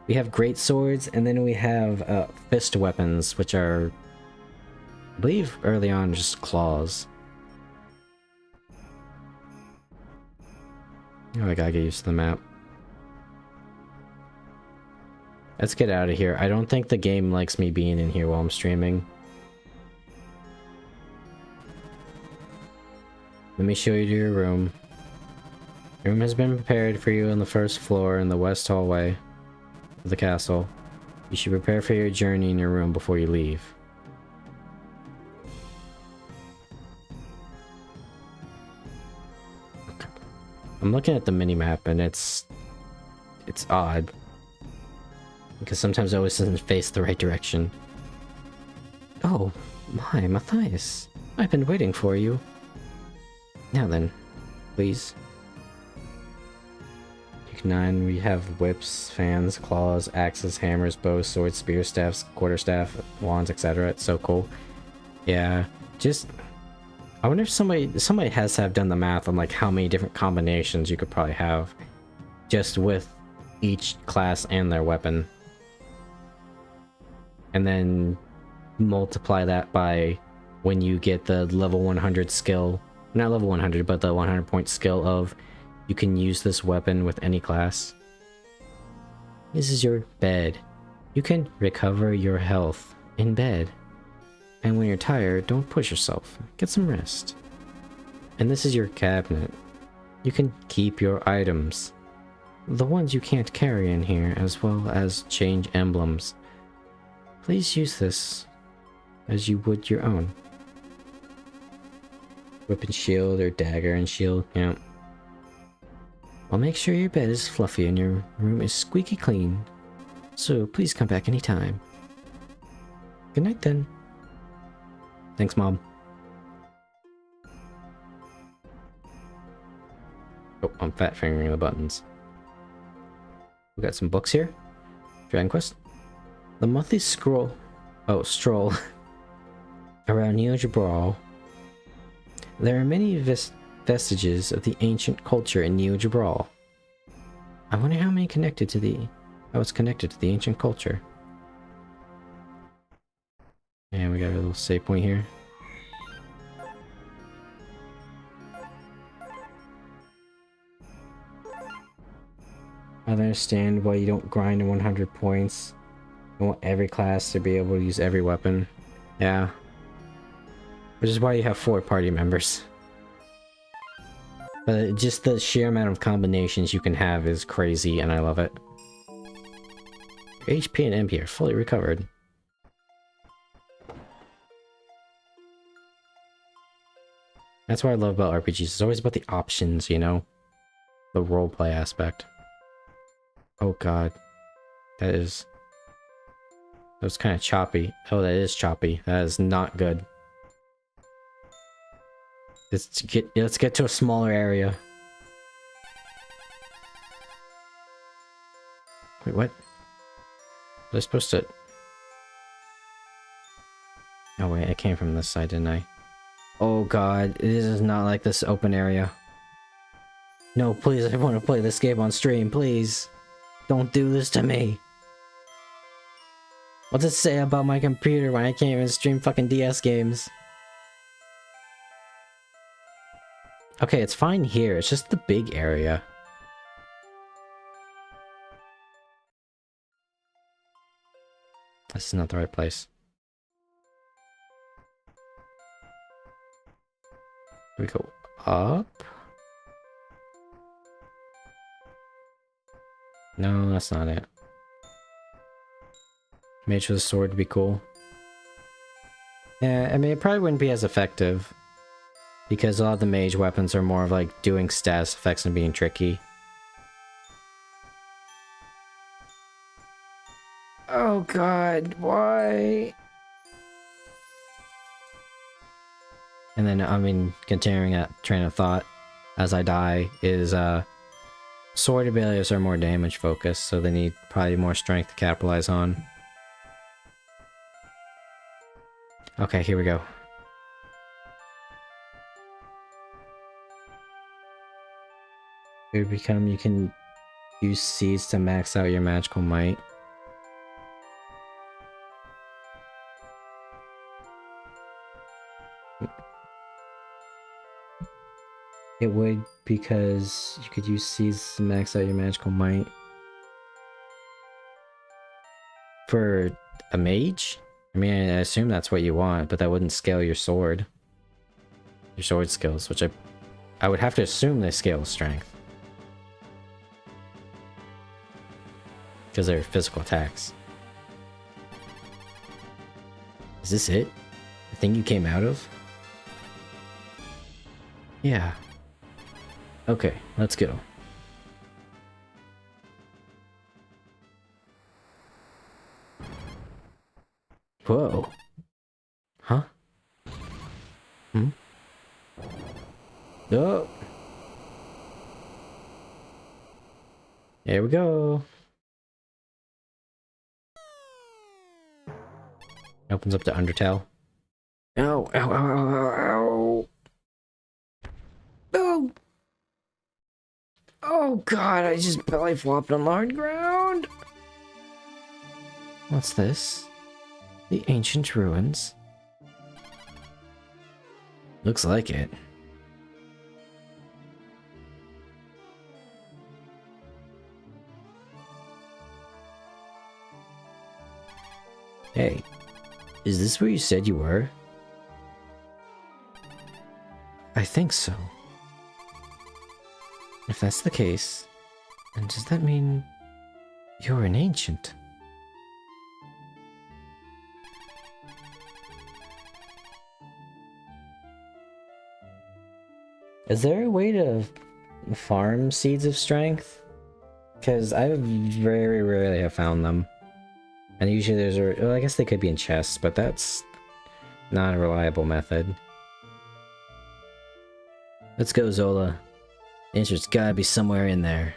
[SPEAKER 1] we have great swords, and then we have fist weapons, which are, I believe, early on just claws. Oh, I gotta get used to the map. Let's get out of here. I don't think the game likes me being in here while I'm streaming. Let me show you to your room. Your room has been prepared for you on the first floor in the west hallway of the castle. You should prepare for your journey in your room before you leave. Okay. I'm looking at the mini-map and it's odd. Because sometimes it always doesn't face the right direction. Oh, my, Matthias. I've been waiting for you. Now then, please. Week 9, we have whips, fans, claws, axes, hammers, bows, swords, spears, staffs, quarterstaff, wands, etc. It's so cool. Yeah, just... I wonder if somebody has to have done the math on like how many different combinations you could probably have just with each class and their weapon. And then multiply that by when you get the level 100 skill, not level 100, but the 100 point skill of you can use this weapon with any class. This is your bed. You can recover your health in bed. And when you're tired, don't push yourself. Get some rest. And this is your cabinet. You can keep your items. The ones you can't carry in here, as well as change emblems. Please use this as you would your own. Whip and shield, or dagger and shield, yeah. I'll make sure your bed is fluffy and your room is squeaky clean. So please come back anytime. Good night then. Thanks, Mom. Oh, I'm fat fingering the buttons. We got some books here. Dragon Quest. The monthly stroll around Neo Jabral. There are many vestiges of the ancient culture in Neo Jabral. I wonder how it's connected to the ancient culture. And we got a little save point here. I understand why you don't grind to 100 points. You want every class to be able to use every weapon. Yeah. Which is why you have 4 party members. But just the sheer amount of combinations you can have is crazy, and I love it. HP and MP are fully recovered. That's what I love about RPGs. It's always about the options, you know? The roleplay aspect. Oh god. That's kind of choppy. Oh, that is choppy. That is not good. Let's get to a smaller area. Wait, what? Was I supposed to... Oh wait, I came from this side, didn't I? Oh god, this is not like this open area. No, please, I want to play this game on stream, please. Don't do this to me. What's it say about my computer when I can't even stream fucking DS games? Okay, it's fine here, it's just the big area. This is not the right place. We go up? No, that's not it. Mage with a sword would be cool. Yeah, I mean, it probably wouldn't be as effective. Because a lot of the mage weapons are more of like doing status effects and being tricky. Oh god, why? And then, I mean, continuing that train of thought as I die is, sword abilities are more damage focused, so they need probably more strength to capitalize on. Okay, here we go. You can use seeds to max out your magical might. It would, because you could use seeds to max out your magical might. For a mage? I mean, I assume that's what you want, but that wouldn't scale your sword. Your sword skills, which I would have to assume they scale with strength. Because they're physical attacks. Is this it? The thing you came out of? Yeah. Okay, let's go. Whoa. Huh? Hmm? Oh. Here we go. Opens up to Undertale. Ow, ow, ow, ow, ow. Oh. Oh god, I just belly flopped on hard ground. What's this? The ancient ruins. Looks like it. Hey, is this where you said you were? I think so. If that's the case, then does that mean you're an ancient? Is there a way to farm seeds of strength? Because I very rarely have found them. And usually there's a... well, I guess they could be in chests, but that's not a reliable method. Let's go, Zola. The answer's gotta be somewhere in there.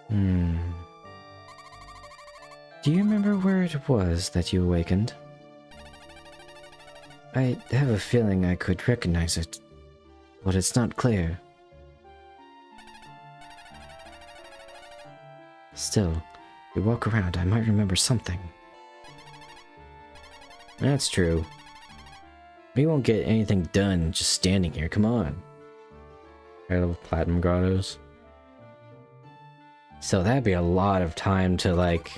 [SPEAKER 1] Do you remember where it was that you awakened? I have a feeling I could recognize it, but it's not clear. Still, if we walk around, I might remember something. That's true. We won't get anything done just standing here, come on. Right, little platinum grottos. So that'd be a lot of time to, like,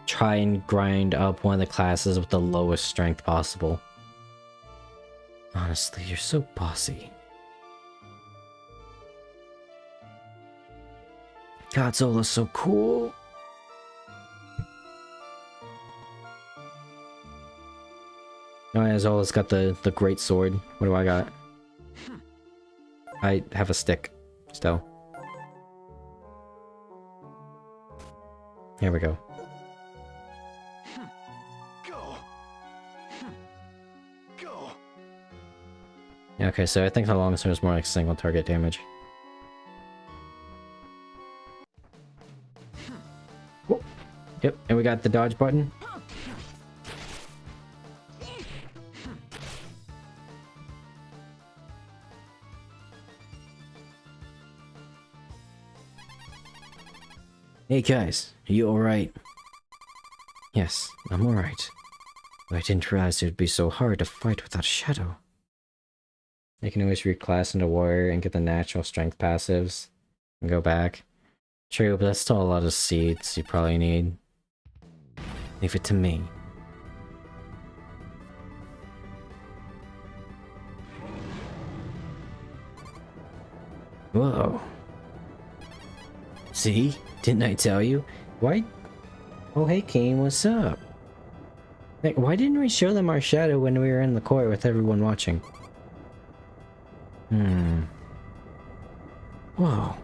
[SPEAKER 1] try and grind up one of the classes with the lowest strength possible. Honestly, you're so bossy. God, Zola's so cool. Oh yeah, Zola's got the great sword. What do I got? I have a stick, still. Here we go.
[SPEAKER 5] Go.
[SPEAKER 1] Yeah, okay, so I think the long sword is more like single target damage. Whoop. Yep, and we got the dodge button. Hey guys, are you alright? Yes, I'm alright. But I didn't realize it would be so hard to fight without a shadow. You can always reclass into warrior and get the natural strength passives and go back. True, but that's still a lot of seeds you probably need. Leave it to me. Whoa. See? Didn't I tell you? Why? Oh, hey, Kane, what's up? Like, why didn't we show them our shadow when we were in the court with everyone watching? Whoa.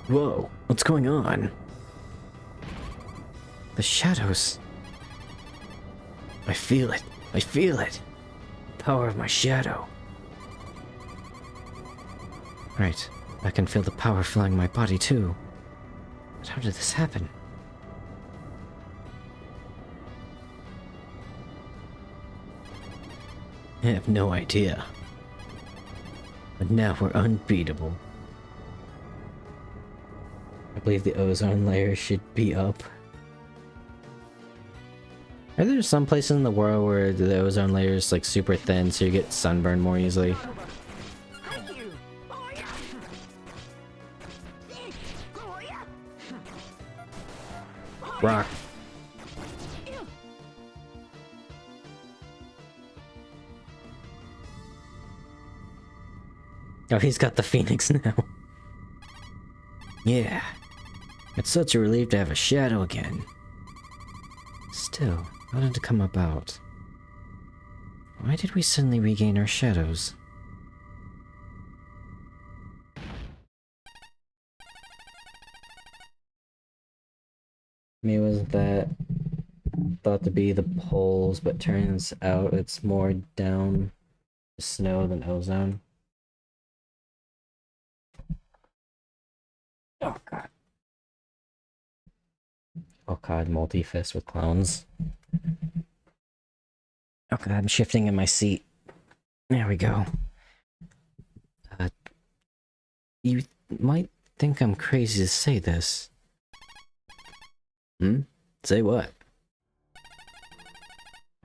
[SPEAKER 1] Whoa, what's going on? The shadows. I feel it. I feel it. The power of my shadow. Right. I can feel the power filling my body too. But how did this happen? I have no idea. But now we're unbeatable. I believe the ozone layer should be up. Are there some places in the world where the ozone layer is like super thin so you get sunburned more easily?
[SPEAKER 5] Thank you. Oh yeah. Oh yeah.
[SPEAKER 1] Rock. Oh, he's got the Phoenix now. Yeah. It's such a relief to have a shadow again. Still, how did it come about? Why did we suddenly regain our shadows? Maybe wasn't that thought to be the poles, but turns out it's more down snow than ozone. Oh god. Oh god, multi-fist with clones. Oh god, I'm shifting in my seat. There we go. You might think I'm crazy to say this. Hmm? Say what?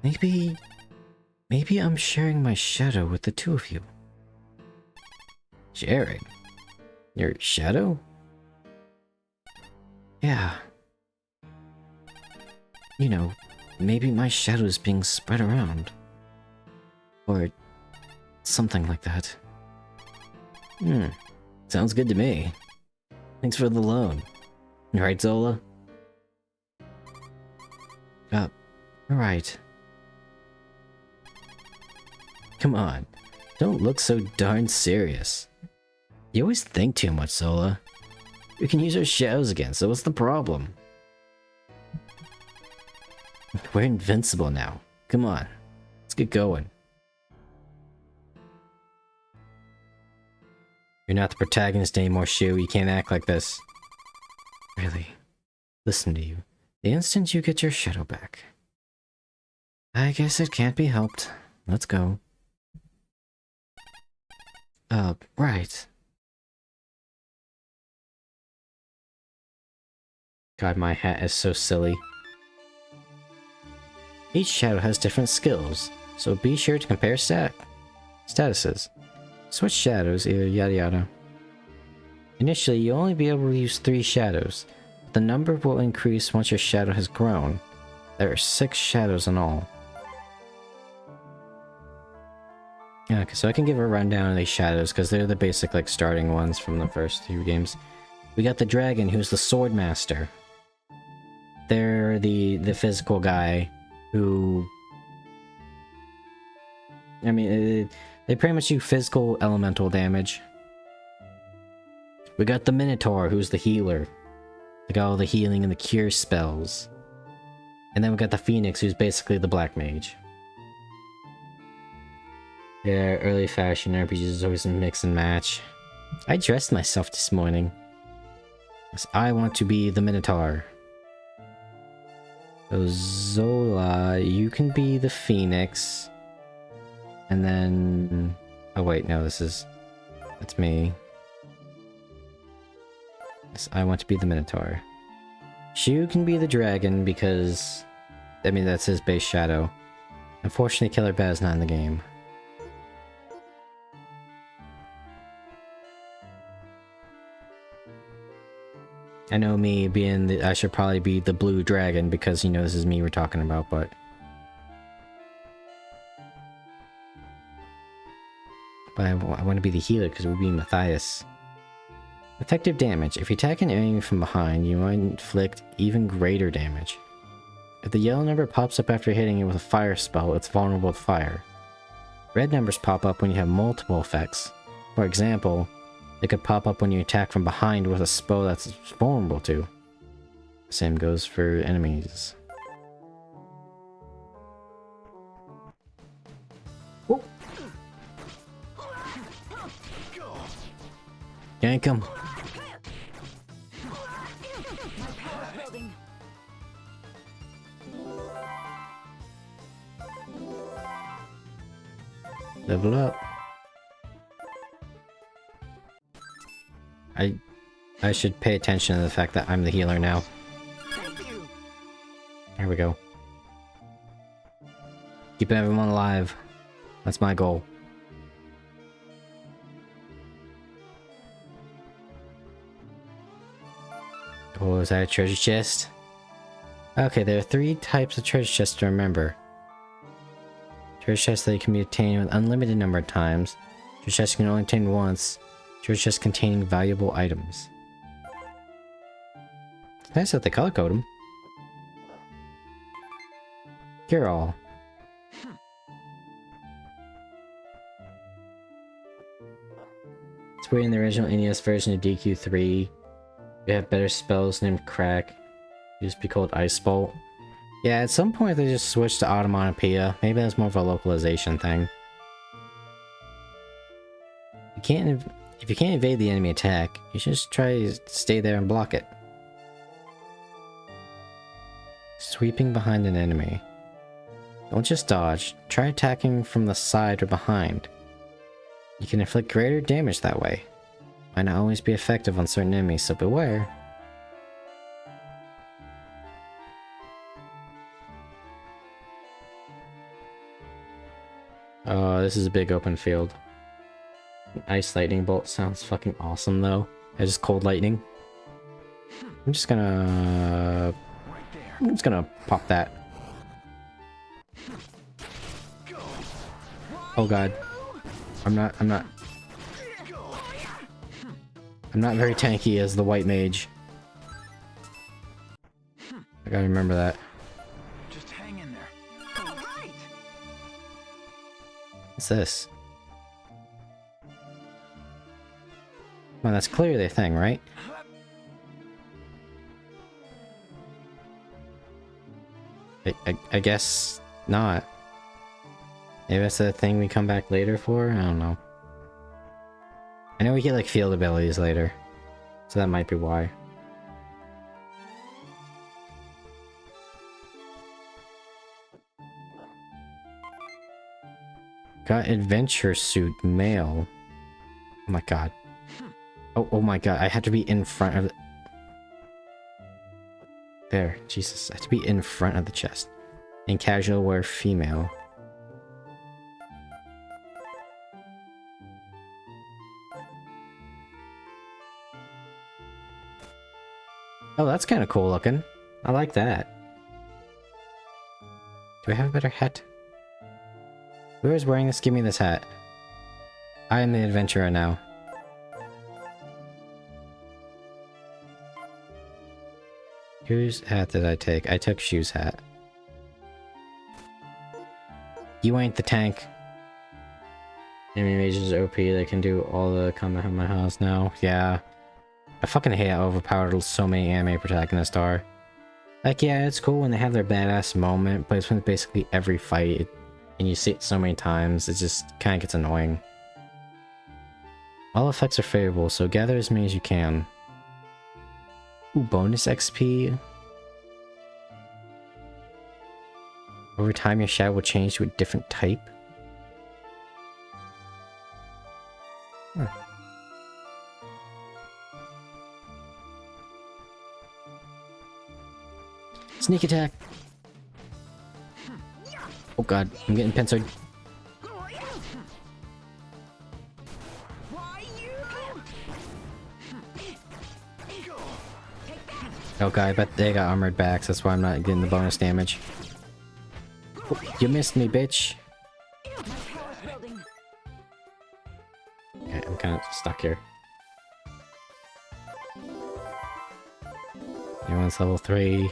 [SPEAKER 1] Maybe I'm sharing my shadow with the two of you. Sharing? Your shadow? Yeah. You know, maybe my shadow is being spread around. Or something like that. Sounds good to me. Thanks for the loan. Right, Zola? Right. Come on. Don't look so darn serious. You always think too much, Zola. We can use our shadows again, so what's the problem? We're invincible now. Come on. Let's get going. You're not the protagonist anymore, Shu. You can't act like this. Really? Listen to you. The instant you get your shadow back. I guess it can't be helped. Let's go. Right. God, my hat is so silly. Each shadow has different skills, so be sure to compare statuses. Switch shadows, either yada yada. Initially, you'll only be able to use 3 shadows, but the number will increase once your shadow has grown. There are 6 shadows in all. Okay, so I can give a rundown of these shadows, because they're the basic, like, starting ones from the first 2 games. We got the dragon, who's the sword master. They're the physical guy who... I mean, they pretty much do physical elemental damage. We got the Minotaur, who's the healer. They got all the healing and the cure spells. And then we got the Phoenix, who's basically the black mage. Yeah, early fashion RPGs is always a mix and match. I dressed myself this morning. Because I want to be the Minotaur. So Zola, you can be the Phoenix. And then... Oh wait, no, that's me. Yes, I want to be the Minotaur. Shu can be the dragon because... I mean, that's his base shadow. Unfortunately, Killer Baz's not in the game. I know me being the... I should probably be the blue dragon because, you know, this is me we're talking about, but... But I want to be the healer because it would be Matthias. Effective damage. If you attack an enemy from behind, you might inflict even greater damage. If the yellow number pops up after hitting it with a fire spell, it's vulnerable to fire. Red numbers pop up when you have multiple effects. For example, they could pop up when you attack from behind with a spell that's vulnerable to. Same goes for enemies. Whoa. Yank him. Level up. I should pay attention to the fact that I'm the healer now. Here we go. Keep everyone alive. That's my goal. Oh, is that a treasure chest? Okay, there are 3 types of treasure chests to remember. Treasure chests that can be obtained with unlimited number of times. Treasure chests can only obtain once. Treasure chests containing valuable items. It's nice that they color code them. Cure all. It's weird in the original NES version of DQ3. You have better spells named Crack. It used to be called Ice Bolt. Yeah, at some point they just switched to Automatopoeia. Maybe that's more of a localization thing. If you can't evade the enemy attack, you should just try to stay there and block it. Sweeping behind an enemy. Don't just dodge. Try attacking from the side or behind. You can inflict greater damage that way. Might not always be effective on certain enemies, so beware. Oh, this is a big open field. An ice lightning bolt sounds fucking awesome though. I just cold lightning. I'm just gonna pop that. Oh god. I'm not very tanky as the white mage. I gotta remember that.
[SPEAKER 6] Just hang in there.
[SPEAKER 5] All right.
[SPEAKER 1] What's this? Well, that's clearly a thing, right? I guess not. Maybe that's the thing we come back later for? I don't know. I know we get like field abilities later, so that might be why. Got adventure suit mail. Oh my god. Oh my god, I had to be in front of the... There, Jesus, I have to be in front of the chest. In casual wear female. Oh, that's kind of cool looking. I like that. Do I have a better hat? Whoever's wearing this, give me this hat. I am the adventurer now. Whose hat did I take? I took Shu's hat. You ain't the tank. Enemy mages are OP, they can do all the combat in my house now. Yeah. I fucking hate how overpowered so many anime protagonists are. Like, yeah, it's cool when they have their badass moment, but it's when basically every fight, and you see it so many times, it just kinda gets annoying. All effects are favorable, so gather as many as you can. Ooh, bonus XP. Over time, your shadow will change to a different type. Huh. Sneak attack! Oh god, I'm getting pincered. Oh god, I bet they got armored backs, that's why I'm not getting the bonus damage. Oh, you missed me, bitch! Okay, I'm kinda stuck here. Anyone's level 3.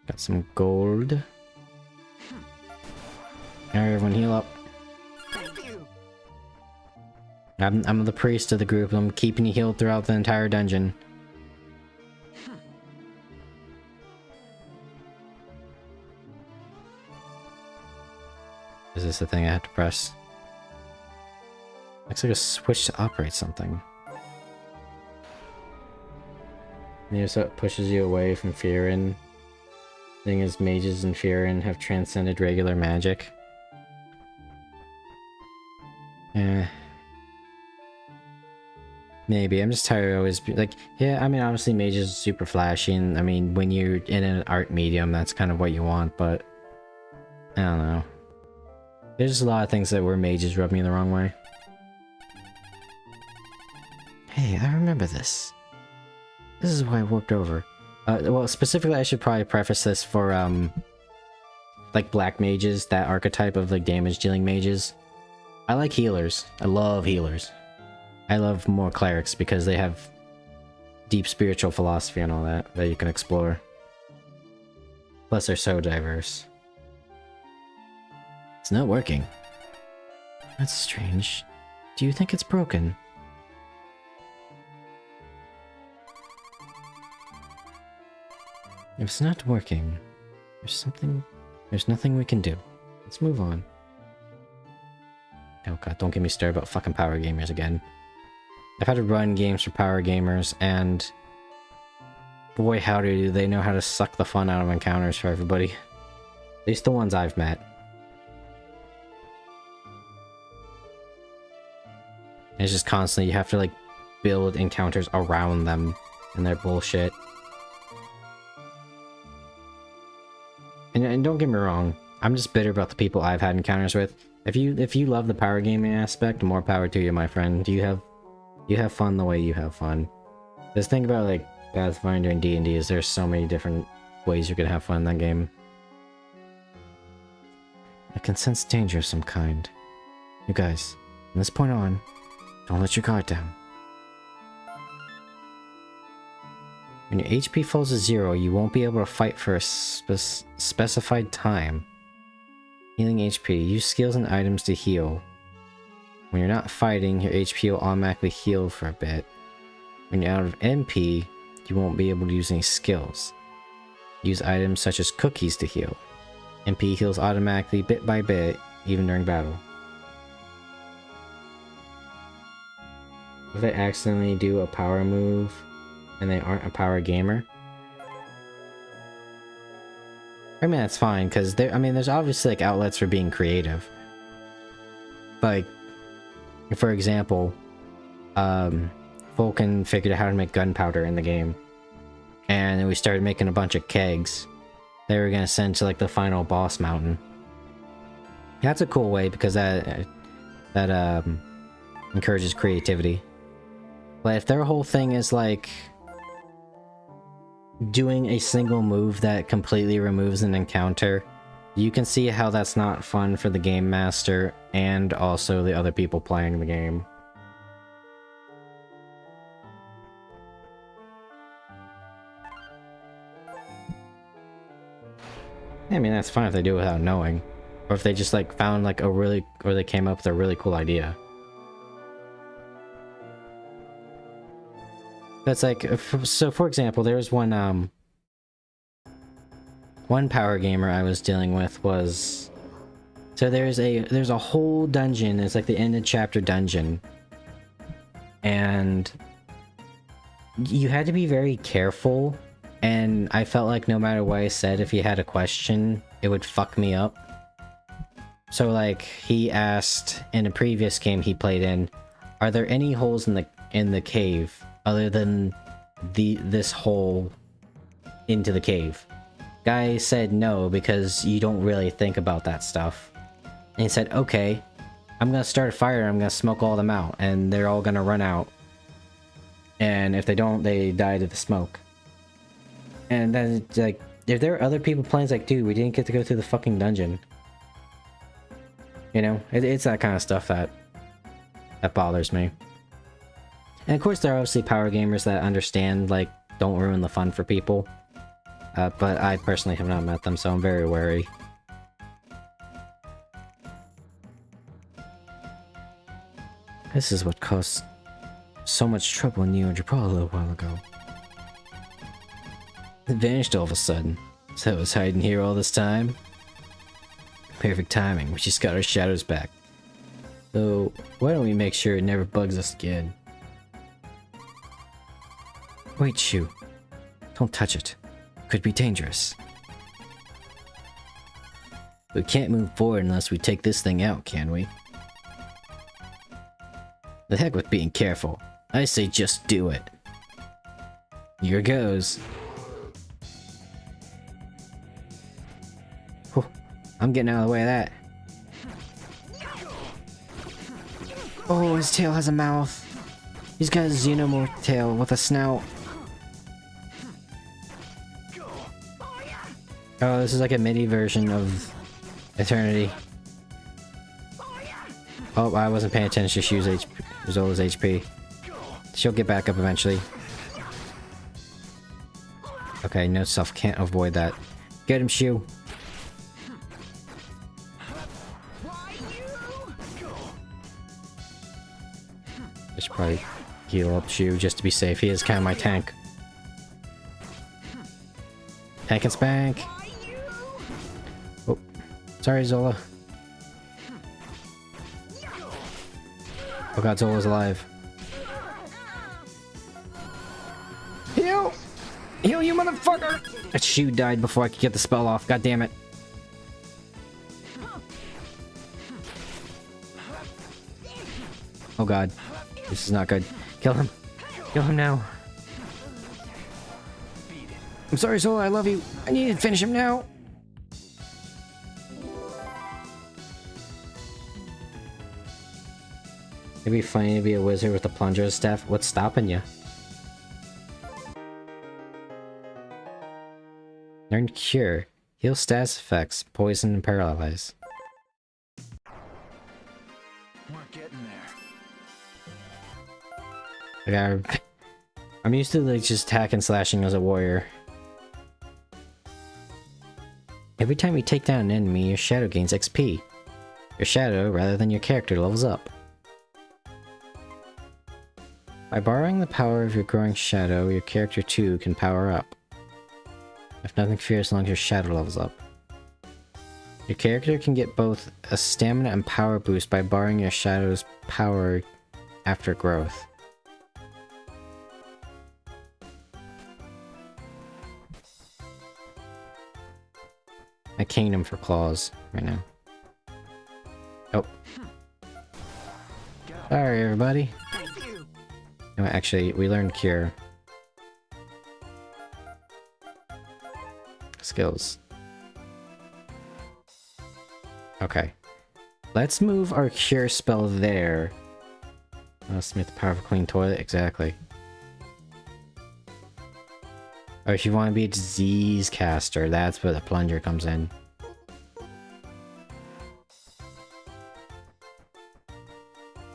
[SPEAKER 1] Got some gold. Alright, everyone heal up. I'm the priest of the group, I'm keeping you healed throughout the entire dungeon. Is this the thing I have to press? Looks like a switch to operate something. Maybe so it pushes you away from Firin. Thing is, mages and Firin have transcended regular magic. Maybe. I'm just tired of always like, yeah, I mean, obviously mages are super flashy, and I mean, when you're in an art medium, that's kind of what you want, but I don't know. There's just a lot of things that were mages rub me the wrong way. Hey, I remember this. This is why I worked over. Well, specifically, I should probably preface this for, like black mages, that archetype of like damage dealing mages. I like healers. I love healers. I love more clerics because they have deep spiritual philosophy and all that you can explore. Plus, they're so diverse. It's not working. That's strange. Do you think it's broken? If it's not working, there's nothing we can do. Let's move on. Oh god, don't get me started about fucking power gamers again. I've had to run games for power gamers, and boy howdy do they know how to suck the fun out of encounters for everybody. At least the ones I've met. It's just constantly, you have to like build encounters around them and their bullshit. And don't get me wrong, I'm just bitter about the people I've had encounters with. If you love the power gaming aspect, more power to you, my friend. You have fun the way you have fun. This thing about like Pathfinder and D&D is there's so many different ways you can have fun in that game. I can sense danger of some kind. You guys, from this point on, don't let your guard down. When your HP falls to 0, you won't be able to fight for a specified time. Healing HP. Use skills and items to heal. When you're not fighting, your HP will automatically heal for a bit. When you're out of MP, you won't be able to use any skills. Use items such as cookies to heal. MP heals automatically bit by bit, even during battle. If they accidentally do a power move and they aren't a power gamer, I mean that's fine, because there's obviously like outlets for being creative. Like, for example, Vulcan figured out how to make gunpowder in the game, and then we started making a bunch of kegs they were gonna send to like the final boss mountain. That's a cool way because that encourages creativity. But if their whole thing is like doing a single move that completely removes an encounter, you can see how that's not fun for the game master and also the other people playing the game. I mean, that's fine if they do it without knowing. Or if they just like found like or they came up with a really cool idea. That's like, so for example, there was one power gamer I was dealing with was, so there's a whole dungeon, it's like the end of chapter dungeon, and you had to be very careful, and I felt like no matter what I said, if he had a question, it would fuck me up. So like, he asked in a previous game he played in, are there any holes in the cave other than this hole into the cave? Guy said no, because you don't really think about that stuff. And he said, okay, I'm gonna start a fire, I'm gonna smoke all them out, and they're all gonna run out. And if they don't, they die to the smoke. And then it's like, if there are other people playing, it's like, dude, we didn't get to go through the fucking dungeon. You know, it's that kind of stuff that bothers me. And of course there are obviously power gamers that understand, like, don't ruin the fun for people. But I personally have not met them, so I'm very wary. This is what caused so much trouble in Neo Japan a little while ago. It vanished all of a sudden, so it was hiding here all this time. Perfect timing, we just got our shadows back. So, why don't we make sure it never bugs us again? Wait, Shu. Don't touch it. Could be dangerous. We can't move forward unless we take this thing out, can we? The heck with being careful. I say just do it. Here goes. Whew. I'm getting out of the way of that. Oh, his tail has a mouth. He's got a xenomorph tail with a snout. Oh, this is like a mini version of Eternity. Oh, I wasn't paying attention to Shu's HP, Zola's HP. She'll get back up eventually. Okay, no self can't avoid that. Get him, Shu. I should probably heal up Shu just to be safe. He is kind of my tank. Tank and spank. Oh, sorry, Zola. Oh god, Zola's alive. Heal! Heal, you motherfucker! That Shu died before I could get the spell off. God damn it. Oh god. This is not good. Kill him. Kill him now. I'm sorry, Zola, I love you. I need to finish him now. It'd be funny to be a wizard with a plunger staff. What's stopping you? Learn Cure. Heal status effects, poison, and paralyze.
[SPEAKER 6] We're getting there.
[SPEAKER 1] I'm used to like just hack and slashing as a warrior. Every time you take down an enemy, your shadow gains XP. Your shadow, rather than your character, levels up. By borrowing the power of your growing shadow, your character too can power up. If nothing fears, as long as your shadow levels up. Your character can get both a stamina and power boost by borrowing your shadow's power after growth. A kingdom for claws right now. Oh. Sorry, everybody. No, actually, we learned Cure. Skills. Okay. Let's move our Cure spell there. Smith, the power of a clean toilet, exactly. Or if you want to be a disease caster, that's where the plunger comes in.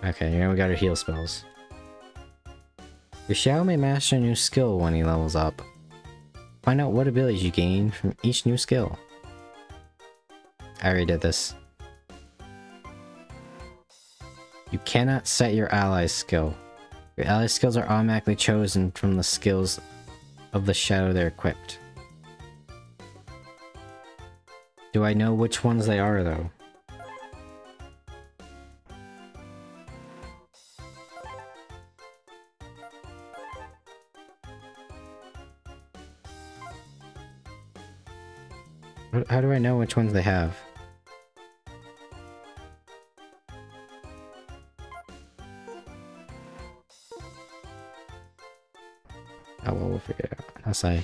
[SPEAKER 1] Okay, here we got our heal spells. Your shadow may master a new skill when he levels up. Find out what abilities you gain from each new skill. I already did this. You cannot set your ally's skill. Your ally's skills are automatically chosen from the skills of the shadow they're equipped. Do I know which ones they are, though? How do I know which ones they have? Oh well, we'll figure it out. I'll say.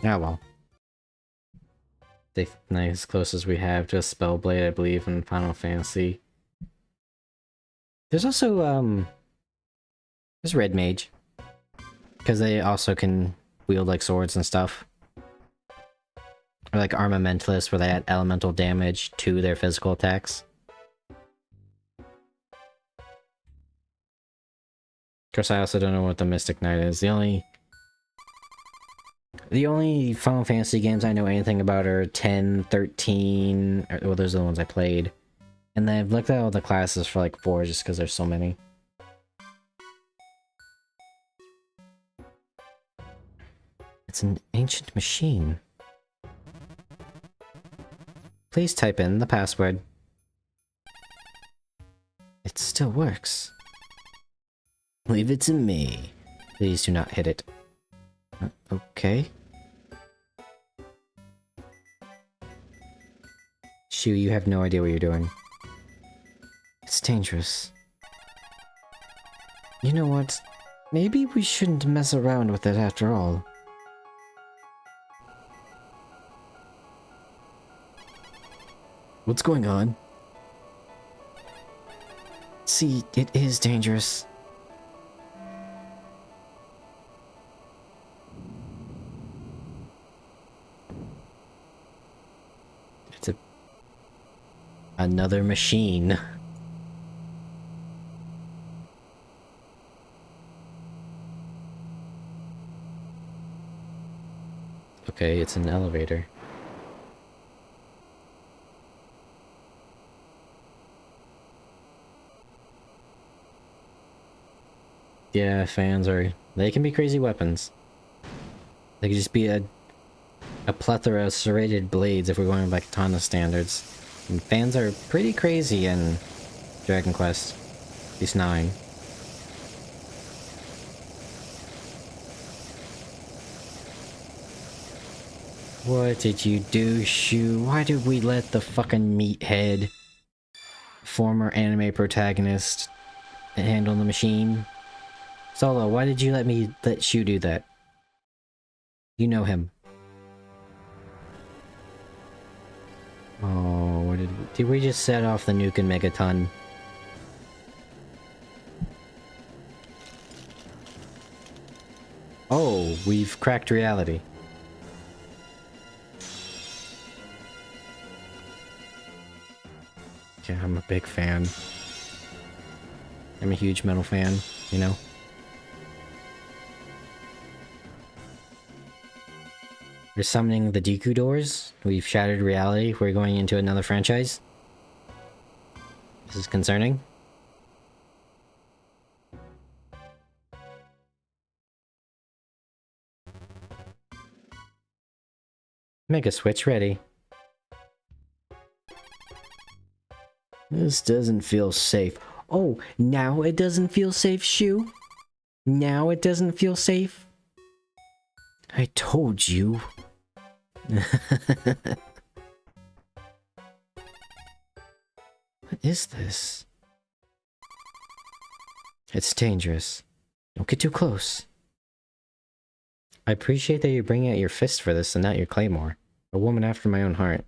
[SPEAKER 1] Yeah, well. They nice as close as we have to Spellblade, I believe, in Final Fantasy. There's also there's Red Mage. Because they also can wield like swords and stuff. Or like Armamentalists, where they add elemental damage to their physical attacks. Of course, I also don't know what the Mystic Knight is. The only Final Fantasy games I know anything about are 10, 13, well, those are the ones I played. And then I've looked at all the classes for like 4 just because there's so many. It's an ancient machine. Please type in the password. It still works. Leave it to me. Please do not hit it. Okay. Shu, you have no idea what you're doing. It's dangerous. You know what? Maybe we shouldn't mess around with it after all. What's going on? See, it is dangerous. Another machine. Okay, it's an elevator. Yeah, they can be crazy weapons. They could just be a plethora of serrated blades if we're going by katana standards. And fans are pretty crazy in Dragon Quest. At least 9. What did you do, Shu? Why did we let the fucking meathead, former anime protagonist, handle the machine? Solo, why did you let Shu do that? You know him. Oh, what did we just set off the nuke in Megaton? Oh, we've cracked reality. Yeah, I'm a big fan. I'm a huge metal fan, you know? We're summoning the Deku doors. We've shattered reality. We're going into another franchise. This is concerning. Mega Switch ready. This doesn't feel safe. Oh, now it doesn't feel safe, Shu? Now it doesn't feel safe? I told you. What is this? It's dangerous. Don't get too close. I appreciate that you're bringing out your fist for this and not your claymore. A woman after my own heart.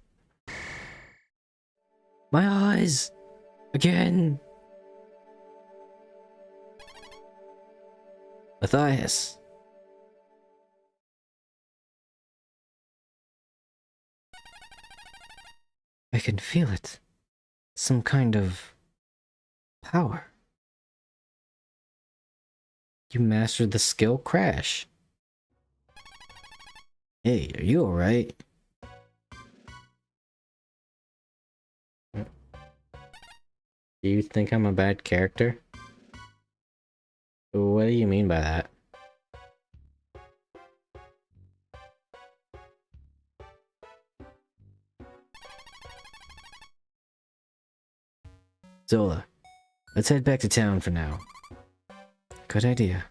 [SPEAKER 1] My eyes! Again! Matthias! I can feel it. Some kind of power. You mastered the skill Crash. Hey, are you alright? Do you think I'm a bad character? What do you mean by that? Zola, let's head back to town for now. Good idea.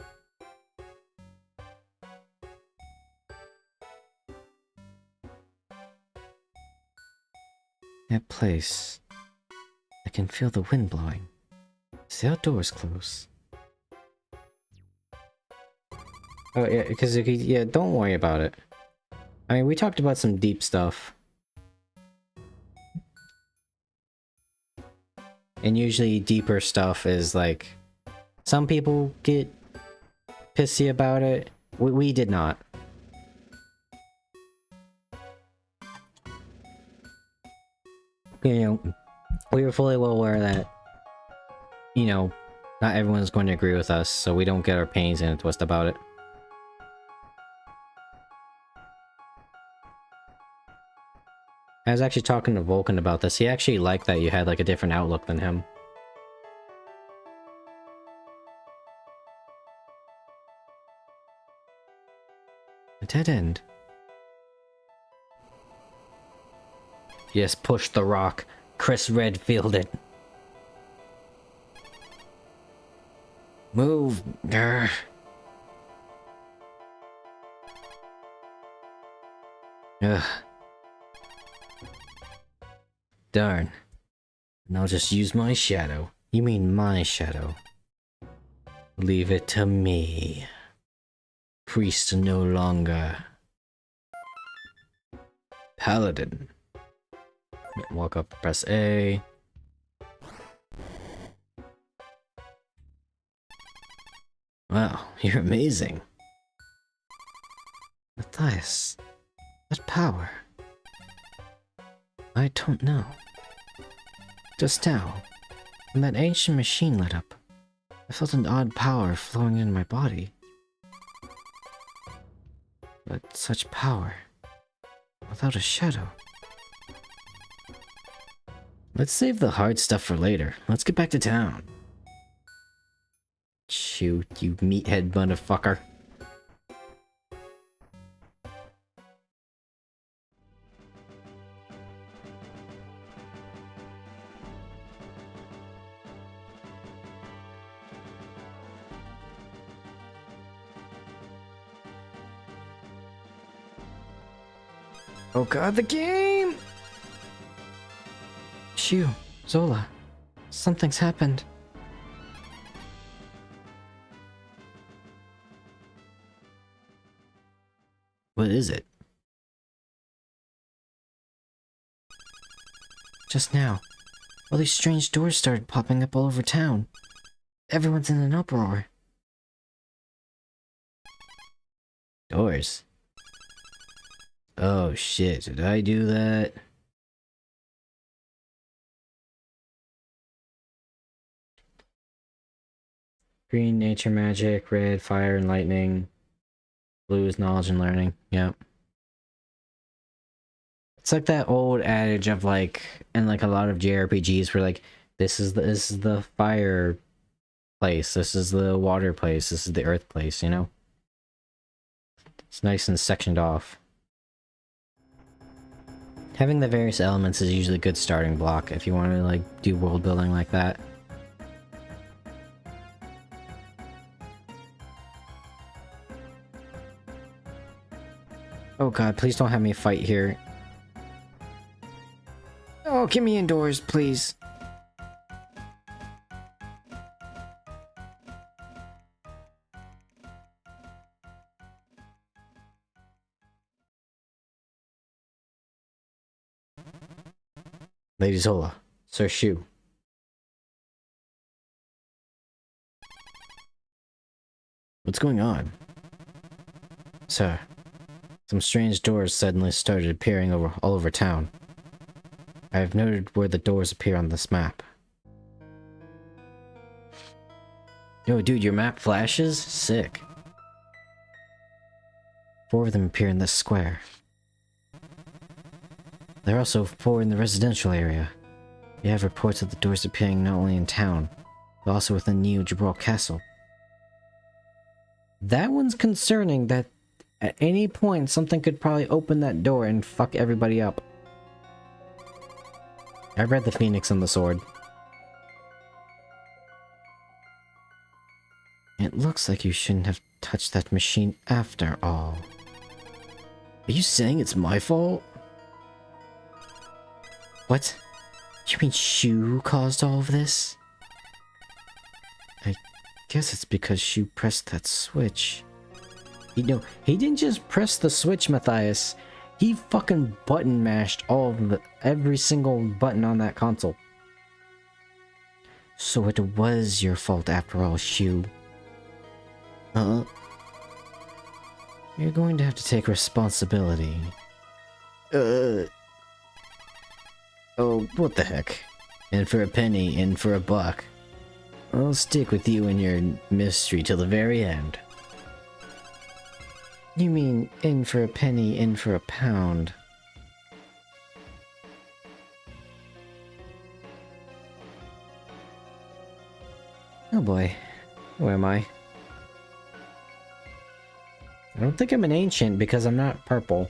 [SPEAKER 1] That place. I can feel the wind blowing. Is the outdoors close? Oh yeah, because yeah, don't worry about it. I mean, we talked about some deep stuff. And usually deeper stuff is like... Some people get pissy about it. We did not. You know, we were fully well aware that, you know, not everyone's going to agree with us, so we don't get our panties in a twist about it. I was actually talking to Vulcan about this. He actually liked that you had like a different outlook than him. A dead end. Yes, push the rock. Chris Redfield it. Move. Grr. Ugh. Darn. And I'll just use my shadow. You mean my shadow. Leave it to me. Priest no longer. Paladin. Walk up, press A. Wow, you're amazing. Matthias, that power. I don't know. Just now, when that ancient machine lit up, I felt an odd power flowing in my body. But such power, without a shadow. Let's save the hard stuff for later. Let's get back to town. Shoot, you meathead motherfucker. Oh god, the game! Shoo, Zola, something's happened. What is it? Just now, all these strange doors started popping up all over town. Everyone's in an uproar. Doors? Oh shit, did I do that? Green, nature magic. Red, fire and lightning. Blue is knowledge and learning. Yep. It's like that old adage of like, in like a lot of JRPGs where like, this is the fire place, this is the water place, this is the earth place, you know? It's nice and sectioned off. Having the various elements is usually a good starting block if you want to like do world building like that. Oh god, please don't have me fight here. Oh, get me indoors, please. Lady Zola, Sir Shu. What's going on? Sir, some strange doors suddenly started appearing all over town. I have noted where the doors appear on this map. Yo, dude, your map flashes? Sick. 4 of them appear in this square. There are also 4 in the residential area. We have reports of the doors appearing not only in town, but also within New Gibraltar Castle. That one's concerning that at any point something could probably open that door and fuck everybody up. I read the Phoenix and the Sword. It looks like you shouldn't have touched that machine after all. Are you saying it's my fault? What? You mean Shu caused all of this? I guess it's because Shu pressed that switch. You know, he didn't just press the switch, Matthias. He fucking button mashed every single button on that console. So it was your fault after all, Shu. You're going to have to take responsibility. Oh, what the heck. In for a penny, in for a buck. I'll stick with you and your mystery till the very end. You mean, in for a penny, in for a pound. Oh boy. Who am I? I don't think I'm an ancient because I'm not purple.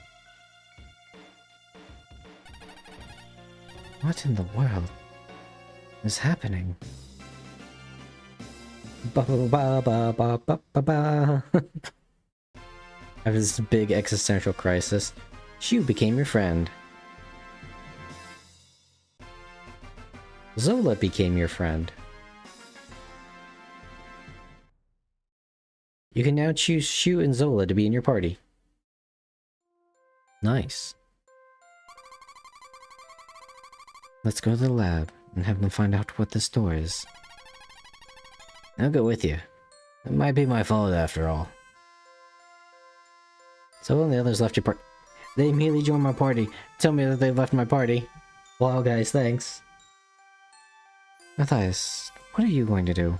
[SPEAKER 1] What in the world is happening? Ba ba ba ba ba ba ba ba. After this big existential crisis, Shu became your friend. Zola became your friend. You can now choose Shu and Zola to be in your party. Nice. Let's go to the lab and have them find out what this door is. I'll go with you. It might be my fault after all. So when the others left your party, they immediately joined my party. Tell me that they left my party. Wow, guys, thanks. Matthias, what are you going to do?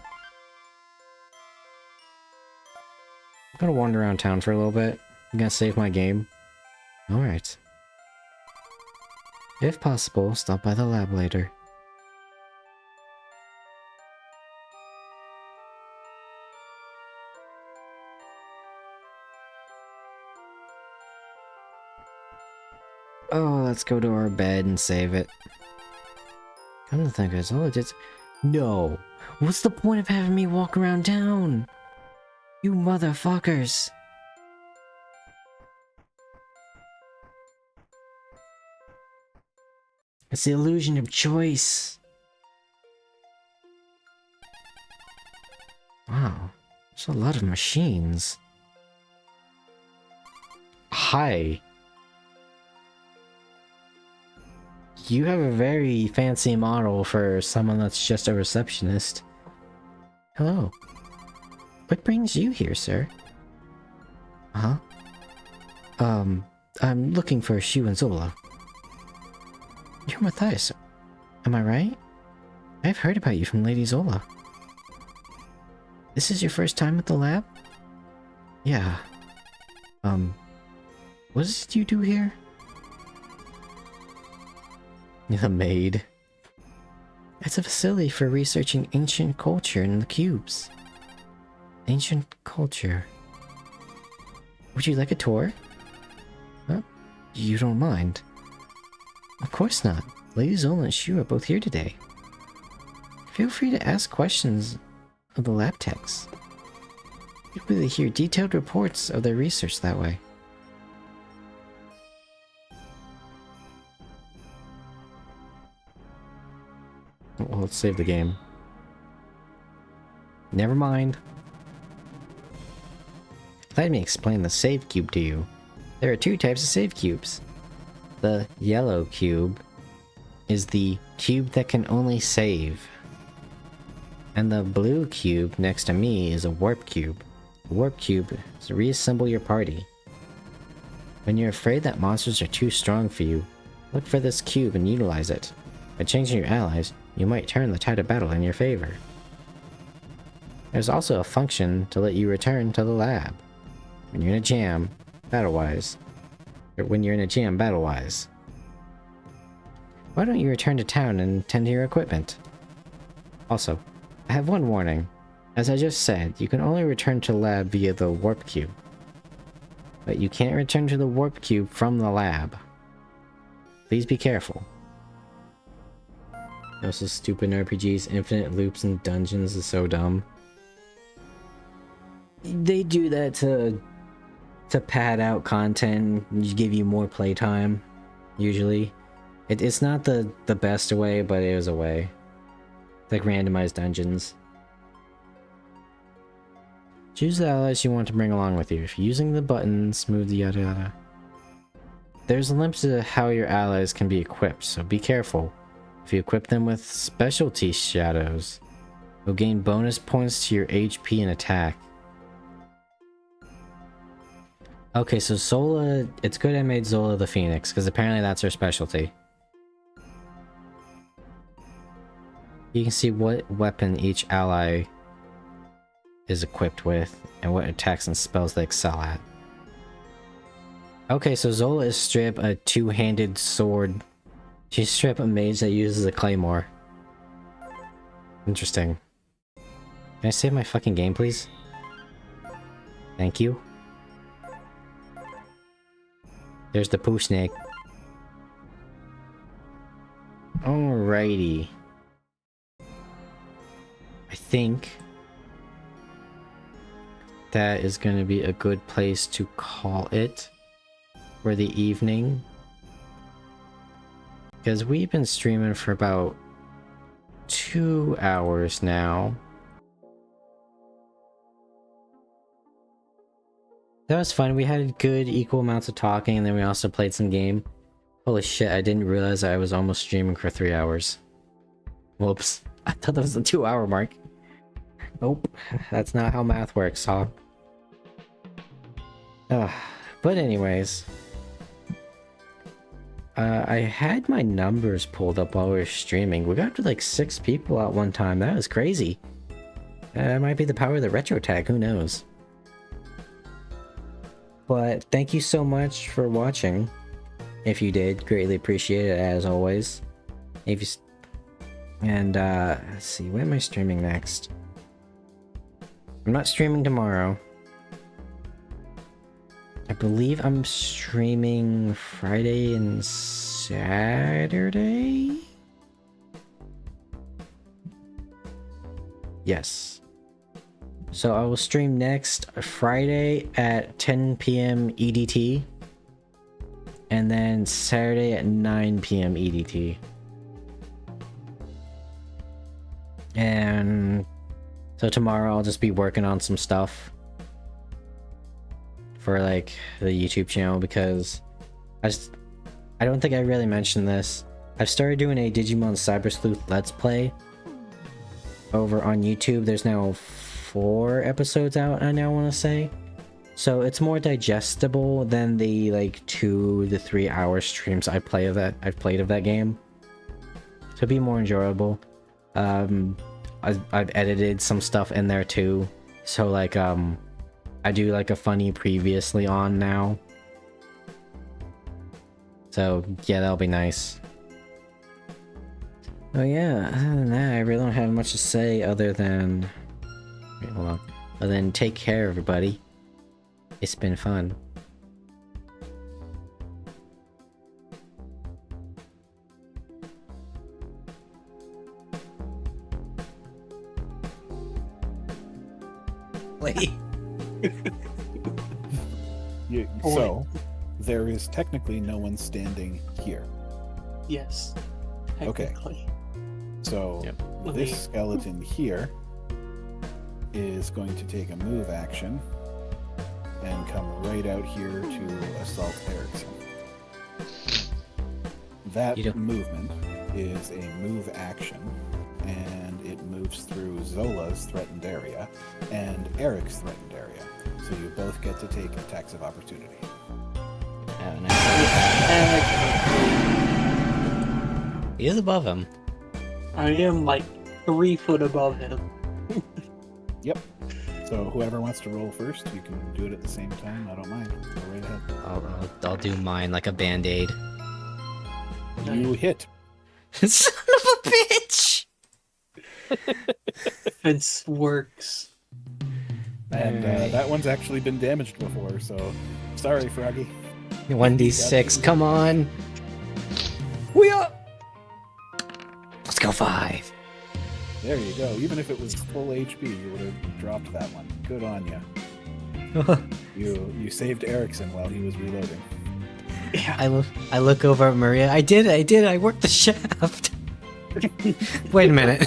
[SPEAKER 1] I'm gonna wander around town for a little bit. I'm gonna save my game. Alright. If possible, stop by the lab later. Oh, let's go to our bed and save it. Come to think of it, all it did. No! What's the point of having me walk around town? You motherfuckers! It's the illusion of choice. Wow, there's a lot of machines. Hi. You have a very fancy model for someone that's just a receptionist. Hello. What brings you here, sir? Huh? I'm looking for Shu and Zola. You're Matthias, am I right? I've heard about you from Lady Zola. This is your first time at the lab? Yeah. What is it you do here? The maid. It's a facility for researching ancient culture in the cubes. Ancient culture. Would you like a tour? Huh? You don't mind? Of course not. Lady Zola and Shu are both here today. Feel free to ask questions of the lab techs. You'll be able to hear detailed reports of their research that way. Well, let's save the game. Never mind. Let me explain the save cube to you. There are two types of save cubes. The yellow cube is the cube that can only save. And the blue cube next to me is a warp cube. The warp cube is to reassemble your party. When you're afraid that monsters are too strong for you, look for this cube and utilize it. By changing your allies, you might turn the tide of battle in your favor. There's also a function to let you return to the lab. When you're in a jam, battle-wise. Or when you're in a jam, battle-wise. Why don't you return to town and tend to your equipment? Also, I have one warning. As I just said, you can only return to the lab via the warp cube. But you can't return to the warp cube from the lab. Please be careful. Also, stupid RPGs, infinite loops and dungeons is so dumb. They do that to pad out content and give you more playtime, usually. It's not the best way, but it is a way. Like randomized dungeons. Choose the allies you want to bring along with you. If you're using the buttons, move the yada yada. There's a limit to how your allies can be equipped, so be careful. If you equip them with specialty shadows, you'll gain bonus points to your HP and attack. Okay, so Zola, it's good I made Zola the Phoenix, because apparently that's her specialty. You can see what weapon each ally is equipped with, and what attacks and spells they excel at. Okay, so Zola is straight up a two-handed sword. She's straight up a mage that uses a claymore. Interesting. Can I save my fucking game, please? Thank you. There's the poo snake. Alrighty. I think that is going to be a good place to call it for the evening. Because we've been streaming for about 2 hours now. That was fun. We had good equal amounts of talking, and then we also played some game. Holy shit, I didn't realize I was almost streaming for 3 hours. Whoops. I thought that was the 2 hour mark. Nope. That's not how math works, huh? But anyways. I had my numbers pulled up while we were streaming. We got up to like 6 people at one time. That was crazy. It might be the power of the retro tag, who knows? But thank you so much for watching. If you did, greatly appreciate it as always. If you let's see, when am I streaming next? I'm not streaming tomorrow. I believe I'm streaming Friday and Saturday? Yes. So I will stream next Friday at 10 p.m. EDT. And then Saturday at 9 p.m. EDT. And so tomorrow I'll just be working on some stuff for like the YouTube channel, because I don't think I really mentioned this. I've started doing a Digimon Cyber Sleuth Let's Play over on YouTube. There's now 4 episodes out, I now want to say. So it's more digestible than the like 2 to 3 hour streams I've played of that game. So it'd be more enjoyable. I've edited some stuff in there too. So like I do like a funny previously on now. So yeah, that'll be nice. Oh yeah, other than that, I really don't have much to say other than... Wait, hold on. Other than take care, everybody. It's been fun. Wait.
[SPEAKER 7] So, there is technically no one standing here.
[SPEAKER 8] Yes.
[SPEAKER 7] Okay.
[SPEAKER 8] Technically.
[SPEAKER 7] So,
[SPEAKER 8] Yep.
[SPEAKER 7] this skeleton here is going to take a move action and come right out here to assault Erickson. That movement is a move action, and it moves through Zola's threatened area and Eric's threatened area. So you both get to take attacks of opportunity.
[SPEAKER 1] He is above him.
[SPEAKER 8] I am like 3 foot above him.
[SPEAKER 7] Yep. So whoever wants to roll first, you can do it at the same time. I don't mind. Go right ahead.
[SPEAKER 1] I'll do mine like a band-aid.
[SPEAKER 7] You hit.
[SPEAKER 1] Son of a bitch!
[SPEAKER 8] Fence works.
[SPEAKER 7] And that one's actually been damaged before, so sorry, Froggy.
[SPEAKER 1] 1d6, come on! We up! Let's go 5.
[SPEAKER 7] There you go. Even if it was full HP, you would have dropped that one. Good on you. You saved Erickson while he was reloading.
[SPEAKER 8] Yeah.
[SPEAKER 1] I look over at Maria. I did. I worked the shaft. Wait a minute.